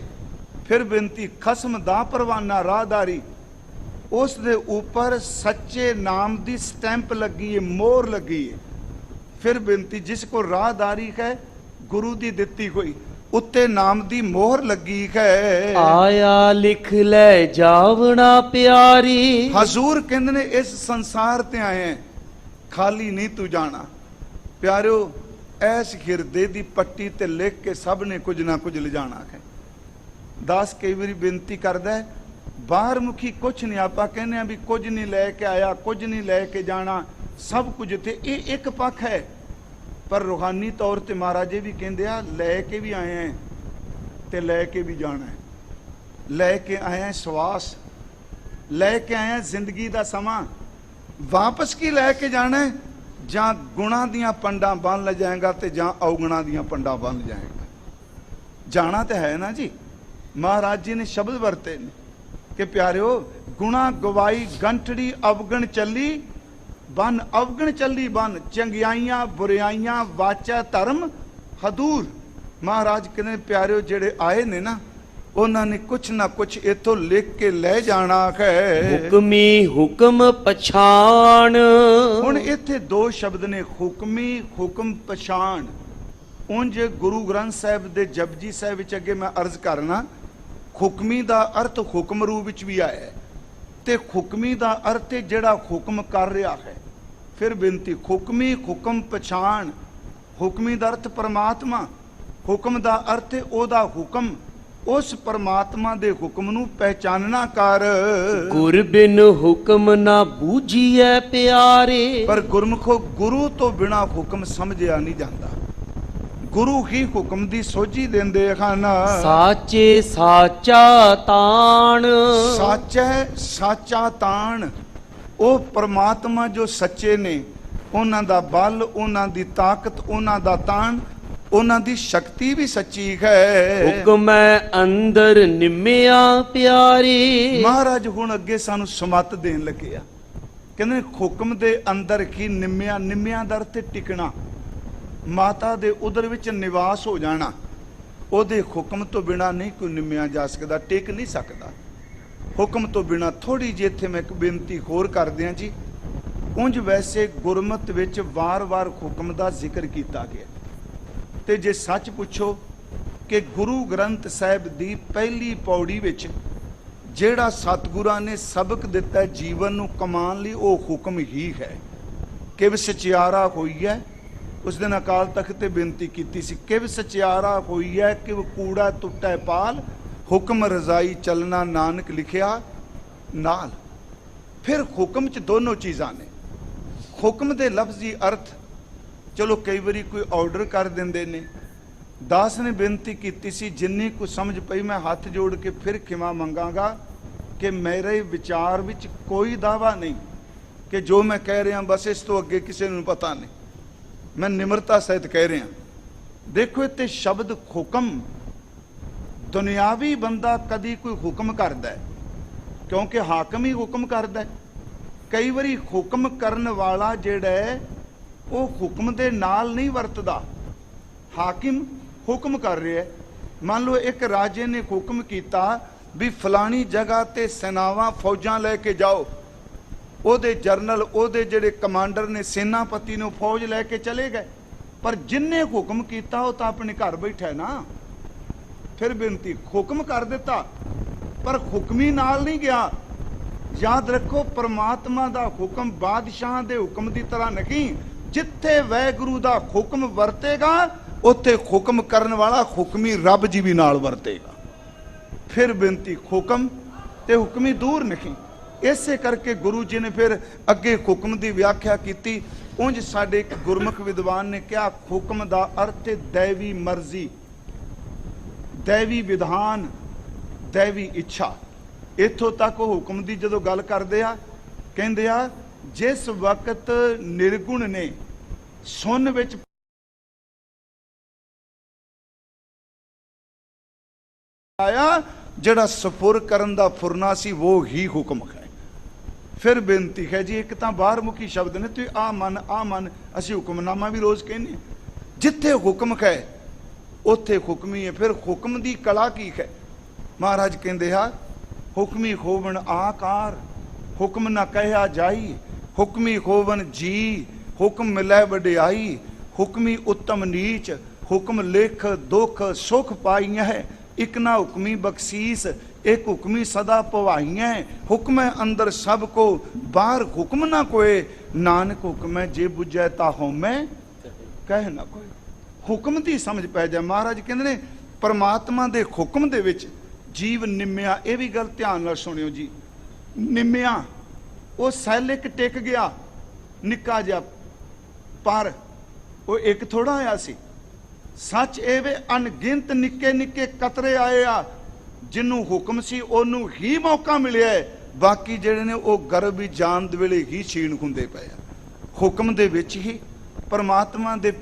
ਫਿਰ ਬੇਨਤੀ ਖਸਮ ਦਾ ਪਰਵਾਨਾ ਰਾਹਦਾਰੀ, ਉਸ ਦੇ ਉੱਪਰ ਸੱਚੇ ਨਾਮ ਦੀ ਸਟੈਂਪ ਲੱਗੀ ਹੈ, ਮੋਹਰ ਲੱਗੀ ਹੈ। ਫਿਰ ਬੇਨਤੀ ਜਿਸ ਕੋ ਰਾਹਦਾਰੀ ਹੈ ਗੁਰੂ ਦੀ ਦਿੱਤੀ ਹੋਈ, ਉੱਤੇ ਨਾਮ ਦੀ ਮੋਹਰ ਲੱਗੀ ਹੈ।
ਆਇਆ ਲਿਖ ਲੈ ਜਾਵਣਾ ਪਿਆਰੀ।
ਹਜ਼ੂਰ ਕਹਿੰਦੇ ਨੇ ਇਸ ਸੰਸਾਰ ਤੇ ਆਏ ਹੈ, ਖਾਲੀ ਨਹੀਂ ਤੂੰ ਜਾਣਾ। ਪਿਆਰਿਓ ਐਸ ਹਿਰਦੇ ਦੀ ਪੱਟੀ ਤੇ ਲਿਖ ਕੇ ਸਭ ਨੇ ਕੁਝ ਨਾ ਕੁਝ ਲਿਜਾਣਾ ਹੈ। ਦਾਸ ਕਈ ਵਾਰੀ ਬੇਨਤੀ ਕਰਦਾ ਹੈ, ਬਾਹਰ ਮੁਖੀ ਕੁਝ ਨਹੀਂ, ਆਪਾਂ ਕਹਿੰਦੇ ਆ ਵੀ ਕੁਝ ਨਹੀਂ ਲੈ ਕੇ ਆਇਆ, ਕੁਝ ਨਹੀਂ ਲੈ ਕੇ ਜਾਣਾ, ਸਭ ਕੁਝ ਤੇ ਇਹ ਇੱਕ ਪੱਖ ਹੈ। ਪਰ ਰੂਹਾਨੀ ਤੌਰ ਤੇ ਮਹਾਰਾਜੇ ਵੀ ਕਹਿੰਦੇ ਆ ਲੈ ਕੇ ਵੀ ਆਏ ਆ ਤੇ ਲੈ ਕੇ ਵੀ ਜਾਣਾ ਹੈ। ਲੈ ਕੇ ਆਏ ਆ ਸਵਾਸ, ਲੈ ਕੇ ਆਏ ਆ ਜ਼ਿੰਦਗੀ ਦਾ ਸਮਾਂ, ਵਾਪਸ ਕੀ ਲੈ ਕੇ ਜਾਣਾ ਹੈ? ਜਾਂ ਗੁਣਾ ਦੀਆਂ ਪੰਡਾਂ ਬੰਨ ਲੈ ਜਾਏਗਾ ਤੇ ਜਾਂ ਔਗਣਾ ਦੀਆਂ ਪੰਡਾਂ ਬੰਨ ਜਾਏਗਾ। ਜਾਣਾ ਤਾਂ ਹੈ ਨਾ ਜੀ। ਮਹਾਰਾਜ ਜੀ ਨੇ ਸ਼ਬਦ ਵਰਤੇ ਨੇ ਕਿ ਪਿਆਰਿਓ ਗੁਣਾ ਗਵਾਈ ਗੰਠੜੀ ਅਵਗਣ ਚੱਲੀ ਬਨ, ਅਵਗਣ ਚੱਲੀ ਬਨ, ਚੰਗਿਆਈਆਂ ਬੁਰਿਆਈਆਂ ਵਾਚਾ ਧਰਮ ਹਦੂਰ। ਮਹਾਰਾਜ ਕਹਿੰਦੇ ਪਿਆਰਿਓ ਜਿਹੜੇ ਆਏ ਨੇ ਨਾ, ਉਹਨਾਂ ਨੇ ਕੁਛ ਨਾ ਕੁਛ ਇਥੋਂ ਲਿਖ ਕੇ ਲੈ ਜਾਣਾ ਹੈ।
ਹੁਕਮੀ ਹੁਕਮ ਪਛਾਣ।
ਹੁਣ ਇੱਥੇ ਦੋ ਸ਼ਬਦ ਨੇ, ਹੁਕਮੀ ਹੁਕਮ ਪਛਾਣ। ਉਂਝ ਗੁਰੂ ਗ੍ਰੰਥ ਸਾਹਿਬ ਦੇ ਜਪਜੀ ਸਾਹਿਬ ਵਿੱਚ ਅੱਗੇ ਮੈਂ ਅਰਜ਼ ਕਰਨਾ, ਹੁਕਮੀ ਦਾ ਅਰਥ ਹੁਕਮ ਰੂਪ ਵਿੱਚ ਵੀ ਆਇਆ ਹੈ ਤੇ ਹੁਕਮੀ ਦਾ ਅਰਥ ਹੈ ਜਿਹੜਾ ਹੁਕਮ ਕਰ ਰਿਹਾ ਹੈ। ਫਿਰ ਬੇਨਤੀ ਹੁਕਮੀ ਹੁਕਮ ਪਛਾਣ। ਹੁਕਮੀ ਦਾ ਅਰਥ ਪਰਮਾਤਮਾ, ਹੁਕਮ ਦਾ ਅਰਥ ਹੈ ਉਹਦਾ ਹੁਕਮ, ਉਸ ਪਰਮਾਤਮਾ ਦੇ ਹੁਕਮ ਨੂੰ ਪਹਿਚਾਨਣਾ ਕਰ।
ਗੁਰ ਬਿਨ ਹੁਕਮ ਨਾ ਬੂਝੀਐ ਪਿਆਰੇ।
ਪਰ ਗੁਰਮੁਖੋ ਗੁਰੂ ਤੋਂ ਬਿਨਾ ਹੁਕਮ ਸਮਝਿਆ ਨਹੀਂ ਜਾਂਦਾ, ਗੁਰੂ ਹੀ ਹੁਕਮ ਦੀ ਸੋਝੀ ਦਿੰਦੇ ਹਨ।
ਸਾਚੇ ਸਾਚਾ ਤਾਣ।
ਸਾਚਾ ਸਾਚਾ ਤਾਣ, ਉਹ ਪਰਮਾਤਮਾ ਜੋ ਸੱਚੇ ਨੇ, ਉਹਨਾਂ ਦਾ ਬਲ, ਉਹਨਾਂ ਦੀ ਤਾਕਤ, ਉਹਨਾਂ ਦਾ ਤਾਣ, ਉਹਨਾਂ ਦੀ ਸ਼ਕਤੀ ਵੀ ਸੱਚੀ ਹੈ।
ਹੁਕਮੈ ਅੰਦਰ ਨਿਮਿਆ ਪਿਆਰੀ।
ਮਹਾਰਾਜ ਹੁਣ ਅੱਗੇ ਸਾਨੂੰ ਸਮਤ ਦੇਣ ਲੱਗੇ ਆ, ਕਹਿੰਦੇ ਹੁਕਮ ਦੇ ਅੰਦਰ ਕੀ ਨਿਮਿਆ। ਨਿਮਿਆ ਦਾ ਅਰਥ ਟਿਕਣਾ, ਮਾਤਾ ਦੇ ਉਦਰ ਵਿੱਚ ਨਿਵਾਸ ਹੋ ਜਾਣਾ। ਉਹਦੇ ਹੁਕਮ ਤੋਂ ਬਿਨਾ ਨਹੀਂ ਕੋਈ ਨਿਮਿਆ ਜਾ ਸਕਦਾ, ਟਿਕ ਨਹੀਂ ਸਕਦਾ ਹੁਕਮ ਤੋਂ ਬਿਨਾ। ਥੋੜੀ ਜਿਹੀ ਇੱਥੇ ਮੈਂ ਇੱਕ ਬੇਨਤੀ ਹੋਰ ਕਰਦੇ ਹਾਂ ਜੀ। ਉਂਝ ਵੈਸੇ ਗੁਰਮਤ ਵਿੱਚ ਵਾਰ-ਵਾਰ ਹੁਕਮ ਦਾ ਜ਼ਿਕਰ ਕੀਤਾ ਗਿਆ, ਤੇ ਜੇ ਸੱਚ ਪੁੱਛੋ ਕਿ ਗੁਰੂ ਗ੍ਰੰਥ ਸਾਹਿਬ ਦੀ ਪਹਿਲੀ ਪੌੜੀ ਵਿੱਚ ਜਿਹੜਾ ਸਤਿਗੁਰਾਂ ਨੇ ਸਬਕ ਦਿੱਤਾ ਜੀਵਨ ਨੂੰ ਕਮਾਉਣ ਲਈ, ਉਹ ਹੁਕਮ ਹੀ ਹੈ। ਕਿਵ ਸਚਿਆਰਾ ਹੋਈ ਹੈ, ਉਸ ਦਿਨ ਅਕਾਲ ਤਖਤ ਤੇ ਬੇਨਤੀ ਕੀਤੀ ਸੀ, ਕਿਵ ਸਚਿਆਰਾ ਹੋਈ ਹੈ ਕਿਵ ਕੂੜਾ ਟੁੱਟੈ ਪਾਲ, ਹੁਕਮ ਰਜ਼ਾਈ ਚੱਲਣਾ ਨਾਨਕ ਲਿਖਿਆ ਨਾਲ। ਫਿਰ ਹੁਕਮ 'ਚ ਦੋਨੋਂ ਚੀਜ਼ਾਂ ਨੇ। ਹੁਕਮ ਦੇ ਲਫ਼ਜ਼ੀ ਅਰਥ, ਚਲੋ ਕਈ ਵਾਰੀ ਕੋਈ ਆਰਡਰ ਕਰ ਦਿੰਦੇ ਨੇ। ਦਾਸ ਨੇ ਬੇਨਤੀ ਕੀਤੀ ਸੀ, ਜਿੰਨੀ ਕੁ ਸਮਝ ਪਈ ਮੈਂ ਹੱਥ ਜੋੜ ਕੇ ਫਿਰ ਖਿਮਾ ਮੰਗਾਂਗਾ ਕਿ ਮੇਰੇ ਵਿਚਾਰ ਵਿੱਚ ਕੋਈ ਦਾਵਾ ਨਹੀਂ ਕਿ ਜੋ ਮੈਂ ਕਹਿ ਰਿਹਾ ਬਸ ਇਸ ਤੋਂ ਅੱਗੇ ਕਿਸੇ ਨੂੰ ਪਤਾ ਨਹੀਂ। ਮੈਂ ਨਿਮਰਤਾ ਸਹਿਤ ਕਹਿ ਰਿਹਾ। ਦੇਖੋ ਇੱਥੇ ਸ਼ਬਦ ਹੁਕਮ, ਦੁਨਿਆਵੀ ਬੰਦਾ ਕਦੀ ਕੋਈ ਹੁਕਮ ਕਰਦਾ ਹੈ ਕਿਉਂਕਿ ਹਾਕਮ ਹੀ ਹੁਕਮ ਕਰਦਾ ਹੈ। ਕਈ ਵਾਰੀ ਹੁਕਮ ਕਰਨ ਵਾਲਾ ਜਿਹੜਾ ਹੈ ਉਹ ਹੁਕਮ ਦੇ ਨਾਲ ਨਹੀਂ ਵਰਤਦਾ। ਹਾਕਿਮ ਹੁਕਮ ਕਰ ਰਿਹਾ ਹੈ। ਮੰਨ ਲਓ ਇੱਕ ਰਾਜੇ ਨੇ ਹੁਕਮ ਕੀਤਾ ਵੀ ਫਲਾਣੀ ਜਗ੍ਹਾ ਤੇ ਸੈਨਾਵਾਂ ਫੌਜਾਂ ਲੈ ਕੇ ਜਾਓ, ਉਹਦੇ ਜਰਨਲ, ਉਹਦੇ ਜਿਹੜੇ ਕਮਾਂਡਰ ਨੇ, ਸੈਨਾਪਤੀ ਨੂੰ ਫੌਜ ਲੈ ਕੇ ਚਲੇ ਗਏ, ਪਰ ਜਿੰਨੇ ਹੁਕਮ ਕੀਤਾ ਉਹ ਤਾਂ ਆਪਣੇ ਘਰ ਬੈਠਾ ਨਾ। ਫਿਰ ਬੇਨਤੀ, ਹੁਕਮ ਕਰ ਦਿੱਤਾ ਪਰ ਹੁਕਮੀ ਨਾਲ ਨਹੀਂ ਗਿਆ। ਯਾਦ ਰੱਖੋ, ਪਰਮਾਤਮਾ ਦਾ ਹੁਕਮ ਬਾਦਸ਼ਾਹ ਦੇ ਹੁਕਮ ਦੀ ਤਰ੍ਹਾਂ ਨਹੀਂ। ਜਿੱਥੇ ਵਾਹਿਗੁਰੂ ਦਾ ਹੁਕਮ ਵਰਤੇਗਾ ਉੱਥੇ ਹੁਕਮ ਕਰਨ ਵਾਲਾ ਹੁਕਮੀ ਰੱਬ ਜੀ ਵੀ ਨਾਲ ਵਰਤੇਗਾ। ਫਿਰ ਬੇਨਤੀ, ਹੁਕਮ ਤੇ ਹੁਕਮੀ ਦੂਰ ਨਹੀਂ। ਇਸੇ ਕਰਕੇ ਗੁਰੂ ਜੀ ਨੇ ਫਿਰ ਅੱਗੇ ਹੁਕਮ ਦੀ ਵਿਆਖਿਆ ਕੀਤੀ। ਉਂਝ ਸਾਡੇ ਇੱਕ ਗੁਰਮੁਖ ਵਿਦਵਾਨ ਨੇ ਕਿਹਾ, ਹੁਕਮ ਦਾ ਅਰਥ ਹੈ ਦੈਵੀ ਮਰਜ਼ੀ, ਦੈਵੀ ਵਿਧਾਨ, ਦੈਵੀ ਇੱਛਾ। ਇੱਥੋਂ ਤੱਕ ਉਹ ਹੁਕਮ ਦੀ ਜਦੋਂ ਗੱਲ ਕਰਦੇ ਆ, ਕਹਿੰਦੇ ਆ ਜਿਸ ਵਕਤ ਨਿਰਗੁਣ ਨੇ ਸੁਨ ਵਿੱਚ ਆਇਆ, ਜਿਹੜਾ ਸਪੁਰ ਕਰਨ ਦਾ ਫੁਰਨਾ ਸੀ ਉਹ ਹੀ ਹੁਕਮ ਹੈ। ਫਿਰ ਬੇਨਤੀ ਹੈ ਜੀ, ਇੱਕ ਤਾਂ ਬਾਹਰ ਮੁਖੀ ਸ਼ਬਦ ਨੇ, ਤੁਸੀਂ ਆ ਮਨ ਅਸੀਂ ਹੁਕਮਨਾਮਾ ਵੀ ਰੋਜ਼ ਕਹਿੰਦੇ, ਜਿੱਥੇ ਹੁਕਮ ਹੈ ਉੱਥੇ ਹੁਕਮੀ ਹੈ। ਫਿਰ ਹੁਕਮ ਦੀ ਕਲਾ ਕੀ ਹੈ? ਮਹਾਰਾਜ ਕਹਿੰਦੇ ਆ ਹੁਕਮੀ ਹੋਵਣ ਆਕਾਰ, ਹੁਕਮ ਨਾ ਕਹਿਆ ਜਾਈ, ਹੁਕਮੀ ਹੋਵਨ ਜੀ, ਹੁਕਮ ਮਿਲੈ ਵਡਿਆਈ, ਹੁਕਮੀ ਉੱਤਮ ਨੀਚ, ਹੁਕਮ ਲਿਖ ਦੁੱਖ ਸੁਖ ਪਾਈਆਂ ਹੈ, ਇੱਕ ਨਾ ਹੁਕਮੀ ਬਖਸ਼ੀਸ, ਇੱਕ ਹੁਕਮੀ ਸਦਾ ਪਵਾਈਆਂ, ਹੁਕਮ ਹੈ ਅੰਦਰ ਸਭ ਕੋ, ਬਾਹਰ ਹੁਕਮ ਨਾ ਕੋਏ, ਨਾਨਕ ਹੁਕਮ ਹੈ ਜੇ ਬੁਝੈ ਤਾ ਹਉਮੈ ਕਹਿ ਨਾ ਕੋਈ। ਹੁਕਮ ਦੀ ਸਮਝ ਪੈ ਜਾ। ਮਹਾਰਾਜ ਕਹਿੰਦੇ ਨੇ ਪਰਮਾਤਮਾ ਦੇ ਹੁਕਮ ਦੇ ਵਿੱਚ ਜੀਵ ਨਿੰਮਿਆ। ਇਹ ਵੀ ਗੱਲ ਧਿਆਨ ਨਾਲ ਸੁਣਿਓ ਜੀ, ਨਿੰਮਿਆ ਉਹ ਸੈਲ ਇੱਕ ਟਿਕ ਗਿਆ ਨਿੱਕਾ ਜਿਹਾ, ਪਰ ਉਹ ਇੱਕ ਥੋੜਾ ਆਇਆ ਸੀ। ਸੱਚ ਇਹ ਵੇ ਅਣਗਿਣਤ ਨਿੱਕੇ ਨਿੱਕੇ ਕਤਰੇ ਆਏ ਆ, ਜਿਹਨੂੰ ਹੁਕਮ ਸੀ ਉਹਨੂੰ ਹੀ ਮੌਕਾ ਮਿਲਿਆ, ਬਾਕੀ ਜਿਹੜੇ ਨੇ ਉਹ ਗਰਭ ਵੀ ਜਾਣ ਦੇ ਵੇਲੇ ਹੀ ਛੀਣ ਹੁੰਦੇ ਪਏ ਆ। ਹੁਕਮ ਦੇ ਵਿੱਚ ਹੀ ਪਰਮਾਤਮਾ ਦੇ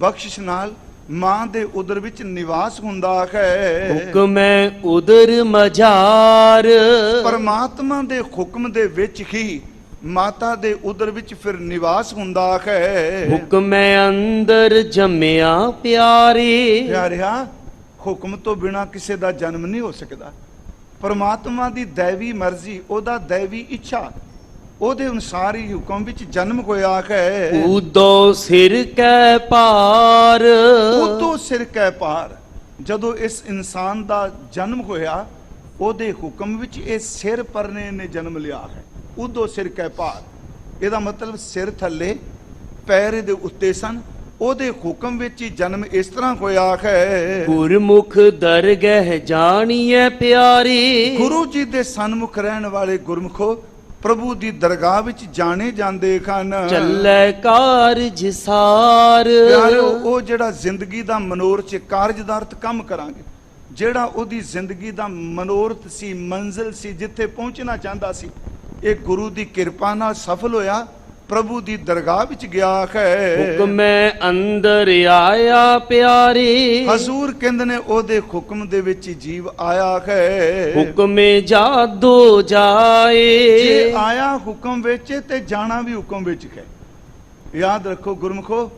ਬਖਸ਼ਿਸ਼ ਨਾਲ ਮਾਂ ਦੇ ਉਦਰ ਵਿੱਚ ਨਿਵਾਸ ਹੁੰਦਾ ਹੈ।
ਹੁਕਮੈ ਉਦਰ ਮਝਾਰ,
ਪਰਮਾਤਮਾ ਦੇ ਹੁਕਮ ਦੇ ਵਿੱਚ ਹੀ ਮਾਤਾ ਦੇ ਉਦਰ ਵਿੱਚ ਫਿਰ ਨਿਵਾਸ ਹੁੰਦਾ ਹੈ।
ਹੁਕਮੈ ਅੰਦਰ ਜੰਮਿਆ ਪਿਆਰੇ,
ਪਿਆਰਿਆ ਹੁਕਮ ਤੋਂ ਬਿਨਾ ਕਿਸੇ ਦਾ ਜਨਮ ਨਹੀਂ ਹੋ ਸਕਦਾ। ਪਰਮਾਤਮਾ ਦੀ ਦੈਵੀ ਮਰਜ਼ੀ, ਉਹਦਾ ਦੈਵੀ ਇੱਛਾ, ਉਹਦੇ ਅਨੁਸਾਰ ਹੀ ਹੁਕਮ ਵਿੱਚ ਜਨਮ ਹੋਇਆ ਹੈ।
ਉਦੋ ਸਿਰ ਕੈ ਪਾਰ,
ਉਦੋਂ ਸਿਰ ਕੈ ਪਾਰ, ਜਦੋਂ ਇਸ ਇਨਸਾਨ ਦਾ ਜਨਮ ਹੋਇਆ ਉਹਦੇ ਹੁਕਮ ਵਿੱਚ ਇਹ ਸਿਰ ਪਰਨੇ ਨੇ ਜਨਮ ਲਿਆ ਹੈ। ਉਦੋਂ ਸਿਰ ਕੈ ਪਾਰ, ਇਹਦਾ ਮਤਲਬ ਸਿਰ ਥੱਲੇ ਪੈਰ ਦੇ ਉੱਤੇ ਸਨ, ਉਹਦੇ ਹੁਕਮ ਵਿੱਚ ਹੀ ਜਨਮ ਇਸ ਤਰ੍ਹਾਂ ਹੋਇਆ ਹੈ।
ਗੁਰਮੁਖ ਦਰਗਹਿ ਜਾਣੀਐ ਪਿਆਰੇ,
ਗੁਰੂ ਜੀ ਦੇ ਸਨਮੁਖ ਰਹਿਣ ਵਾਲੇ ਗੁਰਮੁਖੋ ਪ੍ਰਭੂ ਦੀ ਦਰਗਾਹ ਵਿੱਚ ਜਾਣੇ ਜਾਂਦੇ ਹਨ।
ਚੱਲੈ ਕਾਰਜ ਸਾਰ,
ਪਿਆਰਿਓ ਉਹ ਜਿਹੜਾ ਜ਼ਿੰਦਗੀ ਦਾ ਮਨੋਰਥ, ਕਾਰਜ ਦਾ ਅਰਥ ਕੰਮ ਕਰਾਂਗੇ, ਜਿਹੜਾ ਉਹਦੀ ਜ਼ਿੰਦਗੀ ਦਾ ਮਨੋਰਥ ਸੀ, ਮੰਜ਼ਿਲ ਸੀ, ਜਿੱਥੇ ਪਹੁੰਚਣਾ ਚਾਹੁੰਦਾ ਸੀ, ਇਹ ਗੁਰੂ ਦੀ ਕਿਰਪਾ ਨਾਲ ਸਫਲ ਹੋਇਆ, ਪ੍ਰਭੂ ਦੀ ਦਰਗਾਹ ਵਿੱਚ ਗਿਆ ਹੈ।
ਹੁਕਮੈ ਅੰਦਰ ਆਇਆ ਪਿਆਰੇ,
ਹਜ਼ੂਰ ਕਹਿੰਦੇ ਨੇ ਉਹਦੇ ਹੁਕਮ ਦੇ ਵਿੱਚ ਹੀ ਜੀਵ ਆਇਆ ਹੈ।
ਹੁਕਮੇ ਜਾਦੋ ਜਾਏ,
ਜੇ ਆਇਆ ਹੁਕਮ ਵਿੱਚ ਤੇ ਜਾਣਾ ਵੀ ਹੁਕਮ ਵਿੱਚ ਹੈ। ਯਾਦ ਰੱਖੋ ਗੁਰਮੁਖੋ,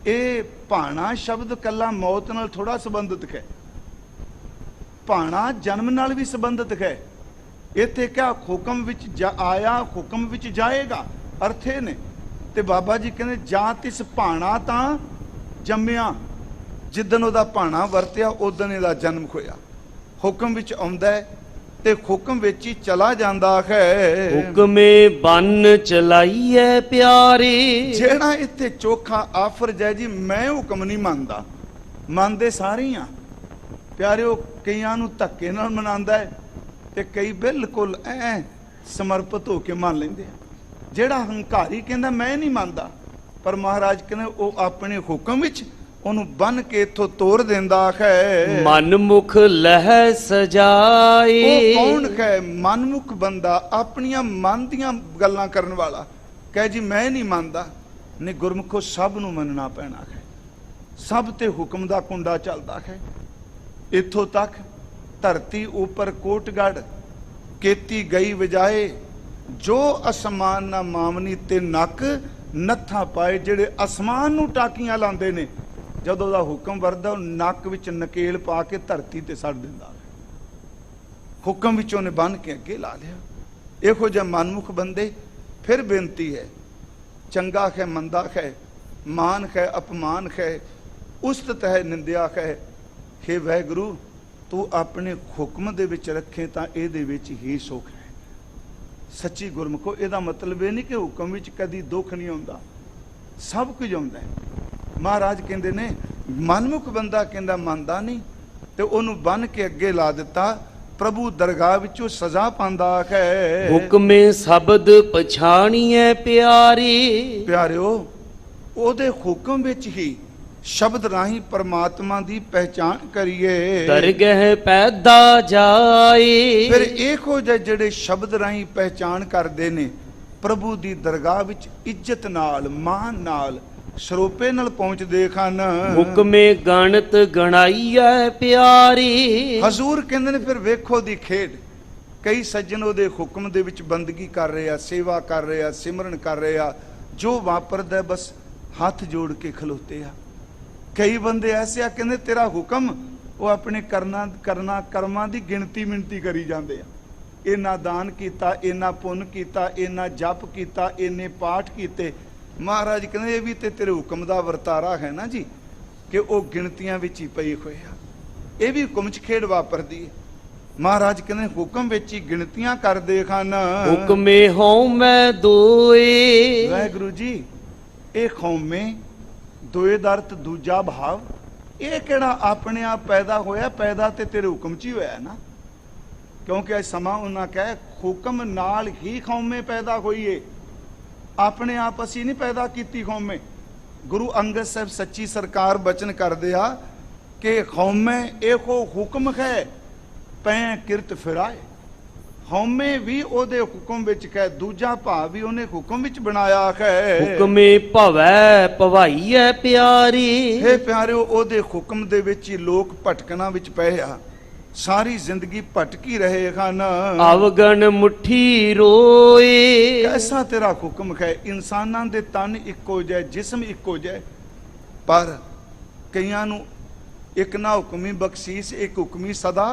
ਇਹ ਭਾਣਾ ਸ਼ਬਦ ਕੱਲਾ ਮੌਤ ਨਾਲ ਥੋੜਾ ਸੰਬੰਧਿਤ ਹੈ, ਭਾਣਾ ਜਨਮ ਨਾਲ ਵੀ ਸੰਬੰਧਿਤ ਹੈ। ਇੱਥੇ ਕਿਹਾ ਹੁਕਮ ਵਿੱਚ ਆਇਆ, ਹੁਕਮ ਵਿੱਚ ਜਾਏਗਾ, ਅਰਥੇ ਨੇ। ਤੇ ਬਾਬਾ ਜੀ ਕਹਿੰਦੇ ਜਾਂ ਤਿਸ ਭਾਣਾ ਤਾਂ ਜੰਮਿਆ, ਜਿੱਦਣ ਉਹਦਾ ਭਾਣਾ ਵਰਤਿਆ ਉਦਣ ਇਹਦਾ ਜਨਮ ਹੋਇਆ। ਹੁਕਮ ਵਿੱਚ ਆਉਂਦਾ ਹੈ ਤੇ ਹੁਕਮ ਵਿੱਚ ਹੀ ਚਲਾ ਜਾਂਦਾ ਹੈ।
ਹੁਕਮੇ ਬੰਨ ਚਲਾਈਐ ਪਿਆਰੇ,
ਜਿਹੜਾ ਇੱਥੇ ਚੋਖਾ ਆਫਰ ਜੈ ਜੀ, ਮੈਂ ਹੁਕਮ ਨਹੀਂ ਮੰਨਦਾ, ਮੰਨਦੇ ਸਾਰੇ ਆ ਪਿਆਰਿਓ। ਕਈਆਂ ਨੂੰ ਧੱਕੇ ਨਾਲ ਮਨਾਉਂਦਾ ਹੈ ਤੇ ਕਈ ਬਿਲਕੁਲ ਐ ਸਮਰਪਿਤ ਹੋ ਕੇ ਮੰਨ ਲੈਂਦੇ ਆ। ਜਿਹੜਾ ਹੰਕਾਰੀ ਕਹਿੰਦਾ ਮੈਂ ਨਹੀਂ ਮੰਨਦਾ, ਪਰ ਮਹਾਰਾਜ ਕਹਿੰਦੇ ਉਹ ਆਪਣੇ ਹੁਕਮ ਵਿੱਚ ਉਹਨੂੰ ਬੰਨ ਕੇ ਇੱਥੋਂ ਤੋੜ ਦਿੰਦਾ ਹੈ।
ਮਨਮੁਖ ਲਹਿ ਸਜਾਏ,
ਉਹ ਕੌਣ ਹੈ? ਮਨਮੁਖ ਬੰਦਾ, ਆਪਣੀਆਂ ਮਨ ਦੀਆਂ ਗੱਲਾਂ ਕਰਨ ਵਾਲਾ, ਕਹੇ ਜੀ ਮੈਂ ਨਹੀਂ ਮੰਨਦਾ। ਨਹੀਂ ਗੁਰਮੁਖੋ, ਸਭ ਨੂੰ ਮੰਨਣਾ ਪੈਣਾ ਹੈ, ਸਭ ਤੇ ਹੁਕਮ ਦਾ ਕੁੰਡਾ ਚੱਲਦਾ ਹੈ। ਇੱਥੋਂ ਤੱਕ ਧਰਤੀ ਉੱਪਰ ਕੋਟਗੜ ਕੀਤੀ ਗਈ ਵਜਾਏ, ਜੋ ਅਸਮਾਨ ਨਾ ਮਾਮਨੀ ਤੇ ਨੱਕ ਨੱਥਾ ਪਾਏ। ਜਿਹੜੇ ਅਸਮਾਨ ਨੂੰ ਟਾਕੀਆਂ ਲਾਉਂਦੇ ਨੇ, ਜਦੋਂ ਦਾ ਹੁਕਮ ਵਰਦਾ ਉਹ ਨੱਕ ਵਿੱਚ ਨਕੇਲ ਪਾ ਕੇ ਧਰਤੀ ਤੇ ਸੱਟ ਦਿੰਦਾ। ਹੁਕਮ ਵਿੱਚ ਉਹਨੇ ਬੰਨ ਕੇ ਅੱਗੇ ਲਾ ਲਿਆ। ਇਹੋ ਜਿਹਾ ਮਨਮੁਖ ਬੰਦੇ, ਫਿਰ ਬੇਨਤੀ ਹੈ, ਚੰਗਾ ਹੈ ਮੰਦਾ ਹੈ, ਮਾਨ ਹੈ ਅਪਮਾਨ ਹੈ, ਉਸਤਤ ਹੈ ਨਿੰਦਿਆ ਹੈ, हे ਵਾਹਿਗੁਰੂ ਤੂੰ ਆਪਣੇ ਹੁਕਮ ਦੇ ਵਿੱਚ ਰੱਖੇ ਤਾਂ ਇਹਦੇ ਵਿੱਚ ਹੀ ਸੁਖ ਹੈ। ਸੱਚੀ ਗੁਰਮੁਖੋ, ਇਹਦਾ ਮਤਲਬ ਇਹ ਨਹੀਂ ਕਿ ਹੁਕਮ ਵਿੱਚ ਕਦੀ ਦੁੱਖ ਨਹੀਂ ਆਉਂਦਾ, ਸਭ ਕੁਝ ਆਉਂਦਾ ਹੈ। ਮਹਾਰਾਜ ਕਹਿੰਦੇ ਨੇ ਮਨਮੁਖ ਬੰਦਾ ਕਹਿੰਦਾ ਮੰਨਦਾ ਨਹੀਂ, ਤੇ ਉਹਨੂੰ ਬੰਨ ਕੇ ਅੱਗੇ ਲਾ ਦਿੱਤਾ। ਪ੍ਰਭੂ ਦਰਗਾਹ ਵਿੱਚੋਂ ਸਜ਼ਾ ਪਾਉਂਦਾ ਹੈ।
ਹੁਕਮੇ ਸ਼ਬਦ ਪਛਾਣੀਐ ਪਿਆਰੇ,
ਪਿਆਰਿਓ ਉਹਦੇ ਹੁਕਮ ਵਿੱਚ ਹੀ ਸ਼ਬਦ ਰਾਹੀਂ ਪਰਮਾਤਮਾ ਦੀ ਪਹਿਚਾਣ ਕਰੀਏ।
ਦਰਗਹਿ ਪੈਦਾ ਜਾਏ।
ਫਿਰ ਇਹੋ ਜਿਹੇ ਜਿਹੜੇ ਸ਼ਬਦ ਰਾਹੀਂ ਪਹਿਚਾਣ ਕਰਦੇ ਨੇ, ਪ੍ਰਭੂ ਦੀ ਦਰਗਾਹ ਵਿੱਚ ਇੱਜ਼ਤ ਨਾਲ, ਮਾਣ ਨਾਲ, ਸਰੋਪੇ ਨਾਲ ਪਹੁੰਚਦੇ ਹਨ।
ਹੁਕਮੇ ਗਣਤ ਗਣਾਈਐ ਪਿਆਰੀ।
ਹਜ਼ੂਰ ਕਹਿੰਦੇ ਨੇ ਫਿਰ ਵੇਖੋ ਦੀ ਖੇਡ, ਕਈ ਸੱਜਣ ਉਹਦੇ ਹੁਕਮ ਦੇ ਵਿੱਚ ਬੰਦਗੀ ਕਰ ਰਹੇ ਆ, ਸੇਵਾ ਕਰ ਰਹੇ ਆ, ਸਿਮਰਨ ਕਰ ਰਹੇ ਆ, ਜੋ ਵਾਪਰਦਾ ਬਸ ਹੱਥ ਜੋੜ ਕੇ ਖਲੋਤੇ ਆ। ਕਈ ਬੰਦੇ ਐਸੇ ਆ ਕਹਿੰਦੇ ਤੇਰਾ ਹੁਕਮ, ਉਹ ਆਪਣੇ ਕਰਮਾਂ ਦੀ ਗਿਣਤੀ ਮਿਣਤੀ ਕਰੀ ਜਾਂਦੇ ਆ। ਇੰਨਾ ਦਾਨ ਕੀਤਾ, ਇੰਨਾ ਪੁੰਨ ਕੀਤਾ, ਇੰਨਾ ਜਪ ਕੀਤਾ, ਇੰਨੇ ਪਾਠ ਕੀਤੇ। ਮਹਾਰਾਜ ਕਹਿੰਦੇ ਇਹ ਵੀ ਤੇ ਤੇਰੇ ਹੁਕਮ ਦਾ ਵਰਤਾਰਾ ਹੈ ਨਾ ਜੀ, ਕਿ ਉਹ ਗਿਣਤੀਆਂ ਵਿੱਚ ਹੀ ਪਏ ਹੋਏ ਆ। ਇਹ ਵੀ ਹੁਕਮ 'ਚ ਖੇਡ ਵਾਪਰਦੀ ਹੈ। ਮਹਾਰਾਜ ਕਹਿੰਦੇ ਹੁਕਮ ਵਿੱਚ ਹੀ ਗਿਣਤੀਆਂ ਕਰਦੇ ਹਨ।
ਹੁਕਮੇ ਹਉਮੈ ਦੋਏ।
ਵਾਹਿਗੁਰੂ ਜੀ, ਇਹ ਖੌਮੇ ਦੋਏ ਦਾ ਅਰਥ ਦੂਜਾ ਭਾਵ, ਇਹ ਕਿਹੜਾ ਆਪਣੇ ਆਪ ਪੈਦਾ ਹੋਇਆ? ਪੈਦਾ ਤੇ ਤੇਰੇ ਹੁਕਮ 'ਚ ਹੀ ਹੋਇਆ ਨਾ, ਕਿਉਂਕਿ ਅੱਜ ਸਮਾਂ ਉਹਨਾਂ ਕਹੇ ਹੁਕਮ ਨਾਲ ਹੀ ਖੌਮੇ ਪੈਦਾ ਹੋਈਏ, ਆਪਣੇ ਆਪ ਅਸੀਂ ਨਹੀਂ ਪੈਦਾ ਕੀਤੀ ਖੌਮੇ। ਗੁਰੂ ਅੰਗਦ ਸਾਹਿਬ ਸੱਚੀ ਸਰਕਾਰ ਬਚਨ ਕਰਦੇ ਆ ਕਿ ਖੌਮੇ ਇਹੋ ਹੁਕਮ ਹੈ ਪੈ ਕਿਰਤ ਫਿਰਾਏ। ਹਉਮੈ ਵੀ ਉਹਦੇ ਹੁਕਮ ਵਿੱਚ ਹੈ, ਦੂਜਾ ਭਾਵ ਵੀ ਉਹਨੇ ਹੁਕਮ ਵਿੱਚ ਬਣਾਇਆ ਹੈ।
ਹੁਕਮੇ ਭਵੈ ਭਵਾਈਐ ਪਿਆਰੀ।
ਹੇ ਪਿਆਰਿਓ, ਉਹਦੇ ਹੁਕਮ ਦੇ ਵਿੱਚ ਹੀ ਲੋਕ ਭਟਕਣਾ ਵਿੱਚ ਪਏ ਆ, ਸਾਰੀ ਜ਼ਿੰਦਗੀ ਭਟਕੀ ਰਹੇ ਹਨ।
ਅਵਗਣ ਮੁਠੀ ਰੋਏ।
ਐਸਾ ਤੇਰਾ ਹੁਕਮ ਹੈ, ਇਨਸਾਨਾਂ ਦੇ ਤਨ ਇੱਕੋ ਜਿਹੇ, ਜਿਸਮ ਇੱਕੋ ਜਿਹੇ, ਪਰ ਕਈਆਂ ਨੂੰ ਇੱਕ ਨਾ ਹੁਕਮੀ ਬਖਸ਼ੀਸ਼, ਇੱਕ ਹੁਕਮੀ ਸਦਾ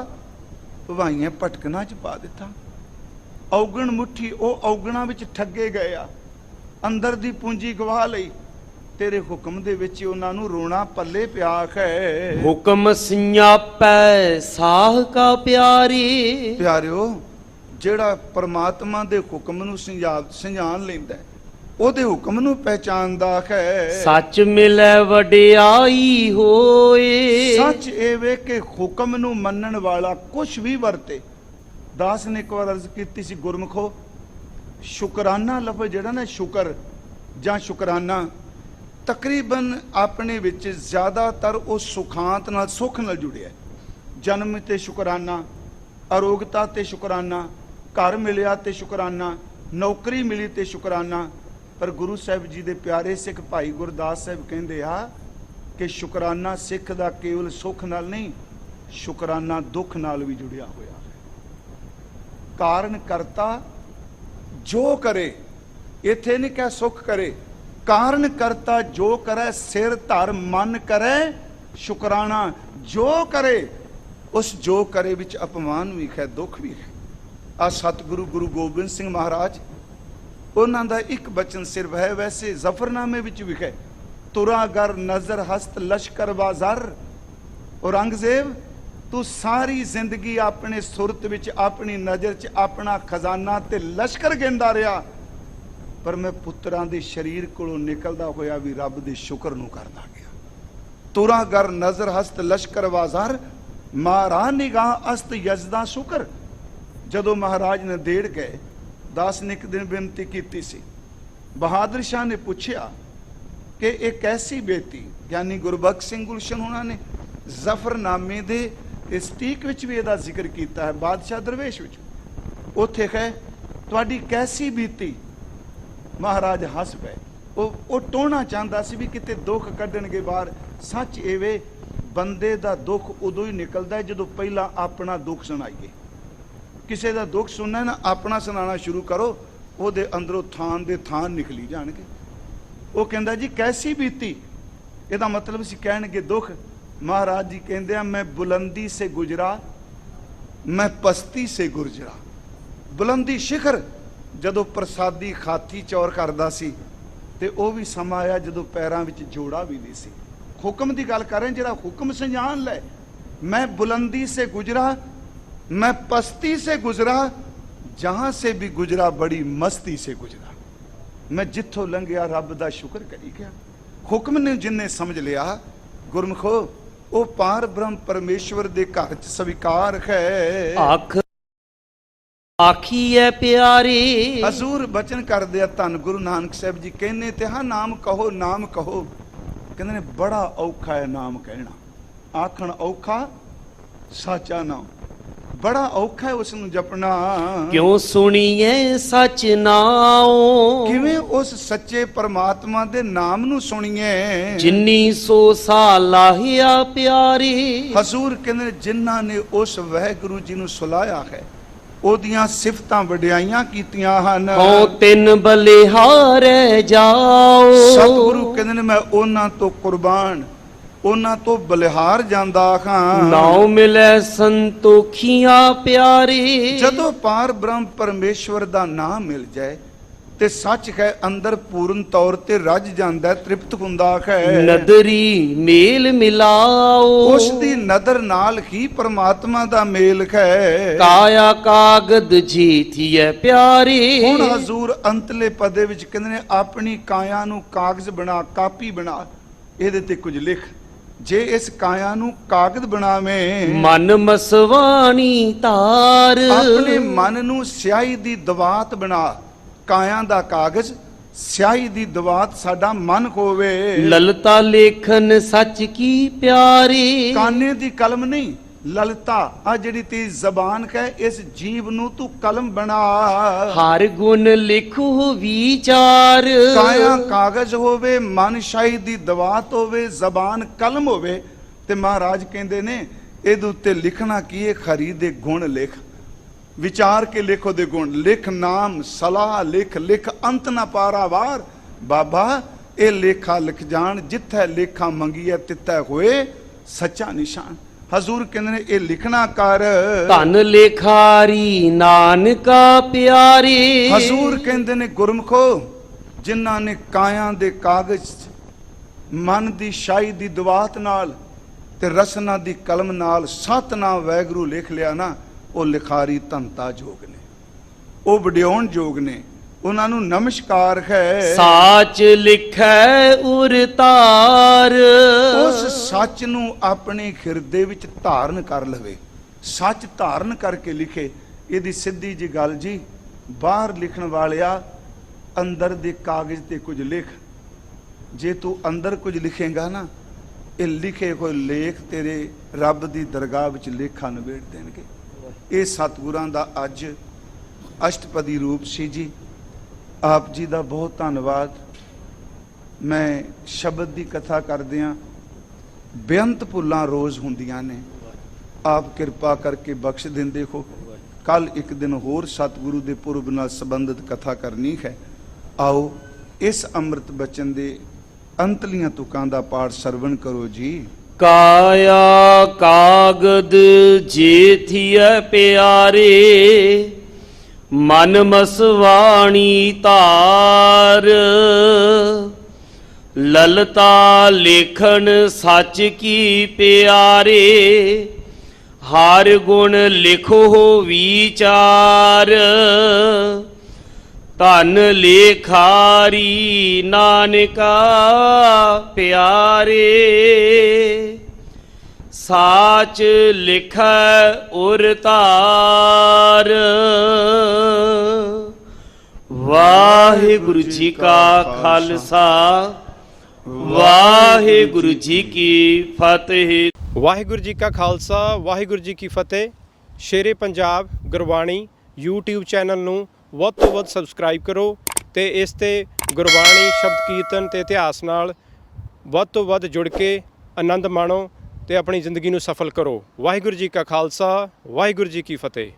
ਭਵਾਈਆਂ ਭਟਕਣਾ ਚ ਪਾ ਦਿੱਤਾ। ਔਗਣ ਮੁੱਠੀ, ਉਹ ਔਗਣਾ ਵਿੱਚ ਠੱਗੇ ਗਏ ਆ, ਅੰਦਰ ਦੀ ਪੂੰਜੀ ਗਵਾ ਲਈ। ਤੇਰੇ ਹੁਕਮ ਦੇ ਵਿੱਚ ਉਹਨਾਂ ਨੂੰ ਰੋਣਾ ਪੱਲੇ ਪਿਆ ਹੈ।
ਹੁਕਮ ਸਿਆਪੈ ਸਾਹ ਕਾ ਪਿਆਰੀ।
ਪਿਆਰਿਓ, ਜਿਹੜਾ ਪਰਮਾਤਮਾ ਦੇ ਹੁਕਮ ਨੂੰ ਸੰਜਾਨ ਲੈਂਦਾ, ਉਹਦੇ ਹੁਕਮ ਨੂੰ ਪਹਿਚਾਨਦਾ ਹੈ।
ਸੱਚ ਮਿਲੈ ਵਡਿਆਈ ਹੋਏ।
ਸੱਚ ਇਹ ਵੇ ਕਿ ਹੁਕਮ ਨੂੰ ਮੰਨਣ ਵਾਲਾ ਕੁਛ ਵੀ ਵਰਤੇ। ਦਾਸ ਨੇ ਇੱਕ ਵਾਰ ਅਰਜ਼ ਕੀਤੀ ਸੀ, ਗੁਰਮੁਖੋ, ਸ਼ੁਕਰਾਨਾ ਲਫ਼ਜ਼ ਜਿਹੜਾ ਨਾ, ਸ਼ੁਕਰ ਜਾਂ ਸ਼ੁਕਰਾਨਾ, ਤਕਰੀਬਨ ਆਪਣੇ ਵਿੱਚ ਜ਼ਿਆਦਾਤਰ ਉਹ ਸੁਖਾਂਤ ਨਾਲ, ਸੁੱਖ ਨਾਲ ਜੁੜਿਆ। ਜਨਮ ਤੇ ਸ਼ੁਕਰਾਨਾ, ਅਰੋਗਤਾ ਤੇ ਸ਼ੁਕਰਾਨਾ, ਘਰ ਮਿਲਿਆ ਤੇ ਸ਼ੁਕਰਾਨਾ, ਨੌਕਰੀ ਮਿਲੀ ਤੇ ਸ਼ੁਕਰਾਨਾ। ਪਰ ਗੁਰੂ ਸਾਹਿਬ ਜੀ ਦੇ ਪਿਆਰੇ ਸਿੱਖ ਭਾਈ ਗੁਰਦਾਸ ਸਾਹਿਬ ਕਹਿੰਦੇ ਆ ਕਿ ਸ਼ੁਕਰਾਨਾ ਸਿੱਖ ਦਾ ਕੇਵਲ ਸੁੱਖ ਨਾਲ ਨਹੀਂ, ਸ਼ੁਕਰਾਨਾ ਦੁੱਖ ਨਾਲ ਵੀ ਜੁੜਿਆ ਹੋਇਆ ਹੈ। ਕਾਰਨ ਕਰਤਾ ਜੋ ਕਰੇ, ਇੱਥੇ ਨਹੀਂ ਕਹਿ ਸੁੱਖ ਕਰੇ, ਕਾਰਨ ਕਰਤਾ ਜੋ ਕਰੇ, ਸਿਰ ਧਰ ਮਨ ਕਰੇ ਸ਼ੁਕਰਾਨਾ। ਜੋ ਕਰੇ, ਉਸ ਜੋ ਕਰੇ ਵਿੱਚ ਅਪਮਾਨ ਵੀ ਹੈ, ਦੁੱਖ ਵੀ ਹੈ। ਆ ਸਤਿਗੁਰੂ ਗੁਰੂ ਗੋਬਿੰਦ ਸਿੰਘ ਮਹਾਰਾਜ, ਉਹਨਾਂ ਦਾ ਇੱਕ ਬਚਨ ਸਿਰਫ ਹੈ, ਵੈਸੇ ਜ਼ਫਰਨਾਮੇ ਵਿੱਚ ਵੀ ਹੈ, ਤੁਰਾ ਗਰ ਨਜ਼ਰ ਹਸਤ ਲਸ਼ਕਰ ਬਾਜ਼ਾਰ। ਔਰੰਗਜ਼ੇਬ, ਤੂੰ ਸਾਰੀ ਜ਼ਿੰਦਗੀ ਆਪਣੇ ਸੁਰਤ ਵਿੱਚ, ਆਪਣੀ ਨਜ਼ਰ 'ਚ ਆਪਣਾ ਖਜ਼ਾਨਾ ਤੇ ਲਸ਼ਕਰ ਗਿਣਦਾ ਰਿਹਾ, ਪਰ ਮੈਂ ਪੁੱਤਰਾਂ ਦੇ ਸਰੀਰ ਕੋਲੋਂ ਨਿਕਲਦਾ ਹੋਇਆ ਵੀ ਰੱਬ ਦੇ ਸ਼ੁਕਰ ਨੂੰ ਕਰਦਾ ਗਿਆ। ਤੁਰਾ ਗਰ ਨਜ਼ਰ ਹਸਤ ਲਸ਼ਕਰ ਬਾਜ਼ਾਰ, ਮਾਰਾ ਨਿਗਾਹ ਅਸਤ ਯਜ਼ਦਾ ਸ਼ੁਕਰ। ਜਦੋਂ ਮਹਾਰਾਜ ਨੇ ਦੇੜ ਗਏ, ਦਾਸ ਨੇ ਇੱਕ ਦਿਨ ਬੇਨਤੀ ਕੀਤੀ ਸੀ। ਬਹਾਦਰ ਸ਼ਾਹ ਨੇ ਪੁੱਛਿਆ ਕਿ ਇਹ ਕੈਸੀ ਬੇਤੀ, ਗਿਆਨੀ ਗੁਰਬਖਸ਼ ਸਿੰਘ ਗੁਲਸ਼ਨ ਉਹਨਾਂ ਨੇ ਜ਼ਫਰਨਾਮੇ ਦੇ ਸਟੀਕ ਵਿੱਚ ਵੀ ਇਹਦਾ ਜ਼ਿਕਰ ਕੀਤਾ ਹੈ, ਬਾਦਸ਼ਾਹ ਦਰਵੇਸ਼ ਵਿੱਚ। ਉੱਥੇ ਹੈ ਤੁਹਾਡੀ ਕੈਸੀ ਬੀਤੀ। ਮਹਾਰਾਜ ਹੱਸ ਪਏ। ਉਹ ਟੋਣਾ ਚਾਹੁੰਦਾ ਸੀ ਵੀ ਕਿਤੇ ਦੁੱਖ ਕੱਢਣਗੇ ਬਾਹਰ। ਸੱਚ ਐਵੇਂ ਬੰਦੇ ਦਾ ਦੁੱਖ ਉਦੋਂ ਹੀ ਨਿਕਲਦਾ ਜਦੋਂ ਪਹਿਲਾਂ ਆਪਣਾ ਦੁੱਖ ਸੁਣਾਈਏ। ਕਿਸੇ ਦਾ ਦੁੱਖ ਸੁਣਨਾ ਨਾ, ਆਪਣਾ ਸੁਣਾਉਣਾ ਸ਼ੁਰੂ ਕਰੋ, ਉਹਦੇ ਅੰਦਰੋਂ ਥਾਨ ਦੇ ਥਾਨ ਨਿਕਲੀ ਜਾਣਗੇ। ਉਹ ਕਹਿੰਦਾ ਜੀ ਕੈਸੀ ਬੀਤੀ, ਇਹਦਾ ਮਤਲਬ ਸੀ ਕਹਿਣਗੇ ਦੁੱਖ। ਮਹਾਰਾਜ ਜੀ ਕਹਿੰਦੇ ਆ, ਮੈਂ ਬੁਲੰਦੀ ਸੇ ਗੁਜਰਾ, ਮੈਂ ਪਸਤੀ ਸੇ ਗੁਰਜਰਾ। ਬੁਲੰਦੀ ਸ਼ਿਖਰ ਜਦੋਂ ਪ੍ਰਸਾਦੀ ਖਾਤੀ ਚੌਰ ਕਰਦਾ ਸੀ, ਤੇ ਉਹ ਵੀ ਸਮਾਂ ਆਇਆ ਜਦੋਂ ਪੈਰਾਂ ਵਿੱਚ ਜੋੜਾ ਵੀ ਨਹੀਂ ਸੀ। ਹੁਕਮ ਦੀ ਗੱਲ ਕਰ ਰਹੇ, ਜਿਹੜਾ ਹੁਕਮ ਸੰਜਾਨ ਲੈ। ਮੈਂ ਬੁਲੰਦੀ ਸੇ ਗੁਜਰਾ, मैं पस्ती से गुजरा, जहां से भी गुजरा बड़ी मस्ती से गुजरा। मैं जिथों लंघिया रब दा शुक्र करी गया। हुक्म ने जिन्ने समझ लिया, गुरमुखो, वो पार ब्रह्म परमेश्वर दे घर च स्वीकार है।
आख आखी है प्यारी।
हजूर बचन कर दिया, धन गुरु नानक साहब जी कहने ते हाँ, नाम कहो नाम कहो। ਕਹਿੰਦੇ ਨੇ ਬੜਾ ਔਖਾ ਹੈ ਨਾਮ ਕਹਿਣਾ, ਆਖਣ ਔਖਾ ਸਾਚਾ ਨਾਮ, ਬੜਾ ਔਖਾ ਹੈ ਉਸ ਨੂੰ ਜਪਣਾ।
ਕਿਉਂ ਸੁਣੀਏ ਸਚ ਨਾਉ,
ਕਿਵੇਂ ਉਸ ਸੱਚੇ ਪਰਮਾਤਮਾ ਦੇ ਨਾਮ ਨੂੰ ਸੁਣੀਏ।
ਜਿੰਨੀ ਸੋ ਸਾਲਾਹਿਆ ਪਿਆਰੀ।
ਹਜ਼ੂਰ ਕਹਿੰਦੇ ਨੇ ਜਿਨ੍ਹਾਂ ਨੇ ਉਸ ਵਾਹਿਗੁਰੂ ਜੀ ਨੂੰ ਸੁਲਾਇਆ ਹੈ, ਉਹਦੀਆਂ ਸਿਫਤਾਂ ਵਡਿਆਈਆਂ ਕੀਤੀਆਂ ਹਨ।
ਹਉ ਤਿੰਨ ਬਲਿਹਾਰੇ ਜਾਓ।
ਸਤਿਗੁਰੂ ਕਹਿੰਦੇ ਨੇ ਮੈਂ ਉਹਨਾਂ ਤੋਂ ਕੁਰਬਾਨ, ਉਹਨਾਂ ਤੋਂ ਬਲਿਹਾਰ ਜਾਂਦਾ ਹਾਂ।
ਨਾਉ ਮਿਲੇ ਸੰਤੋਖੀਆਂ ਪਿਆਰੀ।
ਜਦੋਂ ਪਾਰ ਬ੍ਰਹਮ ਪਰਮੇਸ਼ਵਰ ਦਾ ਨਾਮ ਮਿਲ ਜਾਏ ਤੇ ਸੱਚ ਹੈ ਅੰਦਰ ਪੂਰਨ ਤੌਰ ਤੇ ਰੱਜ ਜਾਂਦਾ ਹੈ, ਤ੍ਰਿਪਤ ਹੁੰਦਾ ਹੈ।
ਨਦਰੀ ਮੇਲ ਮਿਲਾਓ।
ਉਸ ਦੀ ਨਦਰ ਨਾਲ ਹੀ ਪਰਮਾਤਮਾ ਦਾ ਮੇਲ ਹੈ।
ਕਾਇਆ ਕਾਗਦ ਜੀਥੀਏ ਪਿਆਰੀ।
ਹੁਣ ਹਜ਼ੂਰ ਅੰਤਲੇ ਪਦੇ ਵਿੱਚ ਕਹਿੰਦੇ ਨੇ ਆਪਣੀ ਕਾਇਆ ਨੂੰ ਕਾਗਜ਼ ਬਣਾ, ਕਾਪੀ ਬਣਾ, ਇਹਦੇ ਤੇ ਕੁਝ ਲਿਖ। ਜੇ ਇਸ ਕਾਇਆ ਨੂੰ ਕਾਗਜ਼ ਬਣਾਵੇਂ,
ਮਨ ਮਸਵਾਣੀ ਤਾਰ।
ਆਪਣੇ ਮਨ ਨੂੰ ਸਿਆਹੀ ਦੀ ਦਵਾਤ ਬਣਾ, ਕਾਇਆ ਦਾ ਕਾਗਜ਼ ਸਿਆਹੀ ਦੀ ਦਵਾਤ ਸਾਡਾ ਮਨ ਹੋਵੇ।
ਲਲਤਾ ਲੇਖਨ ਸੱਚ ਕੀ ਪਿਆਰੀ।
ਕਾਨੇ ਦੀ ਕਲਮ ਨਹੀਂ, ਲਲਤਾ ਆ ਜਿਹੜੀ ਤੀ ਜ਼ਬਾਨ ਹੈ, ਇਸ ਜੀਵ ਨੂੰ ਤੂੰ ਕਲਮ ਬਣਾ।
ਹਰ ਗੁਣ ਲਿਖੂ ਵਿਚਾਰ।
ਕਾਇਆ ਕਾਗਜ਼ ਹੋਵੇ, ਮਨ ਸ਼ਾਹੀ ਦੀ ਦਵਾਤ ਹੋਵੇ, ਜ਼ਬਾਨ ਕਲਮ ਹੋਵੇ, ਤੇ ਮਹਾਰਾਜ ਕਹਿੰਦੇ ਨੇ ਇਹਦੇ ਉੱਤੇ ਲਿਖਣਾ ਕੀ ਹੈ? ਖਰੀ ਦੇ ਗੁਣ ਲਿਖ, ਵਿਚਾਰ ਕੇ ਲਿਖੋ ਦੇ ਗੁਣ ਲਿਖ, ਨਾਮ ਸਲਾਹ ਲਿਖ, ਲਿਖ ਅੰਤ ਨਾ ਪਾਰਾਵਾਰ। ਬਾਬਾ ਇਹ ਲੇਖਾ ਲਿਖ ਜਾਣ, ਜਿੱਥੇ ਲੇਖਾ ਮੰਗੀਏ ਤਿੱਥੇ ਹੋਏ ਸੱਚਾ ਨਿਸ਼ਾਨ। ਹਜ਼ੂਰ ਕਹਿੰਦੇ ਨੇ ਇਹ ਲਿਖਣਾ ਕਰ।
ਧਨ ਲੇਖਾਰੀ ਨਾਨਕਾ ਪਿਆਰੀ।
ਹਜ਼ੂਰ ਕਹਿੰਦੇ ਨੇ ਗੁਰਮਖੋ ਜਿਨ੍ਹਾਂ ਨੇ ਕਾਇਆ ਦੇ ਕਾਗਜ਼ ਮਨ ਦੀ ਸ਼ਾਹੀ ਦੀ ਦਵਾਤ ਨਾਲ ਤੇ ਰਸਨਾ ਦੀ ਕਲਮ ਨਾਲ ਸਤਨਾਮ ਵਾਹਿਗੁਰੂ ਲਿਖ ਲਿਆ ਨਾ, ਉਹ ਲਿਖਾਰੀ ਧੰਤਾ ਜੋਗ ਨੇ, ਉਹ ਵਡਿਆਉਣ ਜੋਗ ਨੇ, ਉਹਨਾਂ ਨੂੰ ਨਮਸਕਾਰ ਹੈ।
ਸਾਚ ਲਿਖੈ ਉਰ ਤਾਰ।
ਉਸ ਸੱਚ ਨੂੰ ਆਪਣੇ ਹਿਰਦੇ ਵਿੱਚ ਧਾਰਨ ਕਰ ਲਵੇ, ਸੱਚ ਧਾਰਨ ਕਰਕੇ ਲਿਖੇ। ਇਹਦੀ ਸਿੱਧੀ ਜੀ ਗੱਲ ਜੀ, ਬਾਹਰ ਲਿਖਣ ਵਾਲਿਆ ਅੰਦਰ ਦੇ ਕਾਗਜ਼ ਤੇ ਕੁਝ ਲਿਖ। ਜੇ ਤੂੰ ਅੰਦਰ ਕੁਝ ਲਿਖੇਗਾ ਨਾ, ਇਹ ਲਿਖੇ ਹੋਏ ਲੇਖ ਤੇਰੇ ਰੱਬ ਦੀ ਦਰਗਾਹ ਵਿੱਚ ਲੇਖਾ ਨਿਬੇੜ ਦੇਣਗੇ। ਇਹ ਸਤਿਗੁਰਾਂ ਦਾ ਅੱਜ ਅਸ਼ਟਪਦੀ ਰੂਪ ਸੀ ਜੀ। ਆਪ ਜੀ ਦਾ ਬਹੁਤ ਧੰਨਵਾਦ। ਮੈਂ ਸ਼ਬਦ ਦੀ ਕਥਾ ਕਰਦਿਆਂ ਬੇਅੰਤ ਭੁੱਲਾਂ ਰੋਜ਼ ਹੁੰਦੀਆਂ ਨੇ, ਆਪ ਕਿਰਪਾ ਕਰਕੇ ਬਖਸ਼ ਦਿੰਦੇ ਹੋ। ਕੱਲ ਇੱਕ ਦਿਨ ਹੋਰ ਸਤਿਗੁਰੂ ਦੇ ਪੁਰਬ ਨਾਲ ਸੰਬੰਧਿਤ ਕਥਾ ਕਰਨੀ ਹੈ। ਆਓ ਇਸ ਅੰਮ੍ਰਿਤ ਬਚਨ ਦੇ ਅੰਤਲੀਆਂ ਤੁਕਾਂ ਦਾ ਪਾਠ ਸਰਵਣ ਕਰੋ ਜੀ।
ਕਾਇਆ ਕਾਗਦ ਜੀਥੀਏ ਪਿਆਰੇ। ਮਨ ਮਸਵਾਣੀ ਤਾਰ। ਲਲਤਾ ਲੇਖਣ ਸੱਚ ਕੀ ਪਿਆਰੇ। ਹਰ ਗੁਣ ਲਿਖੋ ਵਿਚਾਰ। ਧਨ ਲੇਖਾਰੀ ਨਾਨਕਾ ਪਿਆਰੇ। ਸਾਚ ਲਿਖੈ ਉਰ ਤਾਰ। ਵਾਹਿਗੁਰੂ ਜੀ ਕਾ ਖਾਲਸਾ, ਵਾਹਿਗੁਰੂ ਜੀ ਕੀ ਫਤਿਹ।
ਵਾਹਿਗੁਰੂ ਜੀ ਕਾ ਖਾਲਸਾ, ਵਾਹਿਗੁਰੂ ਜੀ ਕੀ ਫਤਿਹ। ਸ਼ੇਰੇ ਪੰਜਾਬ ਗੁਰਬਾਣੀ YouTube ਚੈਨਲ ਨੂੰ ਵੱਧ ਤੋਂ ਵੱਧ ਸਬਸਕ੍ਰਾਈਬ ਕਰੋ ਤੇ ਇਸ ਤੇ ਗੁਰਬਾਣੀ ਸ਼ਬਦ ਕੀਰਤਨ ਤੇ ਇਤਿਹਾਸ ਨਾਲ ਵੱਧ ਤੋਂ ਵੱਧ ਜੁੜ ਕੇ ਆਨੰਦ ਮਾਣੋ ਤੇ ਆਪਣੀ ਜ਼ਿੰਦਗੀ ਨੂੰ ਸਫਲ ਕਰੋ। ਵਾਹਿਗੁਰੂ ਜੀ ਕਾ ਖਾਲਸਾ, ਵਾਹਿਗੁਰੂ ਜੀ ਕੀ ਫਤਿਹ।